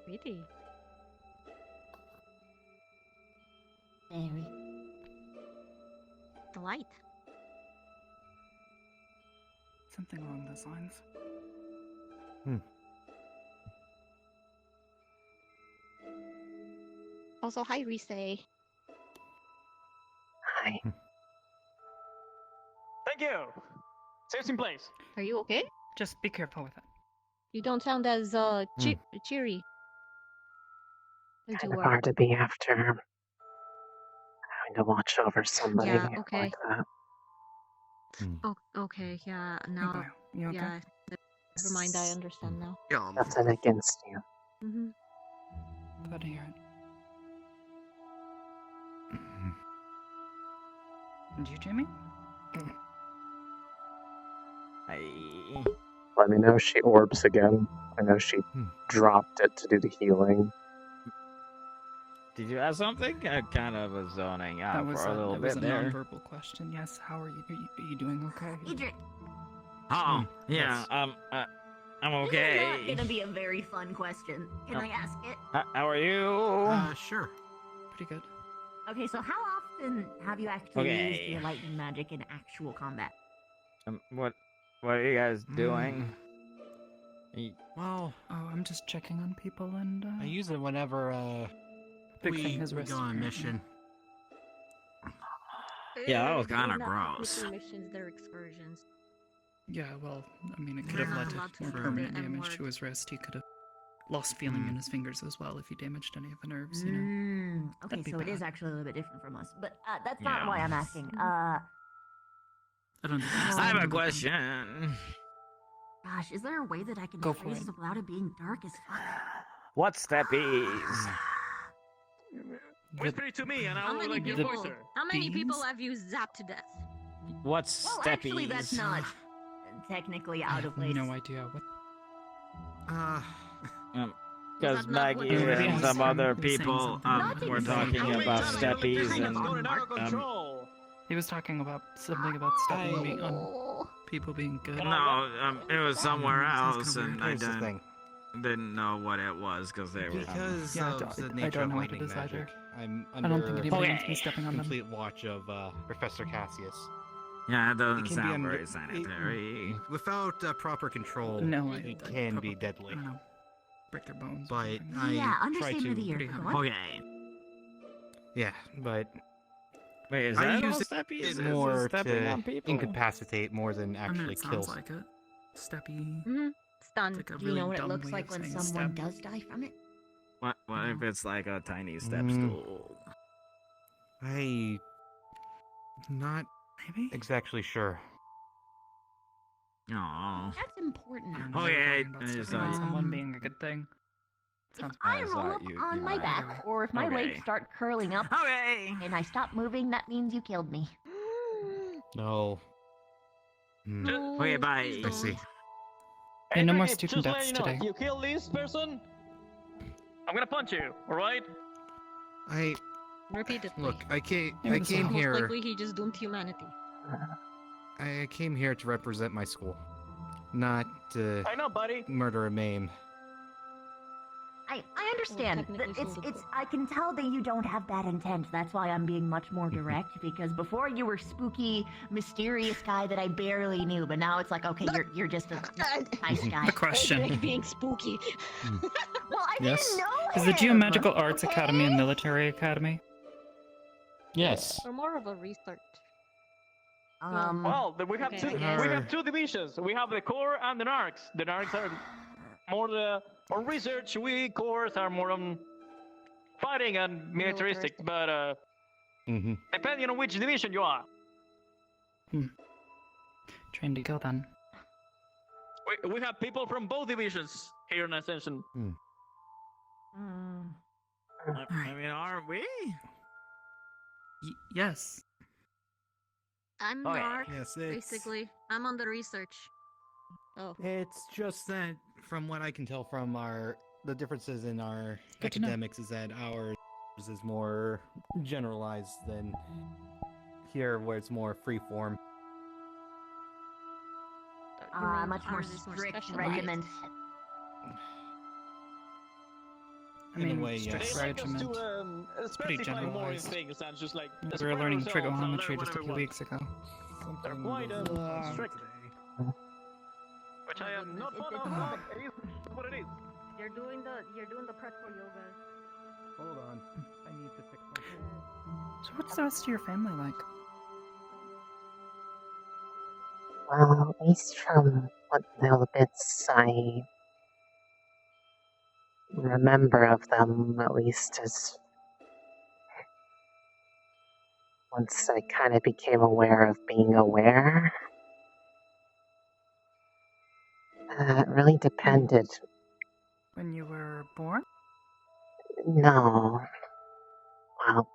Really? Very. The light. Something along those lines. Also, hi, Rise. Hi. Thank you. Saves in place. Are you okay? Just be careful with it. You don't sound as cheery as you Kind of were. hard to be after having to watch over somebody Yeah, okay. like that. Oh, okay, yeah, now, Okay, you okay? yeah, never mind, I understand now. Nothing against you. Mm-hmm. Glad to hear it. And you, Jamie? Let me know if she orbs again. I know she dropped it to do the healing. Did you have something? I kind of was zoning out That was for a little that bit was a there. nonverbal question. Yes. How are you? Are you doing okay? Idris, Oh, yeah. Yes. I'm this is not okay. gonna be a very fun question. Can Oh. I ask it? How are you? Sure. Pretty good. Okay, so how often have you actually Okay. used your lightning magic in actual combat? What are you guys doing? Well, Oh, I'm just checking on people and I use it whenever Big we thing has go rested on a apparently. mission. Yeah, that was They're kinda not gross. technically missions, they're excursions. Yeah, well, I mean, it could have They're led not to allowed to more do the permanent M damage word. to his wrist. He could have lost feeling in his fingers as well if he damaged any of the nerves, you know? Okay, That'd be so it is bad. actually a little bit different from us, but that's not Yeah. why I'm asking. I don't think I have a question. Gosh, is there a way that I can Go for phrase it. this without it being dark as fuck? What steppies? Whisper it to me, and I How will many like your people? voice her. How many people beans? have you zapped to death? What's Well, steppies? actually, that's not technically I out have of place. no idea what. Because that not what Maggie you were and saying? some other He was saying people something Not were exactly. talking I about was steppies kind of and on Going out of um, control. He was talking about something about stepping being on people being good. no, it was somewhere Sounds else, kinda and weird. I Here's the thing. didn't know what it was because they were. Because Yeah, of the I nature don't of know what it lightning is magic, either. I'm I don't think under anybody wants me stepping on them. complete watch of Professor Cassius. Yeah, it doesn't It can be sound under- very sanitary. Without proper control, No, it can be I deadly. don't know. Break their bones. But Yeah, I try understatement to. of the year. pretty Go hard. on. Okay. Yeah, but Wait, is I that all use steppies? it Is more stepping on to people? incapacitate more than I mean, actually it kill. sounds like it. Steppy. Mm-hmm. Stunned. Like a Do you really know what it dumb looks way like of when saying someone step. does die from it? What if it's like a tiny step Mm. stool? I not Maybe. exactly sure. Oh. That's important. I don't know. Okay, We're I talking about just stepping on thought- someone being a good thing. If Sounds I I roll thought up you on my might. back, or if my Okay. legs start curling up, Okay. and I stop moving, that means you killed me. No. Hmm. Okay, bye. I see. Hey, no more Idris, student just let deaths you know, today. You kill this person, I'm gonna punch you. All right? I Repeatedly. look. I came Most here. likely he just doomed humanity. I came here to represent my school, not I know, buddy. murder and maim. I understand. technically It's so it's. I can tell that you don't have bad intent. That's why I'm being much more direct. Because before you were spooky, mysterious guy that I barely knew, but now it's like, okay, you're just a nice guy. Question. Being spooky. Well, I Yes. didn't know Is the him, Geomagical Arts okay? Academy a military academy? Yes. Or more of a restart. Well, we have okay, two. I We guess. have two divisions. We have the core and the narcs. The narcs are more on research. We cores are more on fighting and militaristic. But depending on which division you are. Train to go then. We have people from both divisions here in Ascension. I mean, are we? Yes. I'm Okay. Narc, Yes, it's- basically. I'm on the research. Oh. It's just that, from what I can tell from the differences in our Good to know. academics, is that ours is more generalized than here, where it's more free form. Much more ours is more strict specialized. regiments. I mean, in a way, strict yes. regiment. It's pretty specify more in generalized. things and just like We were express learning yourself, and trigonometry learn just a whatever few you weeks ago. want. They're quite strict. Which I am not fond of, but it is what it is. You're doing the pretzel yoga. Hold on. I need to fix my... So what's the rest of your family like? Well, at least from what little bits I remember of them, at least as once I kind of became aware of being aware, it really depended. When you were born? No. Well,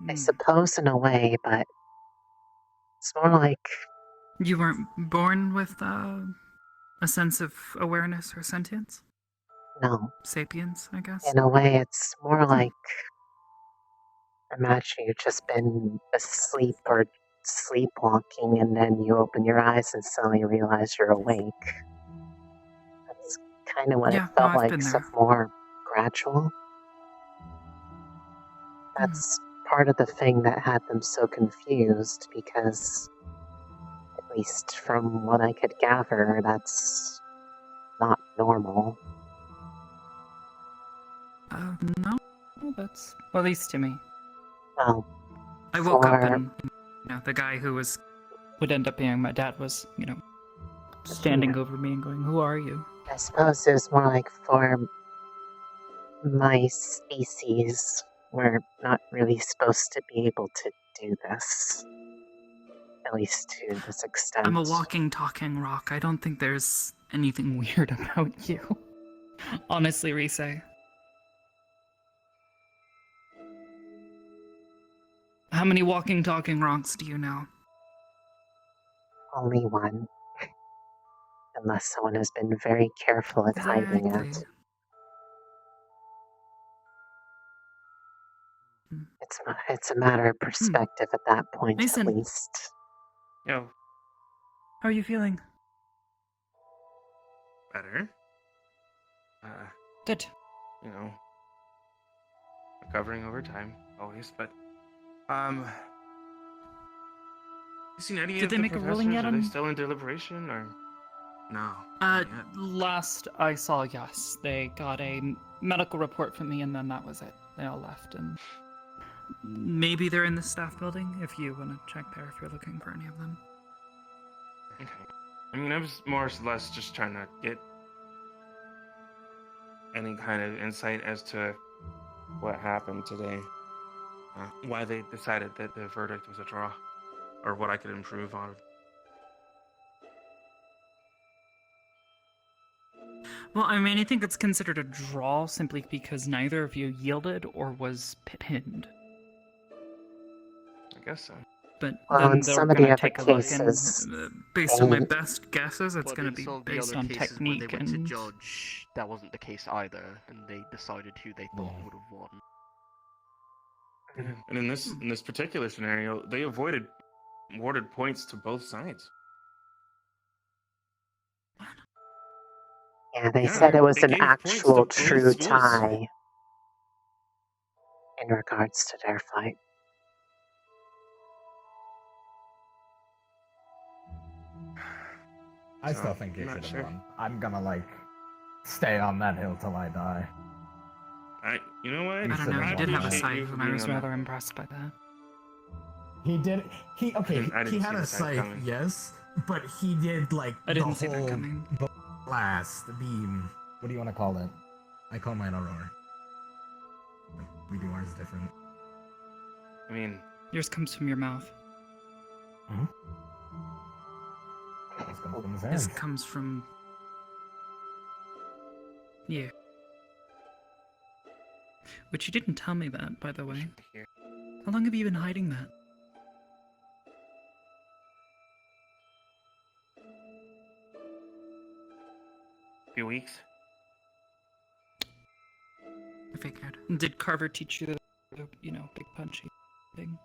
I suppose in a way, but it's more like You weren't born with a sense of awareness or sentience? no. Sapiens, I guess? In a way, it's more like imagine you've just been asleep or sleepwalking, and then you open your eyes and suddenly realize you're awake. That's kind of what Yeah, it felt no, I've like, been except there. more gradual. That's part of the thing that had them so confused, because at least from what I could gather, that's not normal. No, that's well, at least to me. Well, I woke up for- and the guy who would end up being my dad was, standing over me and going, "Who are you?" I suppose it was more like for my species, we're not really supposed to be able to do this. At least to this extent. I'm a walking, talking rock. I don't think there's anything weird about you. Honestly, Risei. How many walking, talking rocks do you know? Only one. Unless someone has been very careful at hiding it. It's a matter of perspective at that point, Mason. at least. Yo, How are you feeling? better. Good. Recovering over time, always. But you seen any Did of they the make a ruling professors? yet Are they on- still in deliberation or no? Last I saw, yes. They got a medical report from me and then that was it. They all left and maybe they're in the staff building if you want to check there if you're looking for any of them. Okay. I mean, I was more or less just trying to get any kind of insight as to what happened today. Why they decided that the verdict was a draw, or what I could improve on. Well, I mean, I think it's considered a draw simply because neither of you yielded or was pinned. I guess so. But Well, then in they're some of the gonna other take a look cases, and, based on my they- best guesses, it's But gonna in be some of the based other on cases when technique they went and to judge, that wasn't the case either, and they decided who they thought would have won. And in this particular scenario, they awarded points to both sides. Yeah, they Yeah, said it was they an gave points to actual both true schools. tie in regards to their fight. I So, still think you not should have sure. won. I'm gonna stay on that hill till I die. You know what? I don't know, he did have a appreciate sight you for and I being was on that. rather impressed by that. He did. He okay. I didn't He see had the a side sight, coming. yes, but he did like I didn't see the that whole coming. blast, the beam. What do you want to call it? I call mine aurora. We do ours different. I mean, yours comes from your mouth. This comes from his This hands. comes from you. Which you didn't tell me that, by the way. How long have you been hiding that? a few weeks. I figured. Did Carver teach you the big punchy thing?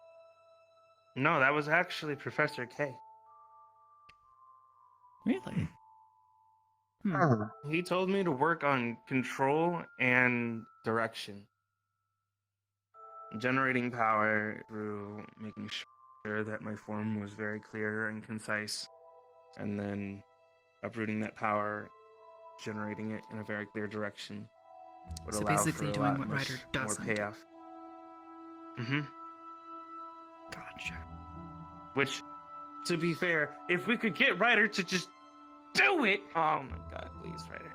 No, that was actually Professor K. Really? He told me to work on control and direction. Generating power through making sure that my form was very clear and concise. And then uprooting that power, generating it in a very clear direction. Would So allow basically for a doing lot what much Ryder more doesn't. payoff. Gotcha. Which, to be fair, if we could get Ryder to just do it! Oh my god, please, Ryder.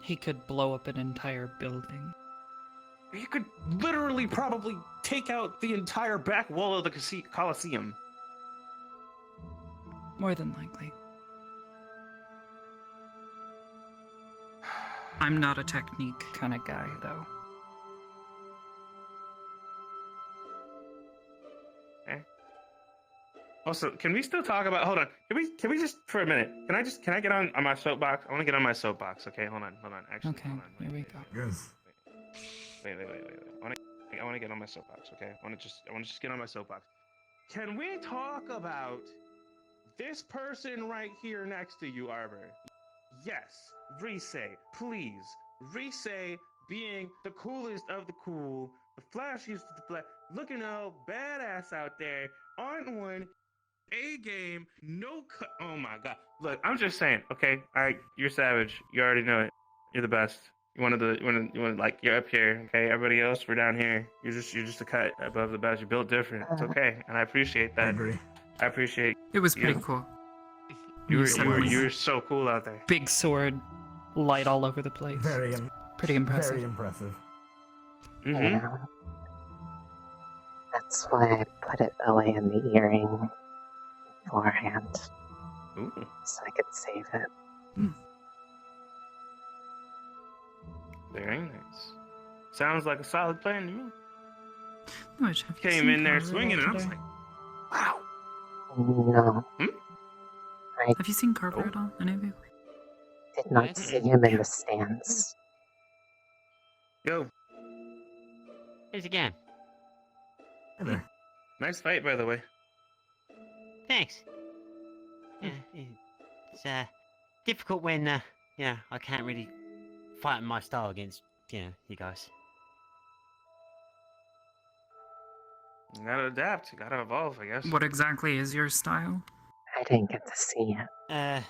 He could blow up an entire building. He could literally probably take out the entire back wall of the Coliseum. More than likely. I'm not a technique kind of guy, though. Okay. Also, can we still talk about? Hold on. Can we just for a minute? Can I get on my soapbox? I want to get on my soapbox. Okay, hold on. Actually, Okay, hold on. here we go. Yes. Wait. I want to get on my soapbox. Okay, I want to just get on my soapbox. Can we talk about this person right here next to you, Arbor? Yes, Rise, please. Rise being the coolest of the cool, the flashiest of the flash, looking all badass out there, on one, A game, no cut. Oh my god. Look, I'm just saying, okay? Alright, you're savage. You already know it. You're the best. You're up here, okay? Everybody else, we're down here. You're just a cut above the best. You're built different. It's okay, and I appreciate that. I agree. I appreciate It was pretty you. cool. You suddenly were so cool out there. Big sword, light all over the place. Pretty impressive. Very impressive. Yeah. That's why I put it away in the earring beforehand. Ooh. So I could save it. Very nice. Sounds like a solid plan to me. Which, have you Came seen in there Carver swinging, and I was today? like, wow. No. Have you seen Carver at all? Any of you? Did not see him in the stands. Yo. Here's again. Hey there. Nice fight, by the way. Thanks. Yeah, it's difficult when I can't really fight in my style against you guys. You gotta adapt. You gotta evolve, I guess. What exactly is your style? I didn't get to see it.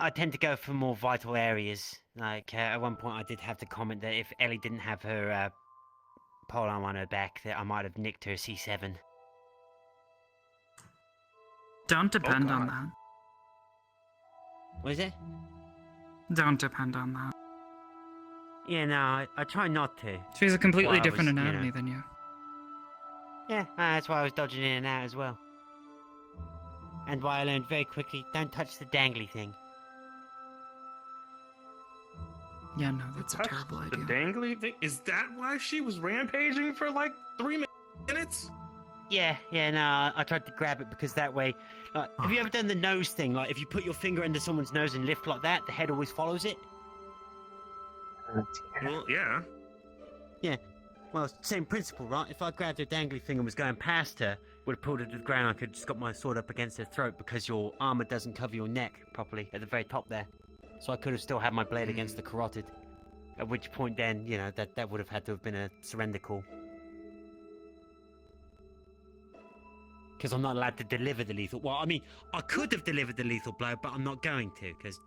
I tend to go for more vital areas. Like, at one point I did have to comment that if Ellie didn't have her polearm on her back, that I might have nicked her C7. Don't depend on that. What is it? Don't depend on that. Yeah, no, I try not to. She's a completely While I different was, anatomy than you. Yeah, that's why I was dodging in and out as well. And why I learned very quickly, don't touch the dangly thing. Yeah, no, that's a terrible The idea. dangly thing? Is that why she was rampaging for like 3 minutes? Yeah, no, I tried to grab it because that way... have you ever done the nose thing? Like, if you put your finger under someone's nose and lift like that, the head always follows it? Well, yeah. Yeah. Well, it's the same principle, right? If I grabbed her dangly thing and was going past her, would have pulled her to the ground, I could have just got my sword up against her throat because your armor doesn't cover your neck properly at the very top there. So I could have still had my blade against the carotid. At which point then, that would have had to have been a surrender call. Because I'm not allowed to deliver the lethal... Well, I mean, I could have delivered the lethal blow, but I'm not going to, because,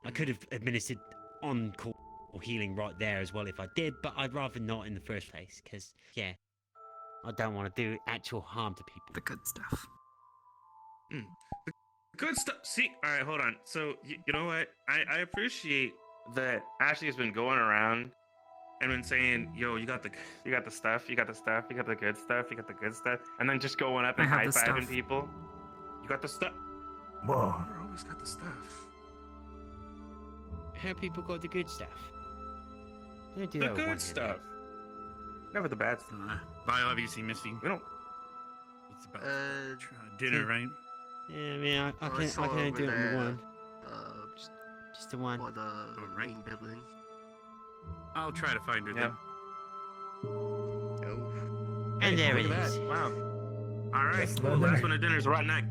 I could have administered on-call or healing right there as well if I did, but I'd rather not in the first place, because, yeah, I don't want to do actual harm to people. The good stuff. The good stuff. See, all right, hold on. So, you know what? I appreciate that Ashley has been going around and been saying, yo, you got the stuff, you got the stuff, you got the good stuff, you got the good stuff, and then just going up and I have the high-fiving stuff. people. You got the stuff. Whoa. I always got the stuff. How people got the good stuff? They do The that with one good hand. stuff. Never the bad stuff. Bye, obviously, Missy. We don't. It's about dinner, right? Yeah, I mean, I can't do it in the one. Just the one. For the main building. I'll try to find her then. And Hey, there look it at is. that. Wow. All right, That's cool. the Last dinner. one of dinner's right next.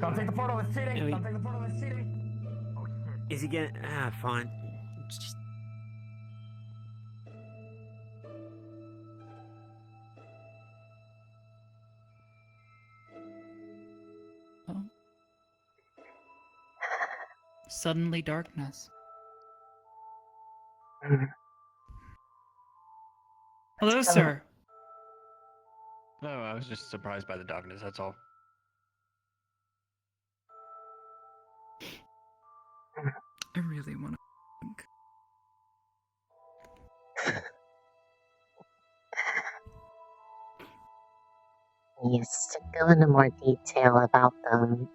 Come take the photo, it's cheating. Yeah, we- Come take the photo, it's cheating. Is he gonna? Fine. Just... Oh. Suddenly darkness. Hello, sir. No, I was just surprised by the darkness, that's all. I really want to. Yes, to go into more detail about them,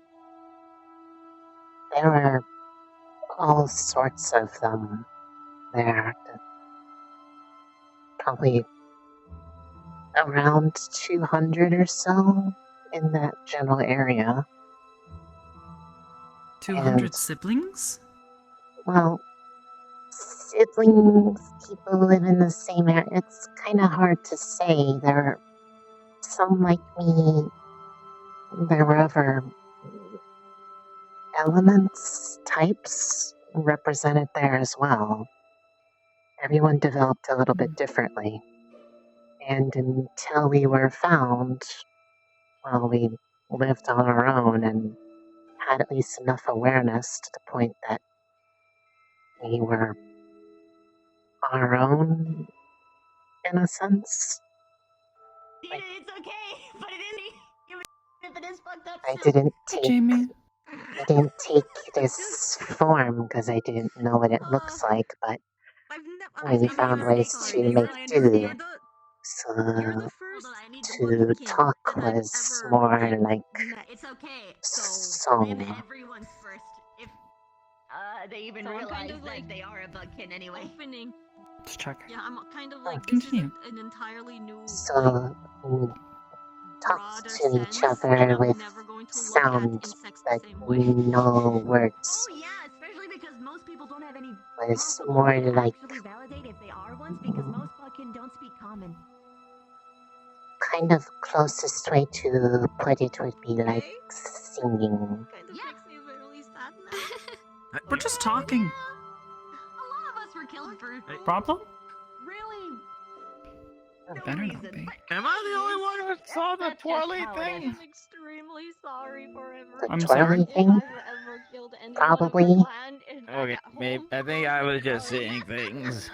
there are all sorts of them there. Probably around 200 or so in that general area. 200 And, siblings? well, siblings, people live in the same area. It's kind of hard to say. There are some like me. There were other elements, types represented there as well. Everyone developed a little bit differently. And until we were found, well, we lived on our own and had at least enough awareness to the point that we were our own, in a sense. It's okay, but it isn't. If it is fucked up, I didn't take Jamie. I didn't take this form because I didn't know what it looks like, but we found ways to make do. So to talk was more like It's okay. song. Everyone's first. If they even So I'm realize kind of that like they are a bugkin anyway. Opening. Let's check. Yeah, I'm kind of like Continue. This is an entirely new. So we talked to each other with sound, but no words. Oh yeah, especially because most people don't have any Was more like actually validate if they are ones because most buckin don't speak common. kind of closest way to put it would be like singing. We're just talking. A lot of us were killed for Problem? really Better not be. Am I the only one who saw the twirly thing? I'm extremely sorry for ever. The I'm twirly sorry. thing? Ever killed anyone Probably. of our clan and Okay, at maybe. home. I think I was just seeing things.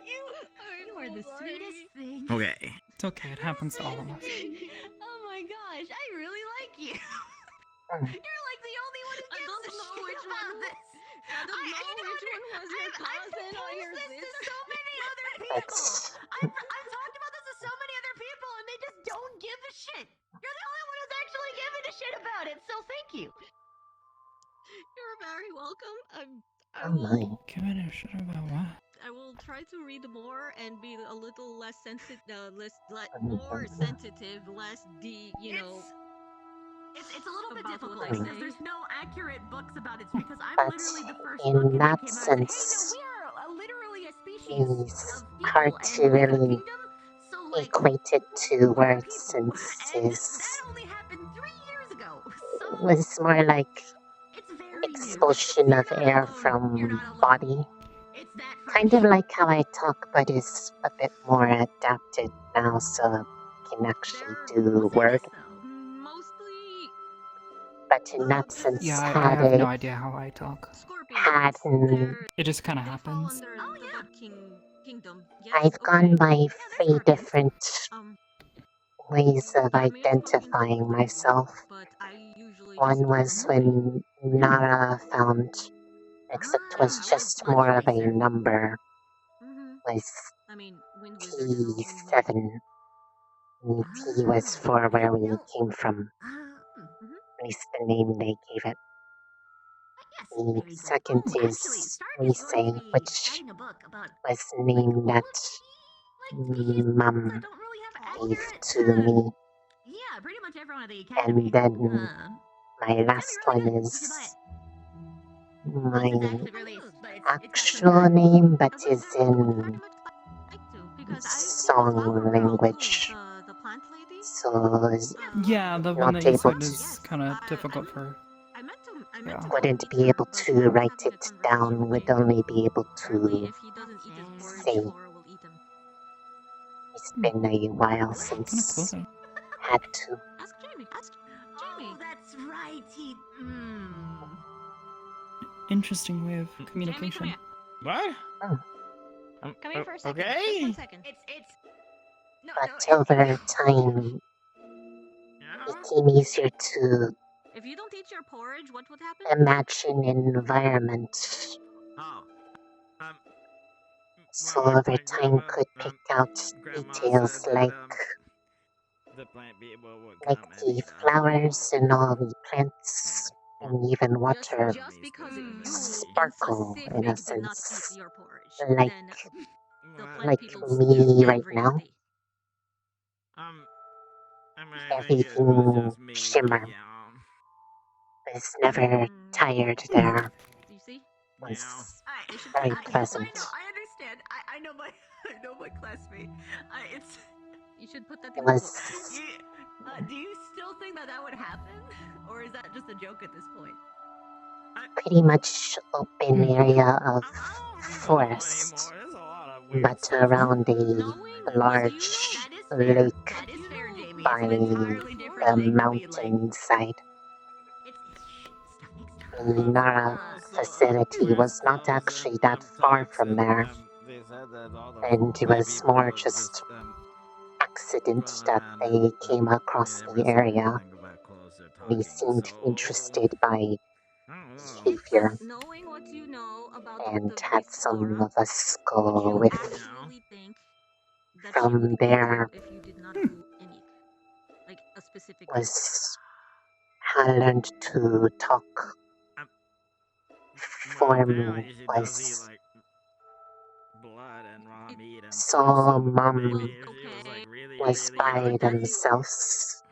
You are the sweetest thing. Okay. It's okay. It happens to all of us. Oh my gosh, I really like you. Hmm. You're like the only one who gives a shit which about one this. I don't know which one was your cousin or your I've proposed this sister. to so many other people. That's I've talked about this to so many other people, and they just don't give a shit. You're the only one who's actually giving a shit about it, so thank you. You're very welcome. I oh my. will. Giving a shit about what? I will try to read more and be a little less sensitive, more sensitive, less It's a little bit about difficult what I because say. there's no accurate books about it because I'm But literally the first in bucket that that came out of the, hey, sense, no, we are literally a species it's of people hard and to like a really kingdom, so like equate it to we're words people. since And it's that only happened 3 years ago. So was more like it's very new. expulsion You're of not air alone. You're from not alone. body. It's that Kind of like how I talk, but is a bit more adapted now, so I can actually do word. Mostly But in that sense, Yeah, I had have no a idea how I talk. had It just kind of happens. I've gone by 3 different ways of identifying myself. One was when Nara found, except was just more of a number, was T7. T was for where we came from, at least the name they gave it. The second is Risei, which was the name that Mum gave to me. And then my last one is my actual name, but is in song language. So Yeah, the one not that you able said to, is kind of difficult for. Yeah. wouldn't be able to write it down, would only be able to say. It's been a while Kind of since cool. had to. Oh, that's right. He. Interesting way of communication. What? Oh. Come here for a second. Okay. Just 1 second. It's. But over time, it became easier to If you don't eat your porridge, what would happen? imagine an environment. So over time could pick out details like the flowers and all the plants and even water sparkle in a sense, like me right now. Everything shimmer. Was never tired there. Do you see? Was very pleasant. I understand. I know my I know my classmate. It's. You should put that It in the was book. Do you still think that would happen, or is that just a joke at this point? pretty much open area of forest, but around a large lake by the mountainside. The Nara facility was not actually that far from there, and it was more just accident that they came across the area. They seemed interested by behavior and had some of us go with. From there was how I learned to talk. Form was so Mom was by themselves.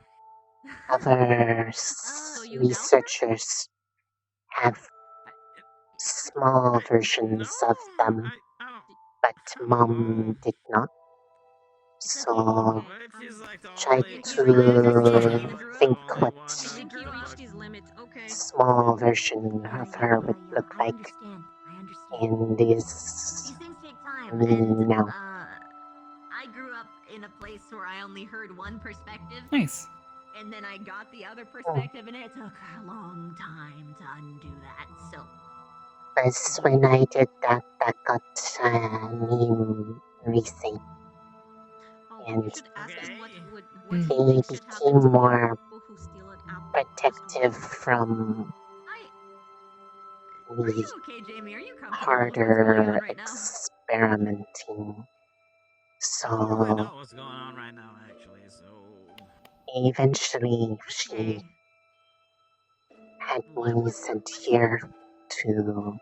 Other researchers have small versions of them, but Mom did not. So try to think what small version of her would look like. And is me now. I grew up in a place where I only heard one perspective. Nice. And then I got the other perspective, and it took a long time to undo that. So. Because when I did that, that got me racing. And he became more protective from the harder experimenting. So I know what's going on right now, actually. So eventually, she had me sent here to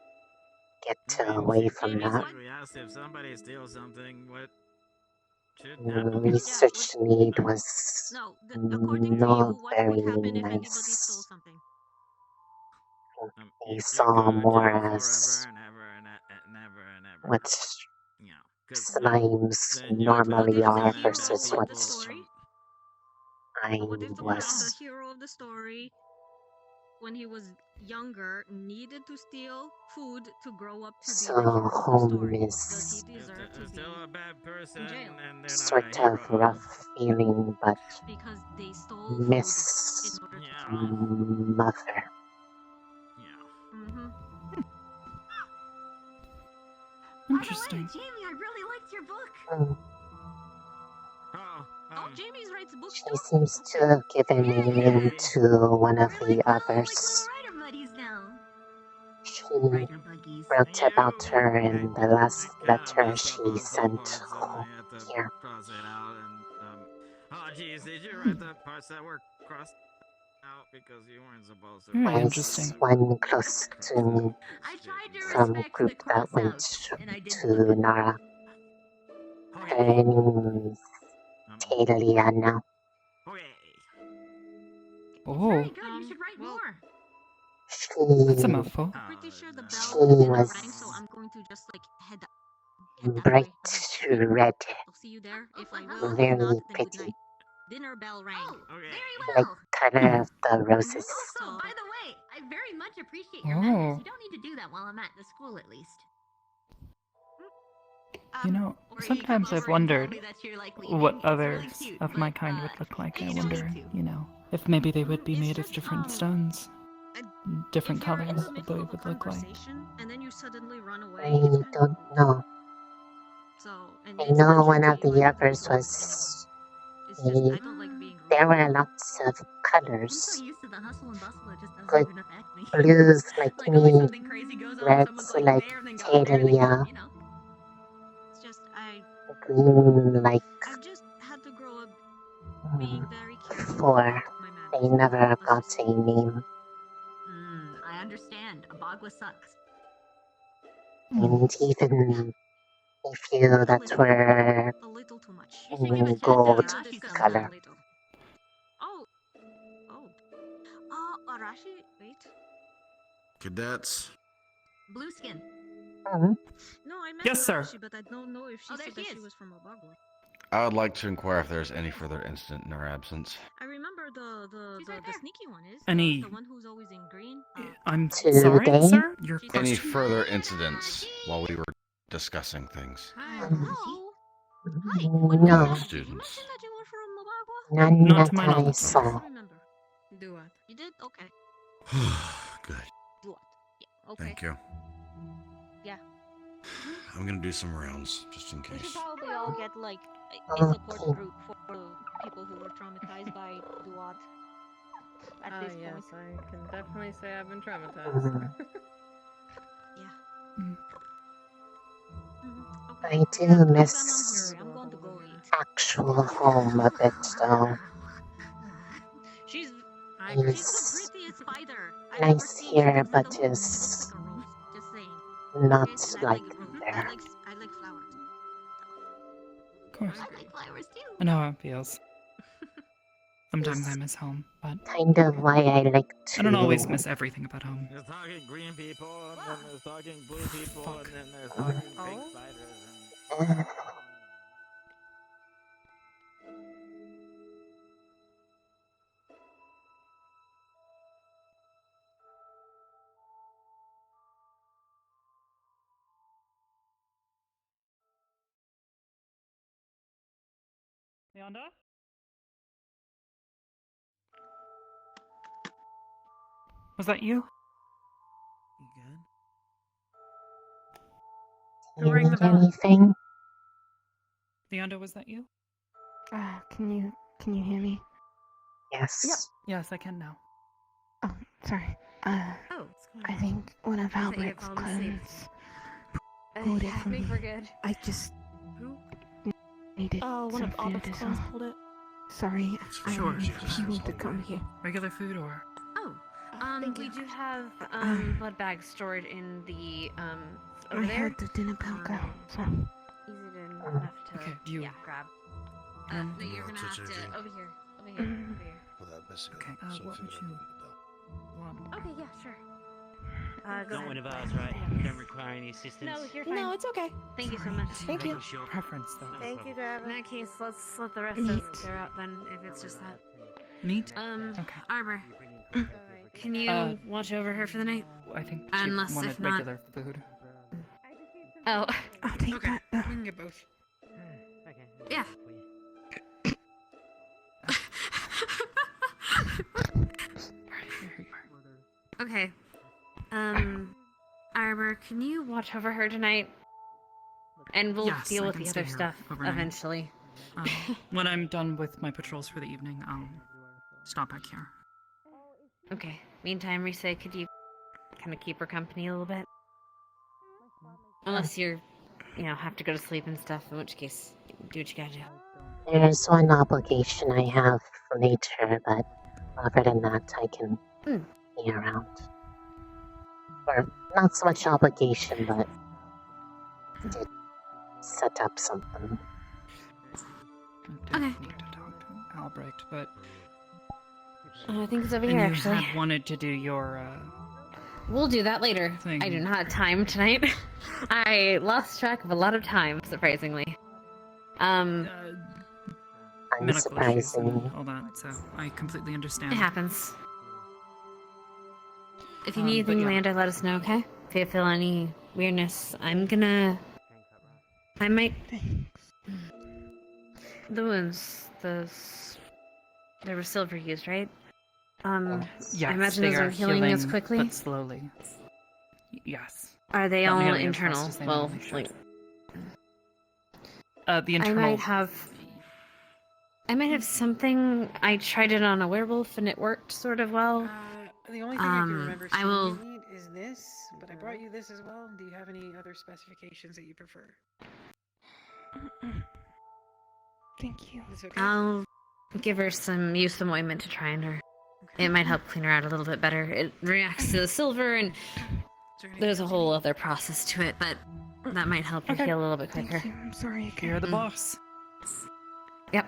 get away from that. basically asked if somebody steals something, what should The happen? research need was not very nice. They saw more as what slimes normally are versus what I was. The hero of the story, when he was younger, needed to steal food to grow up to So be the hero of the home story. is Does he deserve to be a bad person, in jail? and sort of rough feeling, but Because they stole miss food in order to mother. Mm-hmm. Interesting. Jamie, I really liked your book. Oh, Jamie writes books She seems to have given a name to one of the others. Writer buddies now. She wrote about her in the last letter she sent here. Cross it out and oh geez, did you write the parts that were crossed out because you weren't supposed to? Very Was interesting. one close to me from a group that went to Nara. Her name is Talia now. Oh, Very good. You should write more. that's a She mouthful. I'm pretty sure the She bell didn't was ring, so I'm going to just like head bright red, I'll see you there. If I will, if very not, then good pretty, night. Dinner bell rang. like color of the roses. Also, by the way, I very much appreciate your manners. You don't need to do that while I'm at the school, at least. You know, sometimes I've wondered what others of my kind would look like. I wonder, you know, if maybe they would be made of different stones, different colors, what they would look like. And then you suddenly run away. I don't know. So, and I it's know not one just of the others was. It's just I don't like being There were lots of I'm colors. so used to the hustle and bustle, it just doesn't Good even affect me. blues like always me, something crazy goes on, reds someone's like like there, and then goes there, and then Talia, goes, you know. It's just green like I've just had to grow up being very careful. 4. They never got a name. I understand. A Bagua sucks. And even if you that were A little too much. gold color. Oh. Arashi, wait. Cadets. Blue skin. No, I meant Yes, sir. Arashi, but I don't know if she said that she was from Obagua. I would like to inquire if there's any further incident in our absence. I remember the sneaky one is Any- the one who's always in green. I'm Today? sorry, sir. Your Any question. further incidents while we were discussing things? No, Students. none Not that to my I knowledge. saw. Do what? You did? Okay. Good. Do what? Yeah. Okay. Thank you. Yeah. I'm gonna do some rounds just in We should case. probably all get like a support group for people who were traumatized by Duat. At this point. Yes, I can definitely say I've been traumatized. Yeah. I do miss I'm going to go eat. actual home a bit though. She's It's the prettiest spider. nice here, but is Just saying. not I like I there. like flowers. Of course. I like flowers too. I know how it feels. Sometimes I miss home, but Kind of why I like to. I don't always miss everything about home. There's talking green people, and then there's talking blue people, and then there's talking pink spiders. And... Leonda? Was that you? Do you need anything? Leonda, was that you? Can you hear me? Yes. Yes, I can now. Oh, sorry. I think one of Albert's clones pulled it from me. I just needed one some of Albert's food as clones well. pulled it. Sorry, Sure. you need to come here. Regular food or? We do have blood bags stored in the I over there. heard the dinner bell go, so Easy enough to Okay, you. grab. the You're gonna more have to attention. over here, over here, over here. Without missing Okay, it, so what if would it you opened want? Okay, yeah, sure. Go Don't ahead. worry about us, right? You don't require any assistance. No, you're fine. No, it's okay. Thank you so much. Thank you. Sure. Preference though. Thank you, In Gavin. that case, let's let the rest Neat. of us clear out then, if it's just that. Neat. Okay. Arbor, can you Uh, watch over her for the night? I think she Unless wanted if not- regular food. Oh, I'll take that. We can get both. yeah. Okay. Arbor, can you watch over her tonight? And we'll Yes, deal I with can the stay other here stuff overnight. eventually. When I'm done with my patrols for the evening, I'll stop back here. Okay. Meantime, Risa, could you kind of keep her company a little bit? Unless you're, have to go to sleep and stuff, in which case, do what you gotta do. There's one obligation I have for nature, but other than that, I can be around. Or not so much obligation, but to set up something. I did need to talk to Albrecht, but... I think it's over and here, you actually. had wanted to do your, We'll do that later. thing. I do not have time tonight. I lost track of a lot of time, surprisingly. medical issues and Unsurprisingly. all that, so I completely understand. It happens. If you But need anything, yeah. Landa, let us know, okay? If you feel any weirdness, I might... The wounds, there was silver used, right? Yes, I imagine they those are healing as quickly? but slowly. Yes. Are they Not all nearly as internal? fast as they Well, normally should. like... The internal... I might have something. I tried it on a werewolf and it worked sort of well. The only thing I can remember I will... seeing you need is this, but I brought you this as well. Do you have any other specifications that you prefer? Thank you. It's okay. I'll give her some ointment to try on her. It might help clean her out a little bit better. It reacts to the silver, and there's a whole other process to it, but that might help her heal a little bit quicker. I'm sorry again. You're the boss. Yep.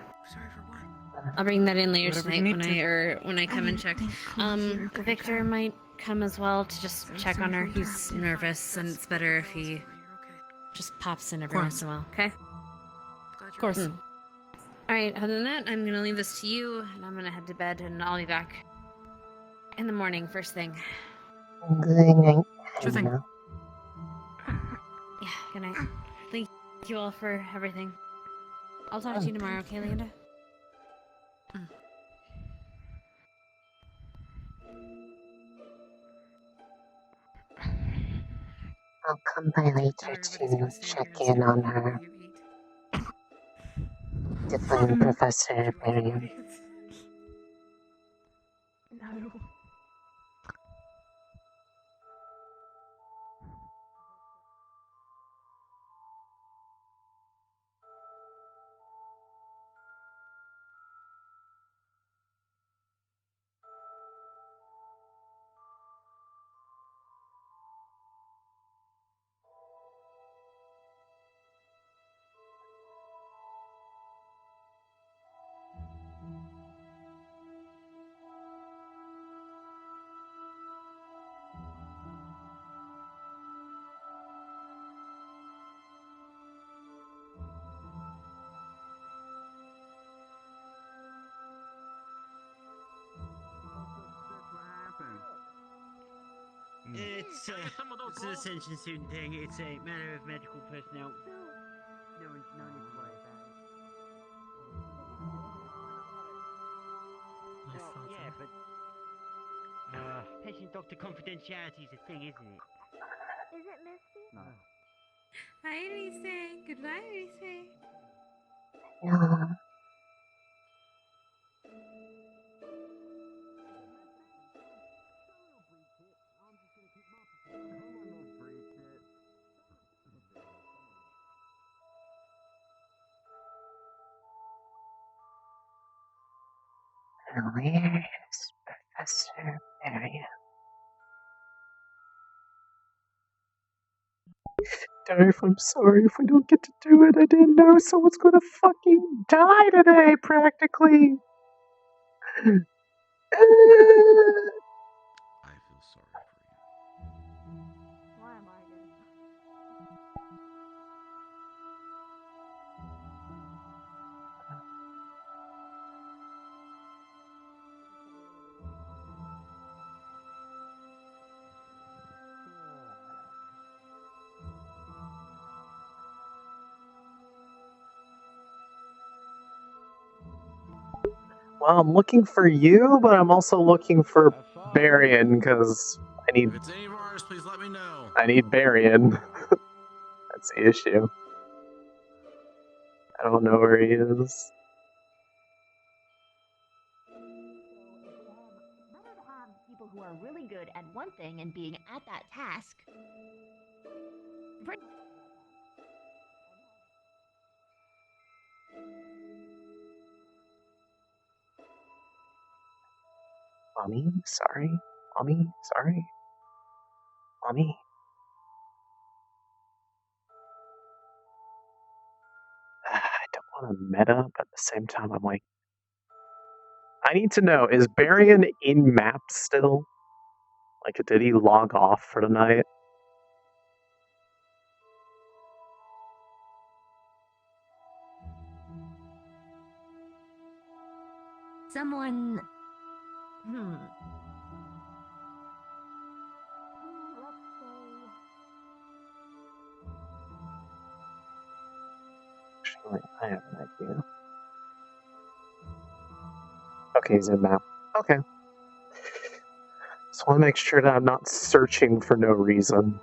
I'll bring that in later Whatever you tonight need when I come and check. Victor might come as well to just check on her. He's nervous, and it's better if he just pops in every once in a while. Okay. Of course. All right. Other than that, I'm gonna leave this to you, and I'm gonna head to bed, and I'll be back in the morning, first thing. Good night. Sure thing. Yeah. Good night. Thank you all for everything. I'll talk to you tomorrow, okay, Leanda? I'll come by later to check in on her. To find Professor Barian. No. It's an Ascension student thing. It's a matter of medical personnel. No need to worry about it. Yeah, but patient-doctor confidentiality is a thing, isn't it? Is it Misty? No. Hi, Rise. Goodbye, Rise. No. Where's Professor Barian? Dave, I'm sorry if I don't get to do it. I didn't know someone's gonna fucking die today, practically. I feel sorry for you. Why am I getting... Well, I'm looking for you, but I'm also looking for Barian because I need. If it's any of ours, please let me know. I need Barian. That's the issue. I don't know where he is. People who are really good at one thing and being at that task. Mommy, sorry. Mommy, sorry. Mommy. I don't want to meta, but at the same time, I'm like, I need to know, is Barian in map still? Like, did he log off for the night? Someone. Actually, I have an idea. Okay, he's in map. Okay. Just want to make sure that I'm not searching for no reason.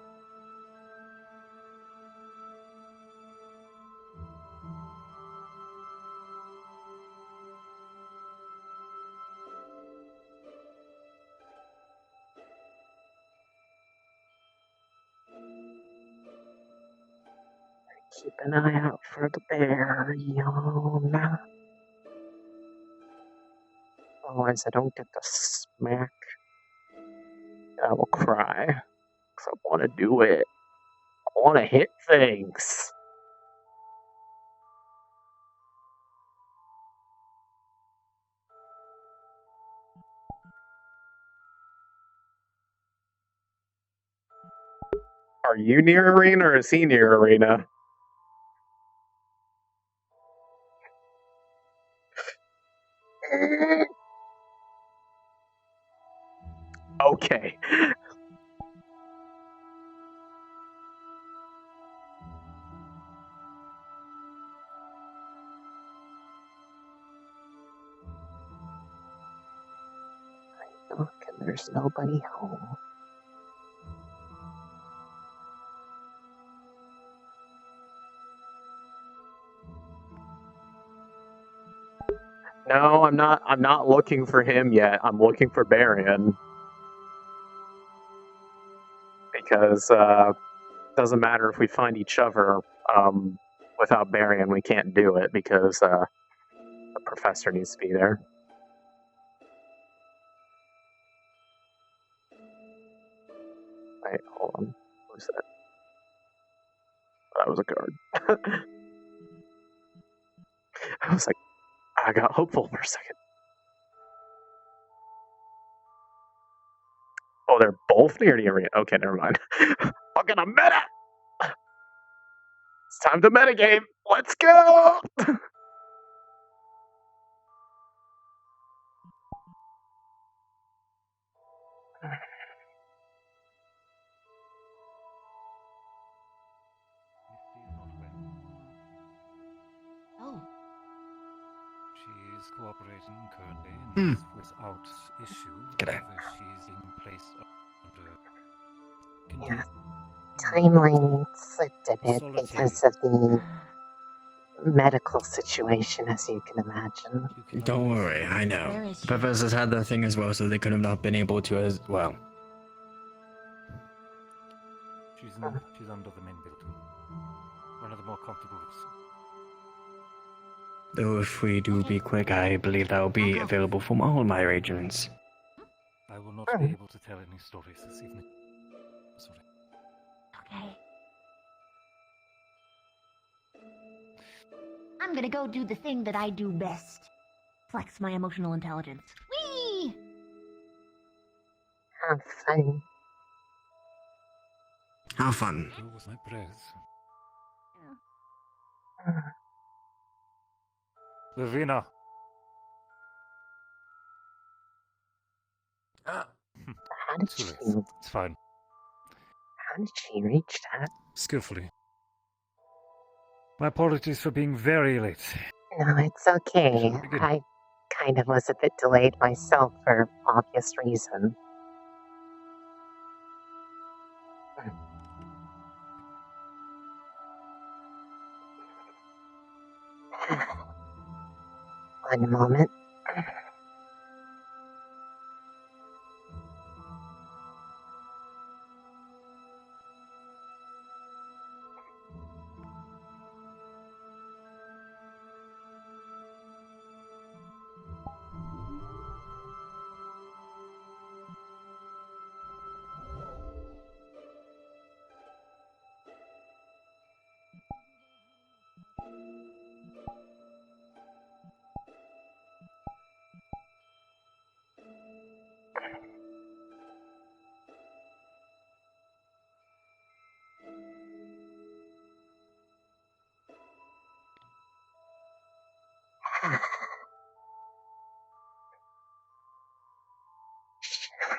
Keep an eye out for the bear, Yona. Otherwise, I don't get the smack. I will cry. Because I want to do it. I want to hit things. Are you near Arena or is he near Arena? Okay. Look, and there's nobody home. No, I'm not looking for him yet. I'm looking for Barian. Because doesn't matter if we find each other without Barian, we can't do it because the professor needs to be there. Wait, hold on. Who's that? That was a guard. I was like, I got hopeful for a second. Oh, they're both near the arena. Okay, never mind. I'm gonna meta! It's time to metagame! Let's go! Oh. She's cooperating currently Hmm. without issue. G'day. However, she's being placed under Yeah. Timeline slipped a bit because of the medical situation, as you can imagine. Don't worry, I know. Where is The she? professors had their thing as well, so they could have not been able to as well. She's under the main building. One of the more comfortable rooms. Though if we do be quick, I believe that will be available from all my arrangements. I will not be able to tell any stories this evening. Sorry. Okay. I'm gonna go do the thing that I do best. Flex my emotional intelligence. Whee! Have fun. How fun. Go with my prayers. Lavina. How did Too late. she? It's fine. How did she reach that? Skillfully. My apologies for being very late. No, it's okay. begin? I kind of was a bit delayed myself for obvious reason. One moment.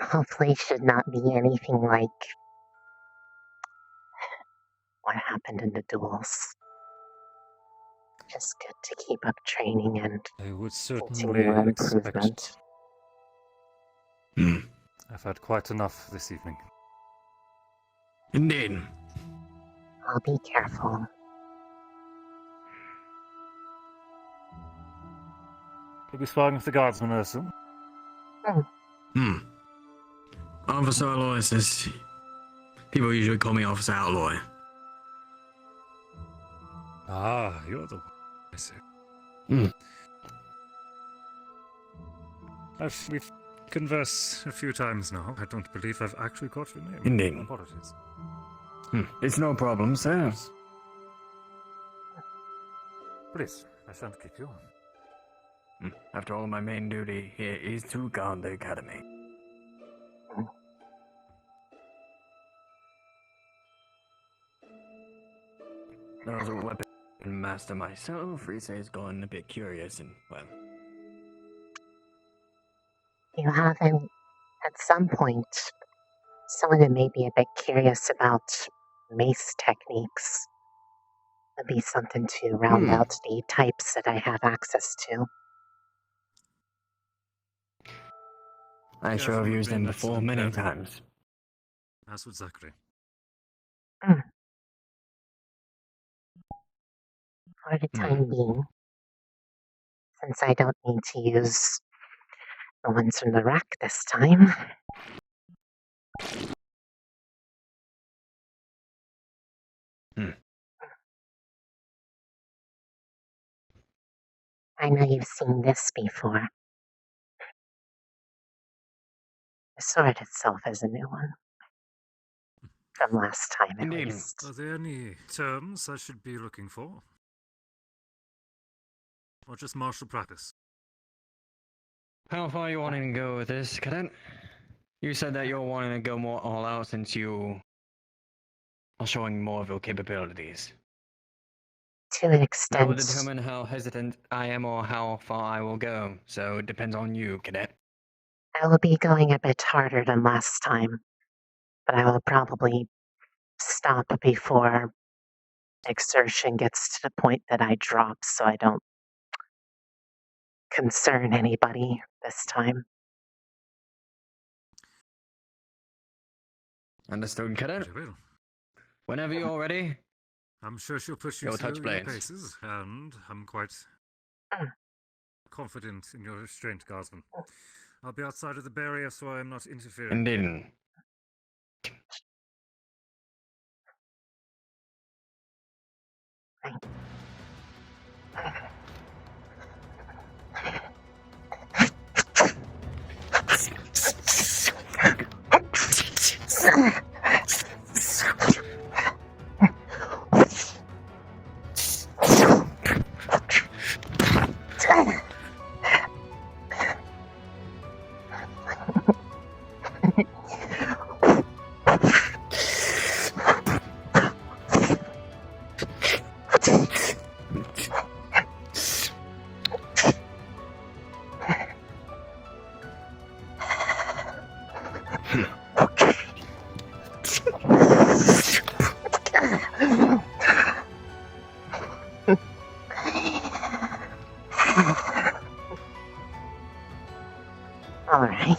Hopefully should not be anything like what happened in the duels. Just good to keep up training and I would continue certainly expect. improvement. I've had quite enough this evening. Indeed. I'll be careful. You'll be sparring with the guardsmen, I assume? Officer Alloy says people usually call me Officer Alloy. Ah, you're the one. I see. We've conversed a few times now. I don't believe I've actually caught your name. Indeed. Apologies. It's no problem, sir. Please, I shan't keep you. After all, my main duty here is to guard the academy. As a weapon master myself, Rise has gone a bit curious and, well... You haven't, at some point, some of them may be a bit curious about mace techniques. That'd be something to round out the types that I have access to. I sure have used them before many times. As would Zachary. For the time being, since I don't need to use the ones from the rack this time. I know you've seen this before. The sword itself is a new one. From last time, at least. Are there any terms I should be looking for? Or just martial practice? How far are you wanting to go with this, Cadet? You said that you're wanting to go more all out since you are showing more of your capabilities. To an extent. That will determine how hesitant I am or how far I will go, so it depends on you, Cadet. I will be going a bit harder than last time, but I will probably stop before exertion gets to the point that I drop so I don't concern anybody this time. Understood, Cadet? Whenever you're ready. I'm sure she'll push you You'll through touch your blades. paces, and I'm quite confident in your restraint, Guardsman. I'll be outside of the barrier so I'm not interfering. Indeed. All right.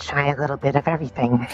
try a little bit of everything.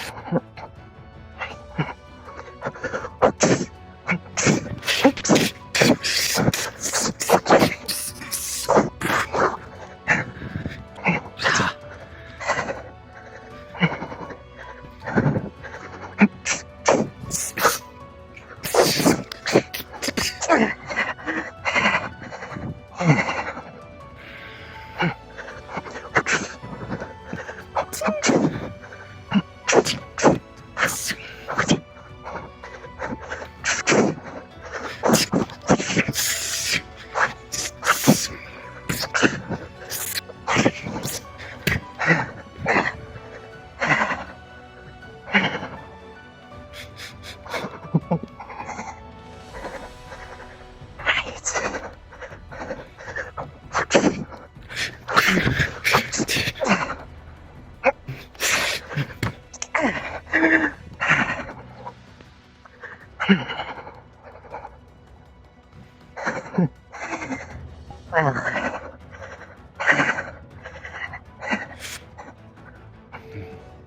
Well,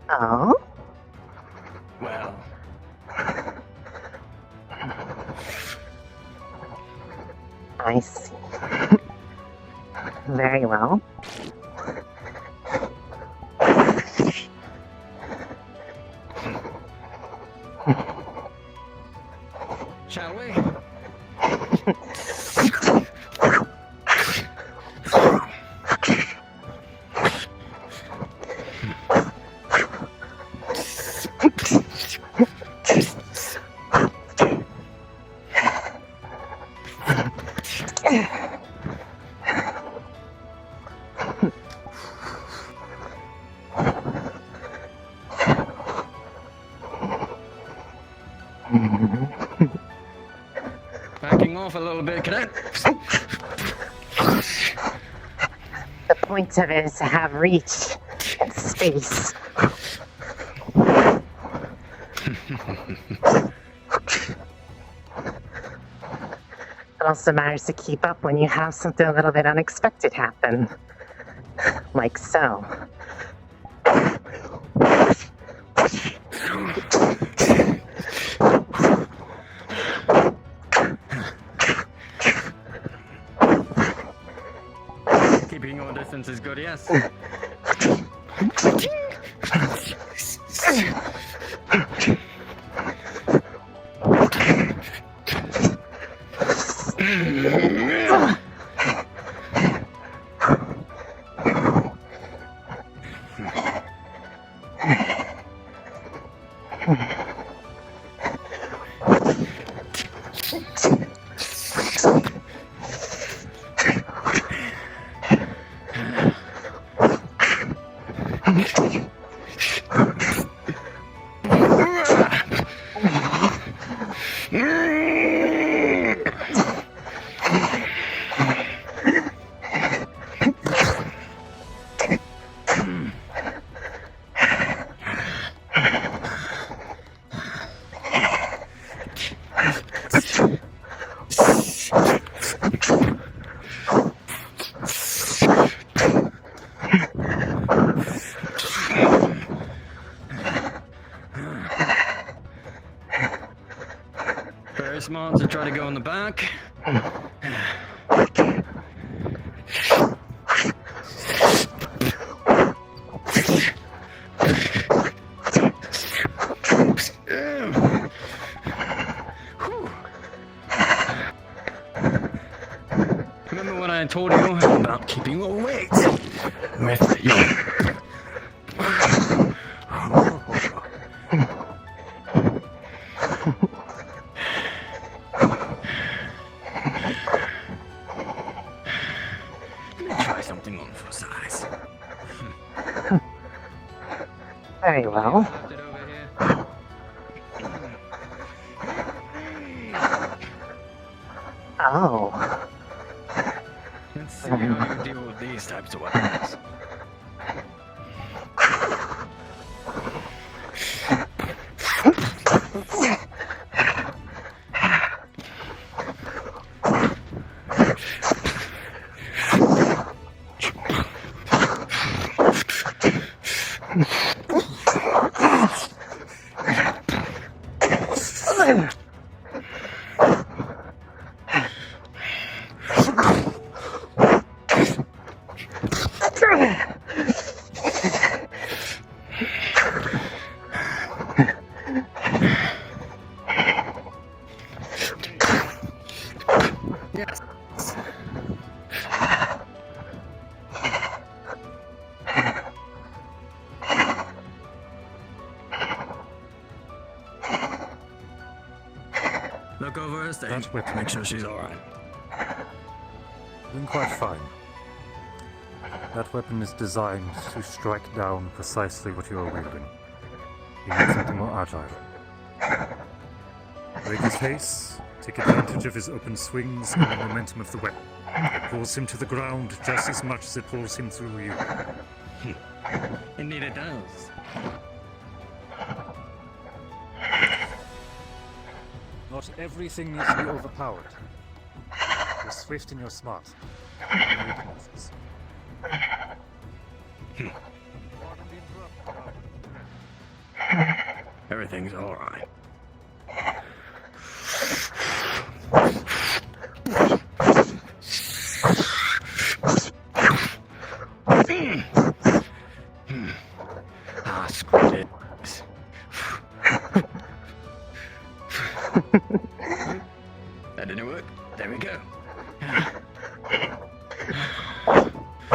oh? Well. I see. Very well. Shall we? Backing off a little bit, cadet. The point of it is to have reach and space. It also matters to keep up when you have something a little bit unexpected happen. Like so. Keeping your distance is good, yes. Very smart to try to go in the back. Remember what I told you about keeping your weight with your... Try something on for size. Very well. Oh. Let's see how you deal with these types of weapons. look over her stage, That weapon. make sure she's alright. Doing quite fine. That weapon is designed to strike down precisely what you are wielding. You need something more agile. Break his face, take advantage of his open swings and the momentum of the weapon. It pulls him to the ground just as much as it pulls him through you. Indeed it does. Not everything needs to be overpowered. You're swift and you're smart. You know your weaknesses. Everything's alright. Screw this. That didn't work. There we go.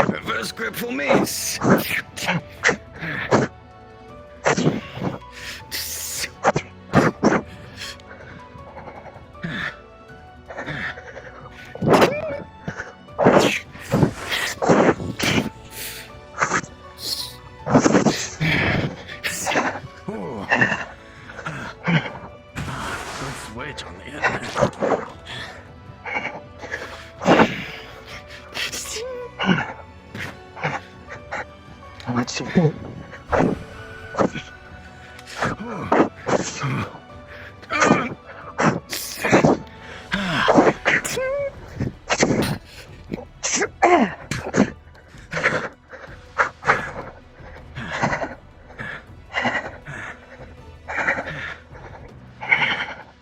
Reverse grip for me. Switch on the end. What you think?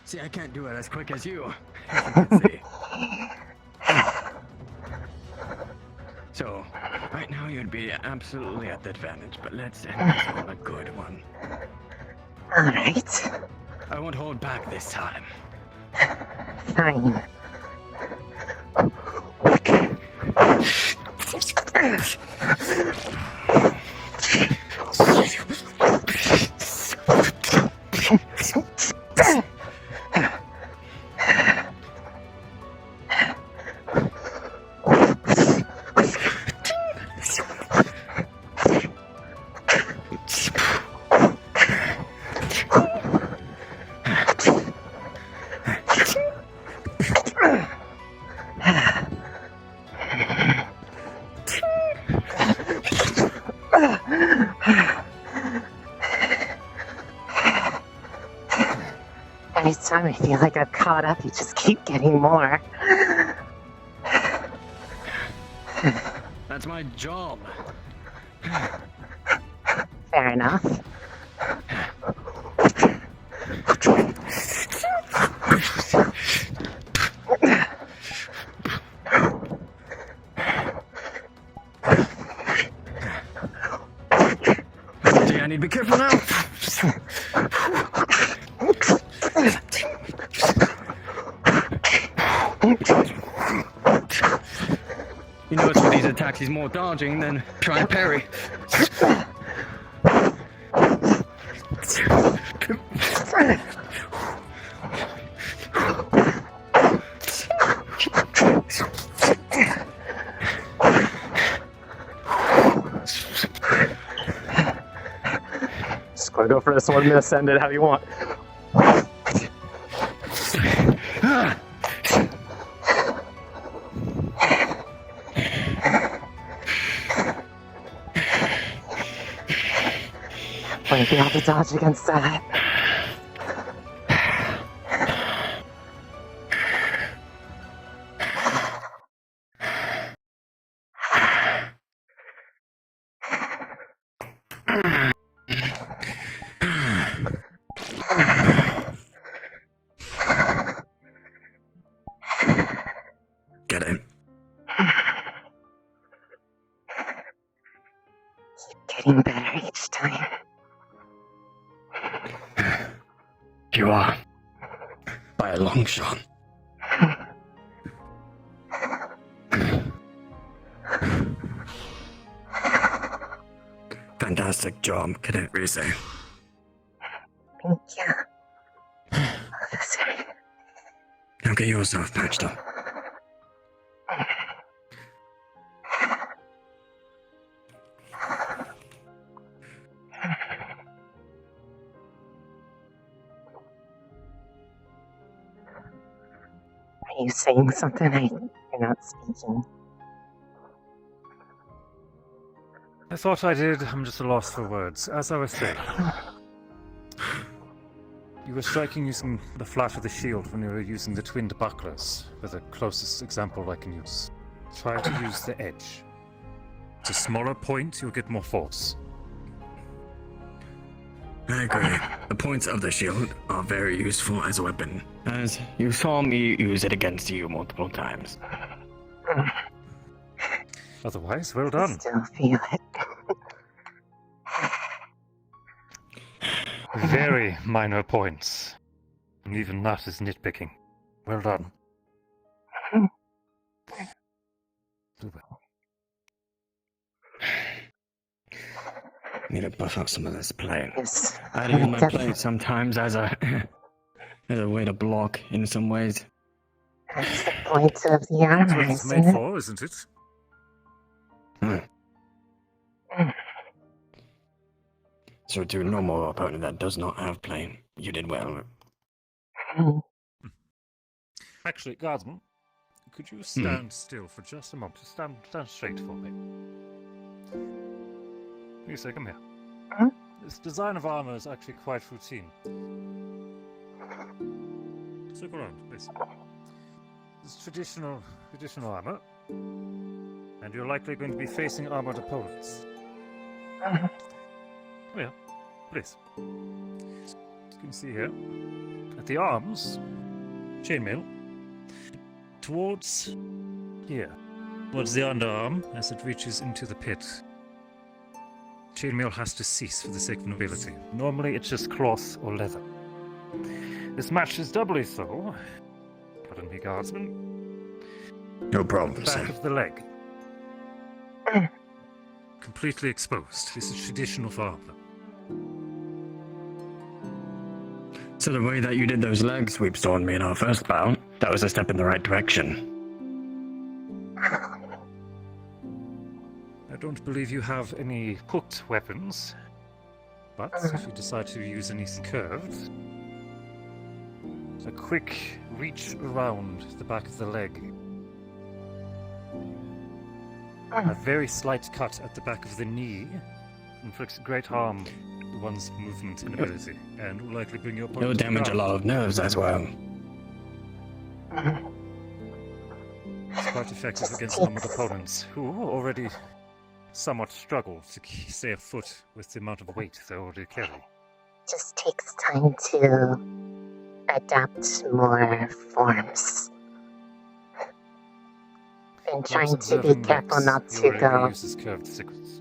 See, I can't do it as quick as you can see. So, right now you'd be absolutely at the advantage, but let's end this on a good one. Alright. I won't hold back this time. Fine. Anytime I feel like I've caught up, you just keep getting more. That's my job. Fair enough. See, I need to be careful now. You know, it's with these attacks, he's more dodging than trying to parry. Just gonna go for this one, miss, end it how you want. Won't be able to dodge against that. Get in. Getting better each time. You are. By a long shot. Fantastic job, Cadet Rise. Thank you, officer. Now get yourself patched up. Are you saying something you're not speaking? I thought I did. I'm just a loss for words. As I was saying, you were striking using the flat of the shield when you were using the twinned bucklers, for the closest example I can use. Try to use the edge. It's a smaller point, you'll get more force. I agree. The points of the shield are very useful as a weapon, as you saw me use it against you multiple times. Otherwise, well done. Still feel it. Very minor points. And even that is nitpicking. Well done. Need to buff up some of this plane. Yes. I use my plane sometimes as a way to block in some ways. That's the point of the armor, That's what it's isn't made it? for, isn't it? So to a normal opponent that does not have plane, you did well. Actually, Guardsman, could you stand still for just a moment? Stand straight for me. Lisa, come here. This design of armor is actually quite routine. Look around, please. This is traditional armor, and you're likely going to be facing armored opponents. Come here, please. As you can see here, at the arms, chainmail, towards here, towards the underarm as it reaches into the pit. Chainmail has to cease for the sake of nobility. Normally it's just cloth or leather. This match is doubly so. Pardon me, Guardsman. No problem, The back sir. of the leg. Completely exposed. This is traditional for armor. So the way that you did those leg sweeps on me in our first bout, that was a step in the right direction. I don't believe you have any hooked weapons, but if you decide to use anything curved, a quick reach around the back of the leg, a very slight cut at the back of the knee inflicts great harm to one's movement and ability, and will likely bring your opponent You'll to the damage a ground. lot of nerves as well. It's quite effective against armored opponents who already somewhat struggle to stay afoot with the amount of weight they already carry. Just takes time to adapt more forms. And trying to be careful not to go. Uses curved sickles.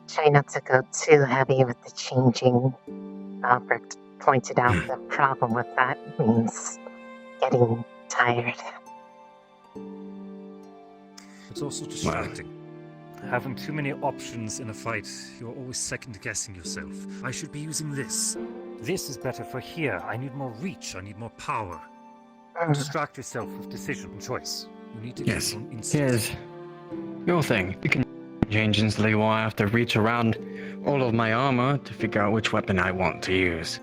Try not to go too heavy with the changing. Albert pointed out the problem with that means getting tired. It's also distracting. Having too many options in a fight, you're always second-guessing yourself. I should be using this. This is better for here. I need more reach. I need more power. Distract yourself with decision and choice. You need to get Yes. on instinct. Here's your thing. You can change instantly while I have to reach around all of my armor to figure out which weapon I want to use.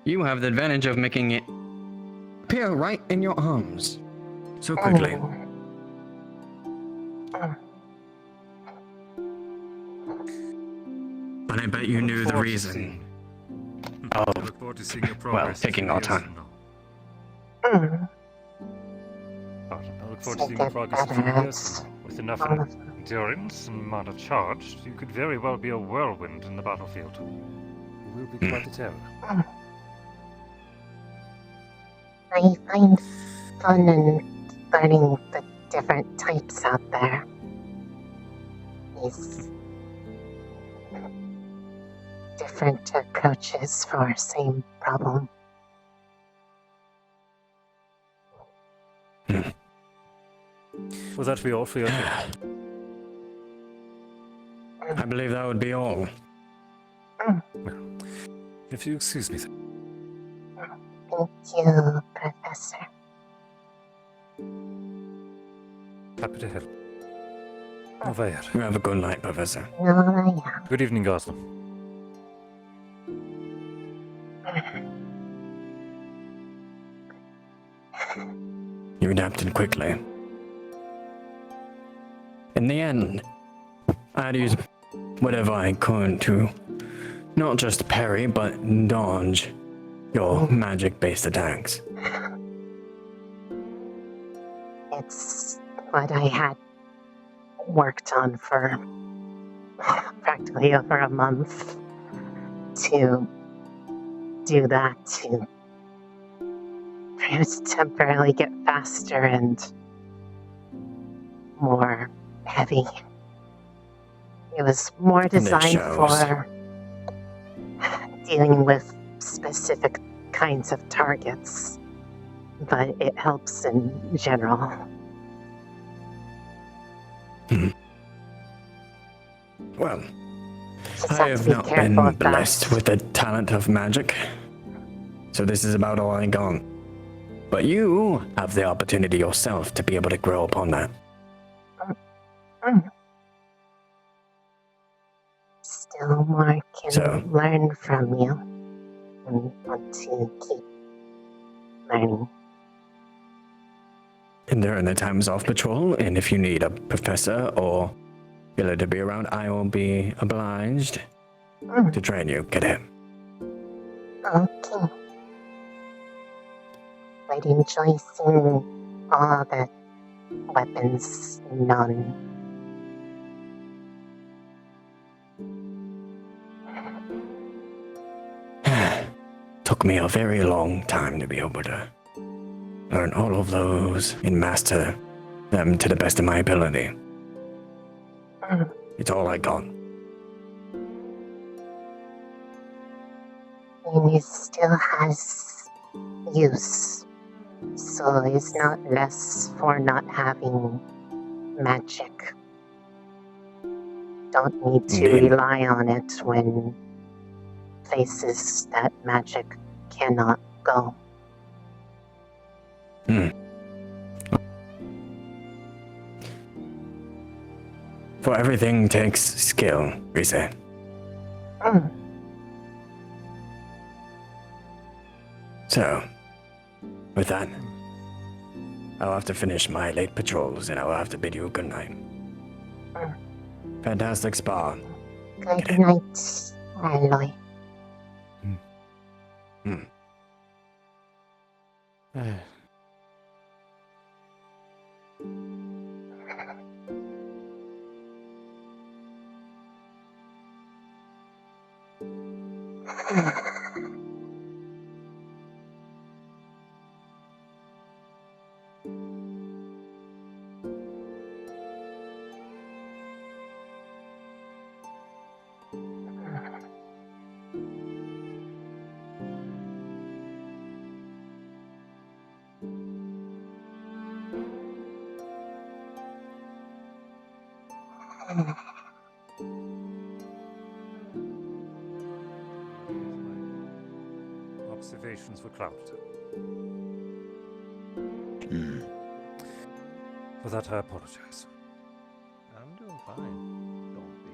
You have the advantage of making it appear right in your arms so quickly. But I bet you knew the reason. I look forward to seeing your Well, progress. taking our time. I look forward to seeing your progress in a few years from now. With enough endurance and amount of charge, you could very well be a whirlwind in the battlefield. You will be quite a terror. I find fun in learning the different types out there. These different approaches for same problem. Will that be all for you? I believe that would be all. If you excuse me. Thank Thank you, Professor. Happy to help. Over here. You have a good night, Professor. No, I am. Good evening, Goslin. You adapted quickly. In the end, I had to use whatever I could to not just parry, but dodge your magic-based attacks. It's what I had worked on for practically over a month to do that, to temporarily get faster and more heavy. It was more designed for dealing with specific kinds of targets, but it helps in general. Well, Just I have to have be not careful been with that. blessed with the talent of magic, so this is about all I got. But you have the opportunity yourself to be able to grow upon that. Still more can learn from you and want to keep learning. And during the times off patrol, and if you need a professor or Giller to be around, I will be obliged to train you, cadet. Okay. I'd enjoy seeing all the weapons none. Took me a very long time to be able to learn all of those and master them to the best of my ability. It's all I got. And it still has use, so it's not less for not having magic. Don't need to Indeed. rely on it when places that magic cannot go. For everything takes skill, we say. So, with that, I'll have to finish my late patrols and I will have to bid you a good night. Fantastic spa. Good night, Aloy. Observations were clouded. For that, I apologize. I'm doing fine. Don't be.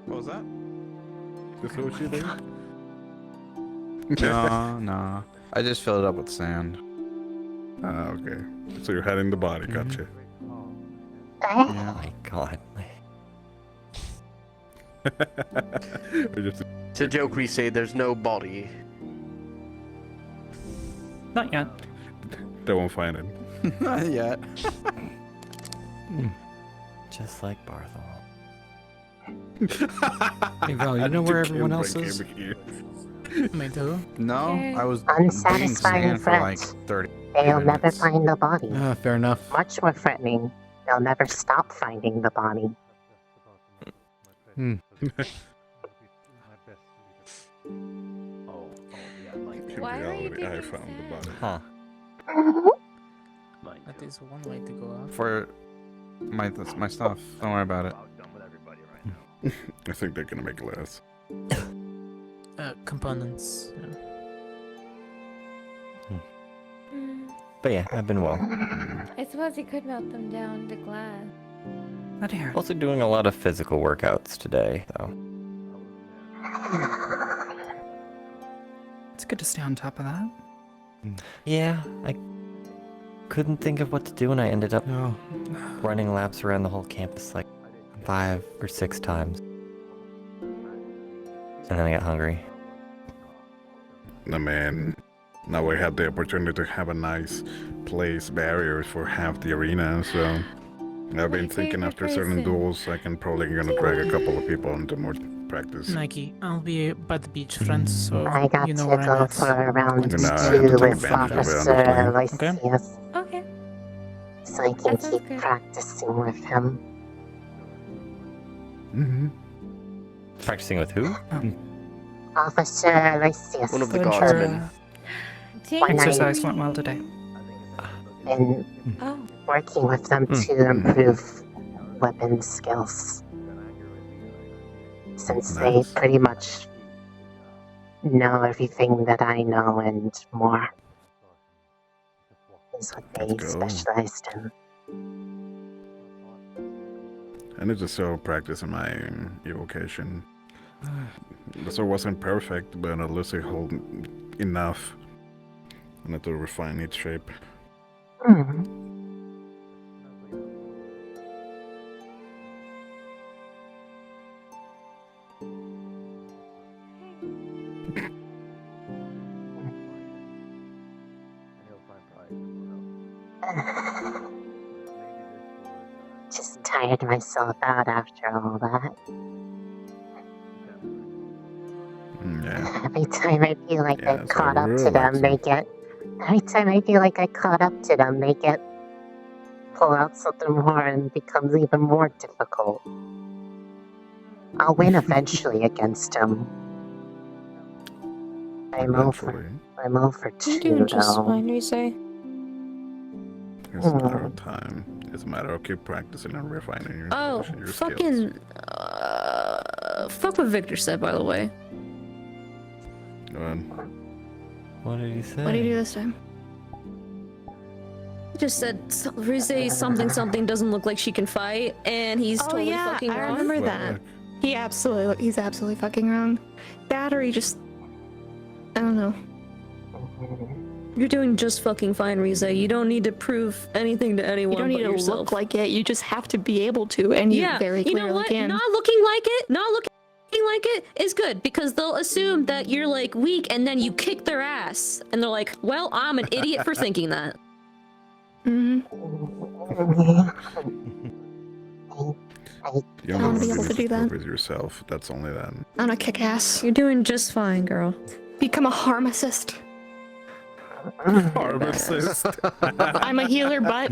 What was that? Just what you think? No. I just filled it up with sand. Ah, okay. So you're hiding the body, gotcha. Oh my god. It's a joke we say there's no body. Not yet. They won't find it. Not yet. Just like Barthol. Hey Val, you know where everyone else is? Me too. No, I was Unsatisfying digging sand for threat. like 30 They'll minutes. never find the body. Fair enough. Much more threatening, they'll never stop finding the body. Why are you I found the body. Huh. That is one way to go out. For my stuff. Don't worry about it. I think they're gonna make less. Components. Yeah. But yeah, I've been well. I suppose you could melt them down to glass. Not here. Also doing a lot of physical workouts today, though. It's good to stay on top of that. Yeah, I couldn't think of what to do, and I ended up running laps around the whole campus like 5 or 6 times. And then I got hungry. No, man. Now we have the opportunity to have a nice place barrier for half the arena, so I've been thinking after certain duels I can probably gonna drag a couple of people into more practice. Nike, I'll be by the beachfront, so I got you know to where I'm go at. for a round No, I have to 2 take with advantage of it, Officer honestly. Lysias. Okay. So I can keep practicing with him. Practicing with who? Officer Lysias. One of the Good, guardsmen. Exercise went well today. Been working with them to improve weapon skills. Since they pretty much know everything that I know and more. Is what they specialized in. I need to still practice in my evocation. The sword wasn't perfect, but at least I hold enough. I need to refine each shape. Just tired myself out after all that. Yeah. Every time I feel like I it's caught up to them, relaxing. they get. Every time I feel like I caught up to them, they get. Pull out something more and it becomes even more difficult. I'll win eventually against them. I'm over 2 You're doing just though. fine, you say? It's a matter of time. It's a matter of keep practicing and refining your, Oh, your skills. fucking. Fuck what Victor said, by the way. Go ahead. What did he say? What did he do this time? He just said Rise something doesn't look like she can fight, and he's totally fucking wrong. I remember that. He's absolutely fucking wrong. Battery just, I don't know. You're doing just fucking fine, Rise. You don't need to prove anything to anyone. You don't need to look like it. You just have to be able to, and you very you clearly know what? can. Not looking like it is good because they'll assume that you're like weak, and then you kick their ass, and they're like, "Well, I'm an idiot for thinking that." You I wanna be able to do that. With yourself. That's only that. I'm gonna kick ass. You're doing just fine, girl. Become a harm assist. Harm assist. I'm a healer, but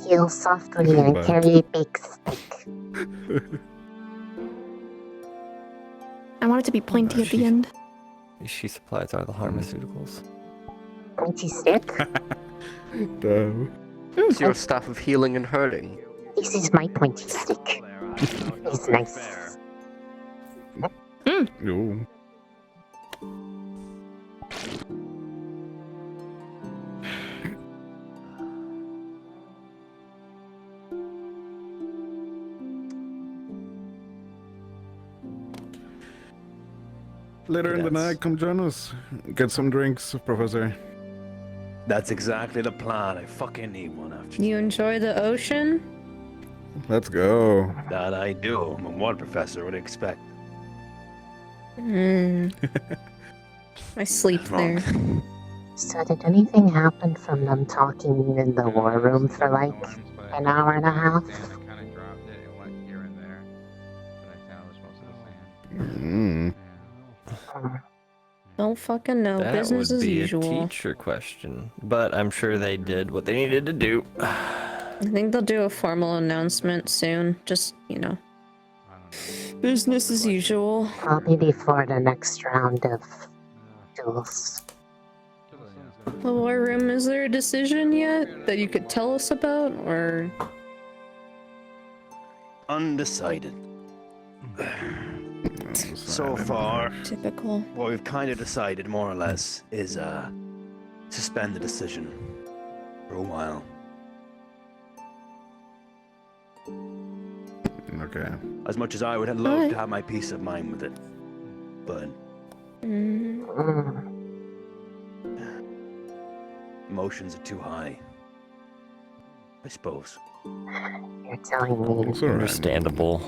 Heal softly and carry a big stick. I want it to be pointy at the end. She supplies all the pharmaceuticals. Pointy stick? No. It's your staff of healing and hurting. This is my pointy stick. It's nice. No. Later in the night, come join us. Get some drinks, Professor. That's exactly the plan. I fucking need one after You enjoy the ocean? Let's go. that. I do. I'm a water professor. What do you expect? I sleep there. So did anything happen from them talking in the war room for like an hour and a half? Don't fucking know. That Business would as be usual. a teacher question, but I'm sure they did what they needed to do. I think they'll do a formal announcement soon. Just, you know. Business as usual. Probably before the next round of duels. The war room, is there a decision yet that you could tell us about, or? Undecided. So far, Typical. what we've kind of decided, more or less, is suspend the decision for a while. Okay. As much as I would have loved to have my peace of mind with it, but emotions are too high, I suppose. You're telling me. It's alright. Understandable.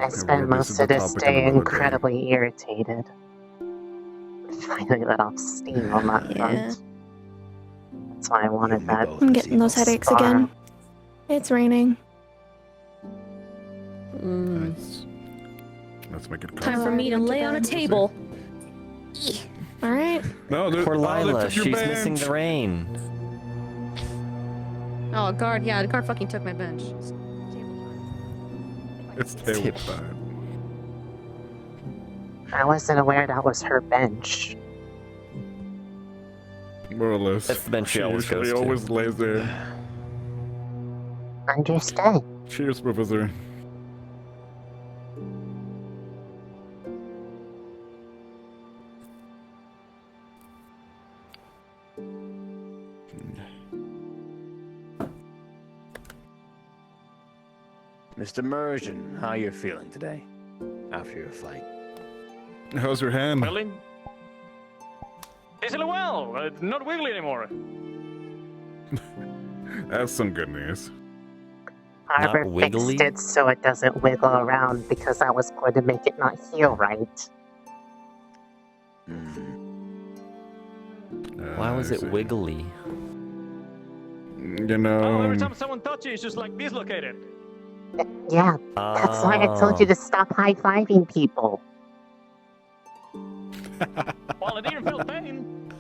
I spent most of this day incredibly irritated. Finally let off steam on that front. That's why I wanted that. I'm getting those headaches again. It's raining. Nice. Let's make it Time for me to lay on a table. Alright. No, Poor Lila, she's missing the rain. Oh, guard, yeah, the guard fucking took my bench. It's table time. I wasn't aware that was her bench. More or less. That's the bench she She always usually goes to. always lays there. Understood. Cheers, Professor. Mr. Mergen, how you feeling today after your fight? How's your hand? Feeling? Easily well. Not wiggly anymore. That's some good news. Arbor fixed it so it doesn't wiggle around because I was going to make it not heal right. Why was it wiggly? You know. Every time someone touches you, it's just like dislocated. Yeah, that's why I told you to stop high-fiving people. Well, I didn't feel pain.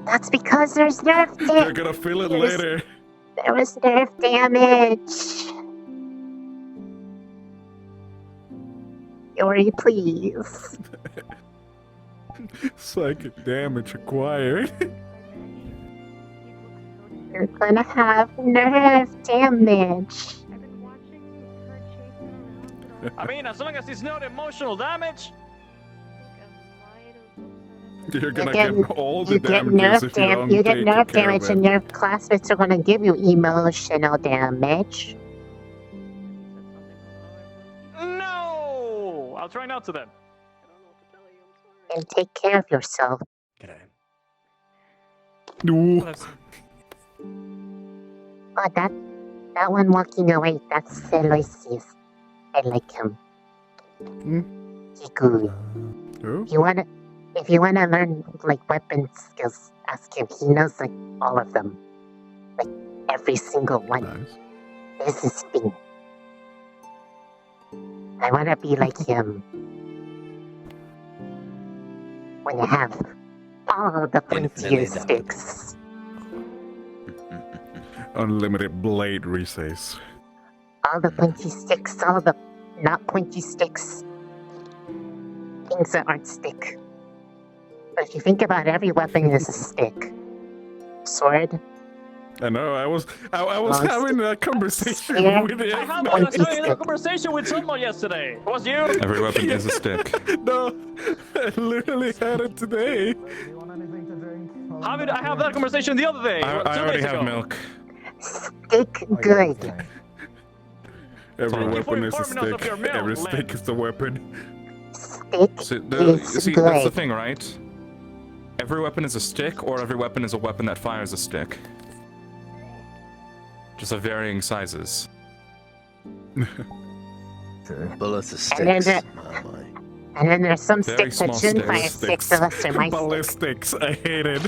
That's because there's nerf damage. You're gonna feel it later. There was nerf damage. Yori, please. Psychic damage acquired. You're gonna have nerf damage. I mean, as long as it's not emotional damage. You're gonna get all the You get damages nerf if you don't you get take nerf care of damage, and your classmates are gonna give you emotional damage. No! I'll try not to then. And take care of yourself. No. Oh, that one walking away, that's Celoisius. I like him. He's good. If you wanna learn like weapon skills, ask him. He knows like all of them. Like every single one. Nice. This is his thing. I wanna be like him. When you have all the pointier sticks. Unlimited blade recess. All the pointy sticks, all the not pointy sticks. Things that aren't stick. But if you think about it, every weapon is a stick. Sword. I know. I was having a conversation with him. I had a conversation with someone yesterday. It was you. Every weapon is a stick. No, I literally had it today. How did I have that conversation the other day? I already have milk. Stick good. Every weapon is a stick. Every stick is a weapon. See, that's the thing, right? Every weapon is a stick, or every weapon is a weapon that fires a stick. Just of varying sizes. Bullets are sticks. And then there's some Very sticks that small shouldn't fire sticks unless they're my stick. Ballistics. I hate it.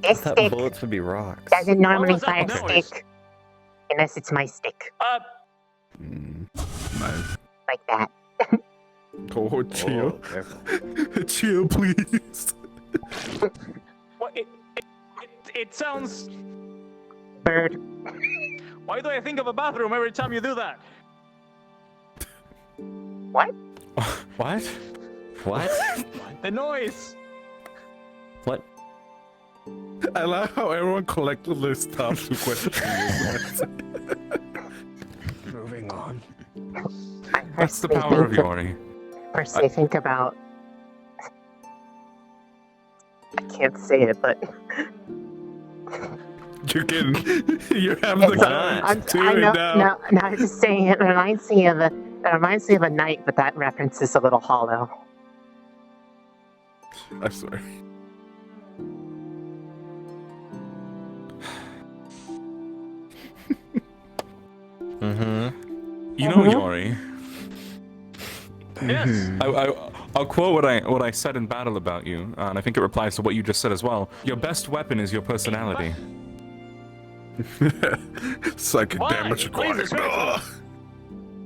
This I thought stick bullets would be rocks. doesn't normally What was fire that noise? stick. Unless it's my stick. Nice. Like that. Oh, chill. Careful. Chill, please. Well, it sounds. Bird. Why do I think of a bathroom every time you do that? What? What? What? The noise. What? I love how everyone collectively stops to question you. Moving on. That's the power of Yori. First, I think about I can't say it, but You can. You have the guts to I it know. now. No, I'm just saying it reminds me of a night, but that reference is a little hollow. I swear. You know, Yori. Yes. I'll quote what I said in battle about you, and I think it replies to what you just said as well. Your best weapon is your personality. Psychic damage required.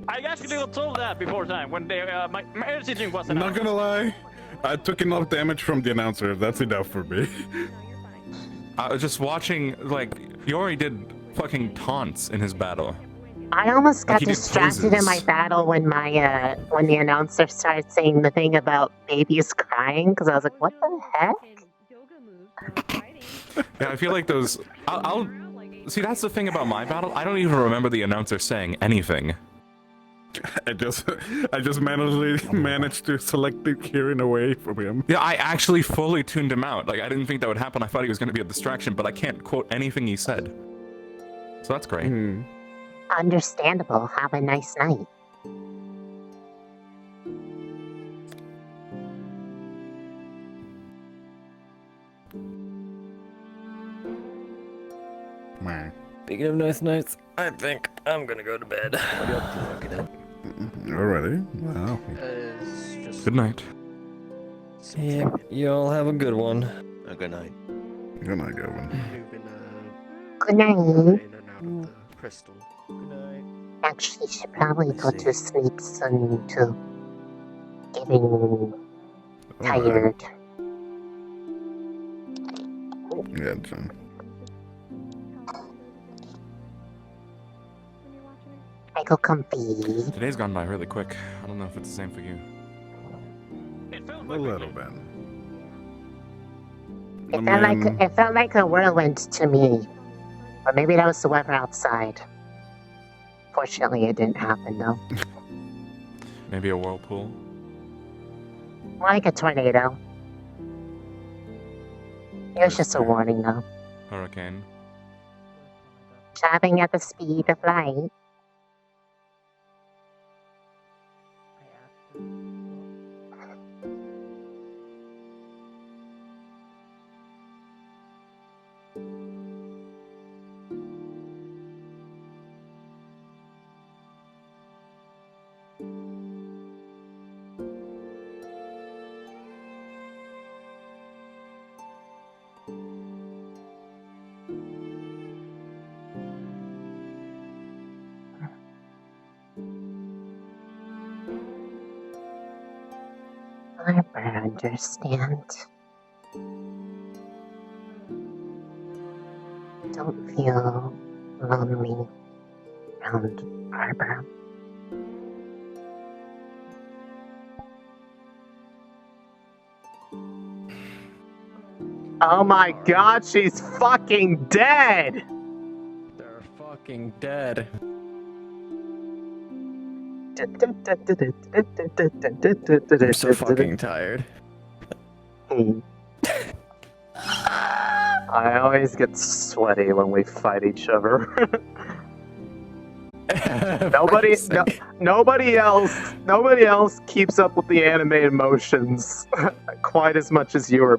I actually got told that before time when they, my energy drink wasn't Not gonna lie, I took enough damage from the announcer. That's enough for me. I was just watching, like, Yori did fucking taunts in his battle. I almost got Like, he did distracted in my poses. battle when when the announcer started saying the thing about babies crying, because I was like, what the heck? Yeah, I feel like those. I'll see. That's the thing about my battle. I don't even remember the announcer saying anything. I just managed to select the hearing away from him. Yeah, I actually fully tuned him out. Like, I didn't think that would happen. I thought he was going to be a distraction, but I can't quote anything he said. So that's great. Understandable. Have a nice night. Speaking of nice nights, I think I'm gonna go to bed. What are you up to, Cadet? Already? Wow. Good night. Yeah, y'all have a good one. Good night. Good night, Gavin. Good night. Crystal. Good night. Actually, you should probably go to sleep soon too. Getting tired. Yeah, John. I go comfy. Today's gone by really quick. I don't know if it's the same for you. A little bit. It felt like a whirlwind to me. Or maybe that was the weather outside. Fortunately, it didn't happen though. Maybe a whirlpool. Like a tornado. It was just a warning though. Hurricane. Traveling at the speed of light. Barbara understand. Don't feel lonely around Barbara. Oh my god, she's fucking dead! They're fucking dead. I'm so fucking tired. I always get sweaty when we fight each other. Nobody else keeps up with the animated motions quite as much as you are,